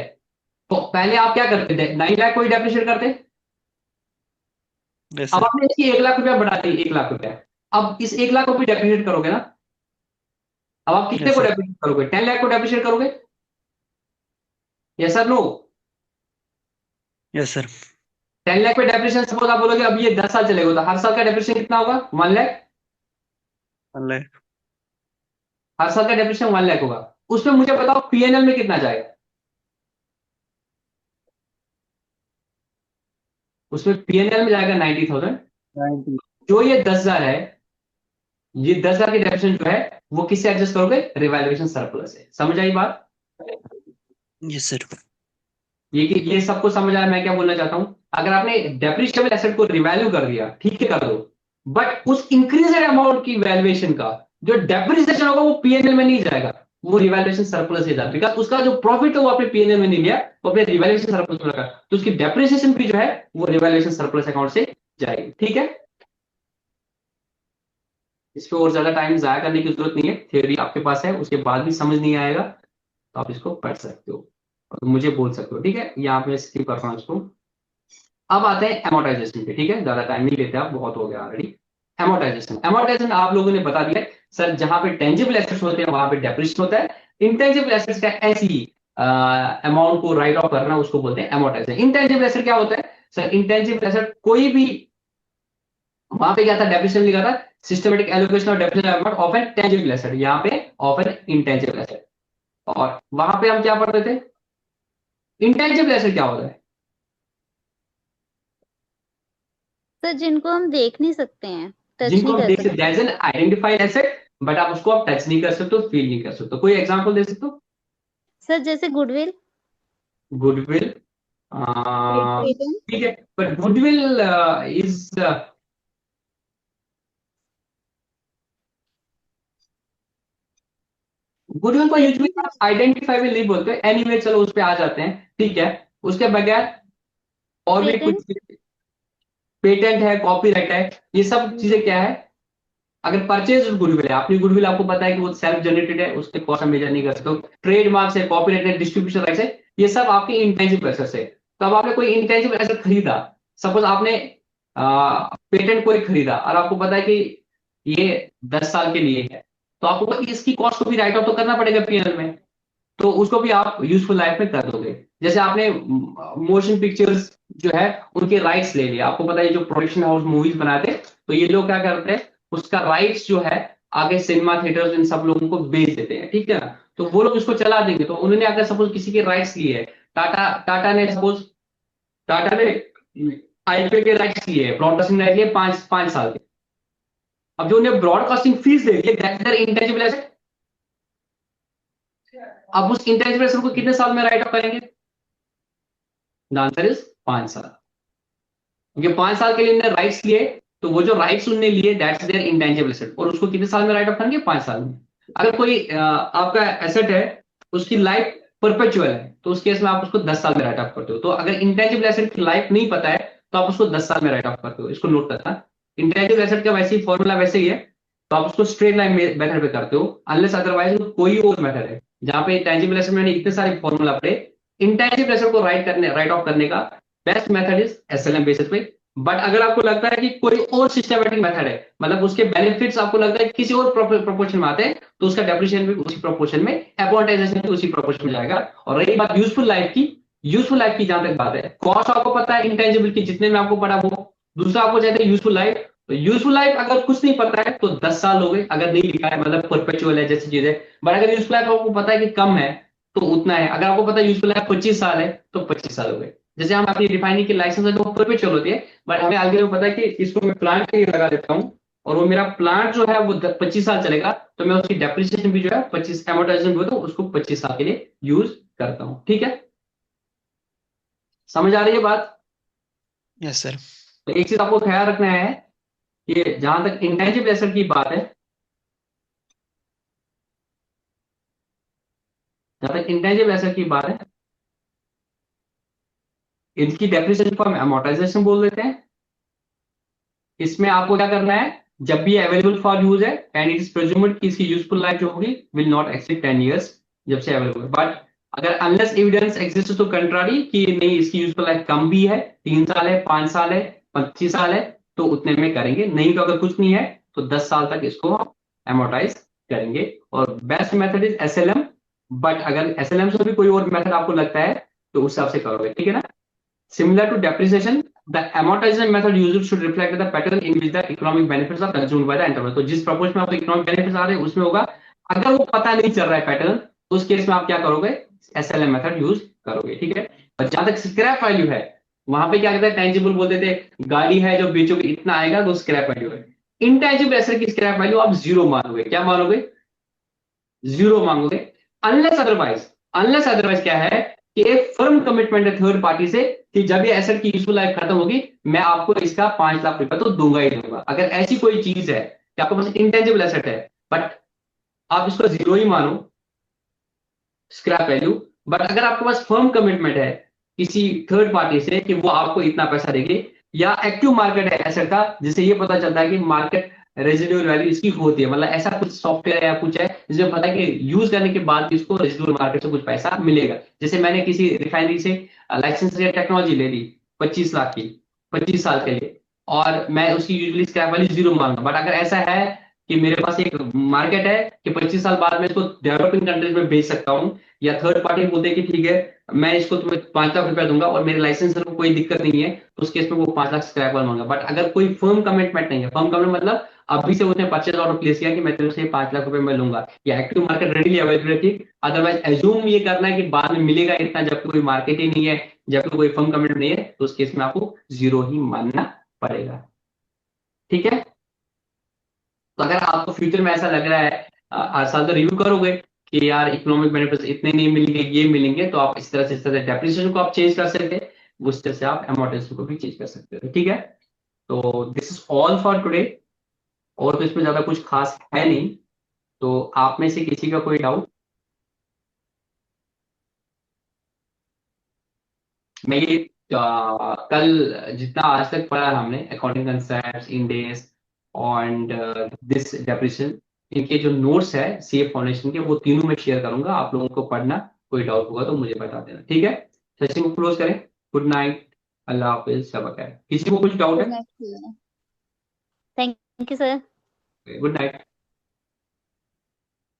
तो पहले आप क्या करते थे, 9 लाख को ही डेप्रिशिएट करते, Yes, अब sir. आपने इसकी 1 लाख रुपया बढ़ा दी, 1 लाख रुपया, अब इस 1 लाख को भी डेप्रिशिएट करोगे ना, अब आप कितने Yes, को sir. डेप्रिशिएट करोगे, 10 लाख को डेप्रिशिएट करोगे, yes sir no? Yes, sir. 10 lakh पे डेप्रिशिएशन, सपोज आप बोलोगे अब ये 10 साल चलेगा, तो हर साल का डेप्रिशिएशन कितना होगा, 1 लाख, 1 lakh. हर साल का डेप्रिशिएशन 1 लाख होगा। उसमें मुझे बताओ पीएनएल में कितना जाएगा, उसमें पीएनएल में जाएगा 90,000। 90. जो ये 10,000 है, ये 10,000 की डेप्रिशिएशन जो है वो किससे एडजस्ट करोगे, रिवैल्यूएशन सरप्लस है। समझ आई बात? Yes, sir. ये सबको समझ आया मैं क्या बोलना चाहता हूं? अगर आपने डेप्रिशिएबल एसेट को रिवैल्यू कर दिया, ठीक है कर दो, बट उस इंक्रीजेड अमाउंट की वैल्यूएशन का जो डेप्रिसिएशन होगा वो पीएनएल में नहीं जाएगा, वो रिवैल्यूएशन सरप्लस से जाएगा, बिकॉज उसका जो प्रॉफिट है वो अपने पीएनएल में नहीं लिया, वो अपने रिवैल्यूएशन सरप्लस में लगा, तो उसकी डेप्रिसिएशन भी जो है वो रिवैल्यूएशन सरप्लस अकाउंट से जाएगी। ठीक है, इस पे और ज्यादा टाइम जाया करने की जरूरत नहीं है, थ्योरी आपके पास है, उसके बाद भी समझ नहीं आएगा तो आप इसको पढ़ सकते हो और मुझे बोल सकते हो। ठीक है, यहाँ पे स्किप कर रहा हूँ इसको। अब आते हैं एमोर्टाइजेशन पे। ठीक है, ज्यादा टाइम नहीं लेते आप, बहुत हो गया ऑलरेडी। एमोर्टाइजेशन आप लोगों ने बता दिया सर, जहां पे टेंजिबल एसेट्स होते हैं वहां पे डेप्रिसिएशन होता है, इंटेंजिबल एसेट्स का ऐसी अमाउंट को राइट ऑफ करना उसको बोलते हैं एमोर्टाइजेशन। इंटेंजिबल एसेट क्या होता है सर? इंटेंजिबल एसेट कोई भी, वहां पे क्या था, डेप्रिसिएशन लिखा था, systematic allocation of depreciation amount of an tangible asset, यहाँ पे ऑफ एन इंटेंजिबल एसेट। और वहां पे हम क्या पढ़ते थे, इंटेंजिबल एसेट क्या होता है सर? जिनको हम देख नहीं सकते हैं, टच जिनको नहीं हम कर देख सकते। सकते, that is an identified asset, but आप उसको आप टच नहीं कर सकते, फील नहीं कर सकते। कोई एग्जांपल दे सकते हो? सर जैसे गुडविल, गुडविल, रिटर्न, ठीक है, बट गुडविल इज गुडविल को यूजुअली आप आइडेंटिफाइबल नहीं बोलते, एनीवे चलो उस पे आ जाते हैं, ठीक है। उसके बगैर और भी पेटेंट। कुछ, पेटेंट है, कॉपीराइट है, ये सब चीजें क्या है, अगर परचेज गुडविल है, अपनी गुडविल आपको पता है कि वो सेल्फ जनरेटेड है, उसके कॉस्ट हम मेजर नहीं कर सकते। ट्रेडमार्क है, कॉपीराइट है, डिस्ट्रीब्यूशन राइट्स है, ये सब आपके इंटेंजिबल एसेट्स है। तो अब आपने कोई इंटेंजिबल एसेट खरीदा, सपोज आपने पेटेंट कोई खरीदा और आपको पता है कि ये 10 साल के लिए है, तो आपको इसकी कॉस्ट को भी राइट ऑफ तो करना पड़ेगा पीएनएल में, तो उसको भी आप यूजफुल लाइफ में कर दोगे। जैसे आपने मोशन पिक्चर्स जो है उनके राइट्स ले लिया, आपको पता है जो प्रोडक्शन हाउस मूवीज बनाते हैं, तो ये लोग क्या करते हैं, उसका राइट्स जो है आगे सिनेमा थिएटर्स इन सब लोगों को बेच देते हैं, ठीक है ना। तो वो लोग इसको चला देंगे, तो उन्होंने अगर सपोज किसी के राइट्स लिए है, टाटा टाटा ने सपोज टाटा ने आईपीएल के राइट्स लिए, ब्रॉडकास्टिंग राइट लिए 5 साल के। अब जो उन्हें ब्रॉडकास्टिंग फीस दे दी है इंटेंजिबल एसेट, अब उस इंटेंजिबल एसेट को कितने साल में राइट ऑफ करेंगे? द आंसर इज 5 साल, क्योंकि 5 साल के लिए उन्होंने राइट्स लिए, तो वो जो राइट्स उन्होंने लिए दैट्स देयर इंटेंजिबल एसेट, और उसको कितने साल में राइट ऑफ करेंगे? 5 साल में। अगर कोई आपका एसेट है, उसकी लाइफ परपेचुअल है, तो उस केस में आप उसको 10 साल में राइट ऑफ करते हो। तो अगर इंटेंजिबल एसेट की लाइफ नहीं पता है, तो आप उसको 10 साल में राइट ऑफ करते हो, इसको नोट करना। इंटेंजिबल एसेट का वैसे ही फॉर्मूला वैसे ही है, तो आप उसको स्ट्रेट लाइन मेथड पे करते हो, अनलेस अदरवाइज कोई और मेथड है जहां पे इंटेंजिबल एसेट में इतने सारे फॉर्मूला पड़े। इंटेंजिबल एसेट को राइट ऑफ करने का best method is SLM basis पे। बट अगर आपको लगता है कि कोई और सिस्टमेटिक मेथड है, मतलब उसके बेनिफिट्स आपको लगता है किसी और प्रोपोर्शन में आते हैं, तो उसका डेप्रिसिएशन भी उसी प्रोपोर्शन में, अमोर्टाइजेशन भी उसी प्रोपोर्शन में जाएगा। और रही बात यूजफुल लाइफ की, यूजफुल लाइफ की जहां तक बात है, कॉस्ट आपको पता है इंटेंजिबल की, जितने में आपको पड़ा वो। दूसरा आपको चाहते हैं यूजफुल लाइफ, तो यूजफुल लाइफ अगर कुछ नहीं पता है तो 10 साल हो गए, अगर नहीं लिखा है मतलब परपेचुअल है जैसी चीज है। बट अगर यूजफुल लाइफ आपको पता है कि कम है तो उतना है, अगर आपको पता है यूजफुल लाइफ 25 साल है तो 25 साल हो गए। जैसे हम अपनी रिफाइनिंग की लाइसेंस है तो परपेचुअल होती है, बट हमें आगे में पता है कि इसको मैं प्लांट के लिए लगा देता हूँ, और वो मेरा प्लांट जो है वो 25 साल चलेगा, तो मैं उसकी डेप्रिसिएशन भी जो है 25, एमोर्टाइजेशन भी तो उसको 25 साल के लिए यूज करता हूँ, ठीक है। समझ आ रही है बात? Yes sir. तो एक चीज आपको ख्याल रखना है कि जहां तक इंटेंजिबल एसेट की बात है, जहां तक इंटेंजिबल एसेट की बात है, इनकी डेप्रिसिएशन को हम एमोर्टाइजेशन बोल देते हैं। इसमें आपको क्या करना है, जब भी अवेलेबल फॉर यूज है एंड इट इज प्रेज्यूम्ड कि इसकी यूजफुल लाइफ जो होगी विल नॉट एक्सीड 10 इयर्स, जब से अवेलेबल है। बट अगर अनलेस एविडेंस एग्जिस्ट तो कंट्रारी कि नहीं इसकी यूजफुल लाइफ कम भी है, 3 साल है, 5 साल है, 25 साल है, तो उतने में करेंगे। नहीं तो अगर कुछ नहीं है तो 10 साल तक इसको एमोर्टाइज करेंगे। और best method is SLM, but अगर एसएलएम से भी कोई और मेथड आपको लगता है तो उस हिसाब से करोगे, ठीक है ना। Similar to depreciation, the amortization method used should reflect the pattern in which the economic benefits are consumed by the enterprise. तो जिस proportion में आपको economic benefits आ रहे हैं उसमें होगा। अगर वो पता नहीं चल रहा है पैटर्न, तो उस केस में आप क्या करोगे, एसएलएम मेथड यूज करोगे, ठीक है। और जहां तक स्क्रैप वैल्यू है, वहां पे क्या कहते हैं, टेंजिबल बोलते थे, गाड़ी है जो बेचोगे इतना आएगा तो स्क्रैप वैल्यू है। इंटेंजिबल एसेट की स्क्रैप वैल्यू आप जीरो मानोगे, क्या मानोगे, जीरो मांगोगे। अनलेस अदरवाइज, अनलेस अदरवाइज क्या है कि एक फर्म कमिटमेंट है थर्ड पार्टी से कि जब ये एसेट की यूजफुल लाइफ खत्म होगी मैं आपको इसका 5 लाख रुपया तो दूंगा ही दूंगा। अगर ऐसी कोई चीज है कि आपके पास इंटेंजिबल एसेट है बट आप इसको जीरो ही मानो स्क्रैप वैल्यू, बट अगर आपके पास फर्म कमिटमेंट है किसी थर्ड पार्टी से कि वो आपको इतना पैसा देंगे, या एक्टिव मार्केट है एसेट का जिससे ये पता चलता है कि मार्केट रेजिडुअल वैल्यू इसकी होती है, मतलब ऐसा कुछ सॉफ्टवेयर या कुछ है जिसमें पता है कि यूज करने के बाद इसको रेजिडुअल मार्केट से कुछ पैसा मिलेगा। जैसे मैंने किसी रिफाइनरी से लाइसेंस या टेक्नोलॉजी ले ली 25 लाख की 25 साल के लिए, और मैं उसकी यूजली स्क्रैप वैल्यू जीरो मांगा। बट अगर ऐसा है कि मेरे पास एक मार्केट है कि 25 साल बाद मैं इसको डेवलपिंग कंट्रीज में बेच सकता हूँ, या थर्ड पार्टी बोलते हैं कि ठीक है मैं इसको तुम्हें 5 लाख रुपया दूंगा और मेरे लाइसेंस को कोई दिक्कत नहीं है, तो उस केस में वो 5 लाख स्क्रैप वैल्यू मांगा। बट अगर कोई फर्म कमिटमेंट नहीं है, फर्म कमिटमेंट मतलब अभी से उसने परचेज ऑर्डर प्लेस किया कि मैं तेरे से 5 लाख रुपए में लूंगा, या active market readily availability, otherwise assume ये करना है कि बाद में मिलेगा इतना जबकि कोई मार्केट ही नहीं है, जबकि कोई फर्म कमिटमेंट नहीं है, तो उस केस में आपको जीरो ही मानना पड़ेगा, ठीक है। तो अगर आपको फ्यूचर में ऐसा लग रहा है, हर साल तो रिव्यू करोगे कि यार इकोनॉमिक बेनिफिट्स इतने नहीं मिलेंगे, ये मिलेंगे, तो आप इस तरह से डेप्रिसिएशन को आप चेंज कर सकते हैं, उस तरह से आप एमोर्टाइजेशन को भी चेंज कर सकते हो, ठीक है। तो this is all for today, और तो इसमें ज्यादा कुछ खास है नहीं। तो आप में से किसी का कोई डाउट मैं ये कल जितना आज तक पढ़ा है हमने accounting concept, Ind AS and this depreciation, इनके जो नोट्स है सीए फाउंडेशन के वो तीनों मैं शेयर करूंगा, आप लोगों को पढ़ना, कोई डाउट होगा तो मुझे बता देना, ठीक है। सेशन को क्लोज करें। गुड नाइट, अल्लाह हाफिज, सब खैर। किसी को कुछ डाउट गुड है? Night. Thank you sir. Good night.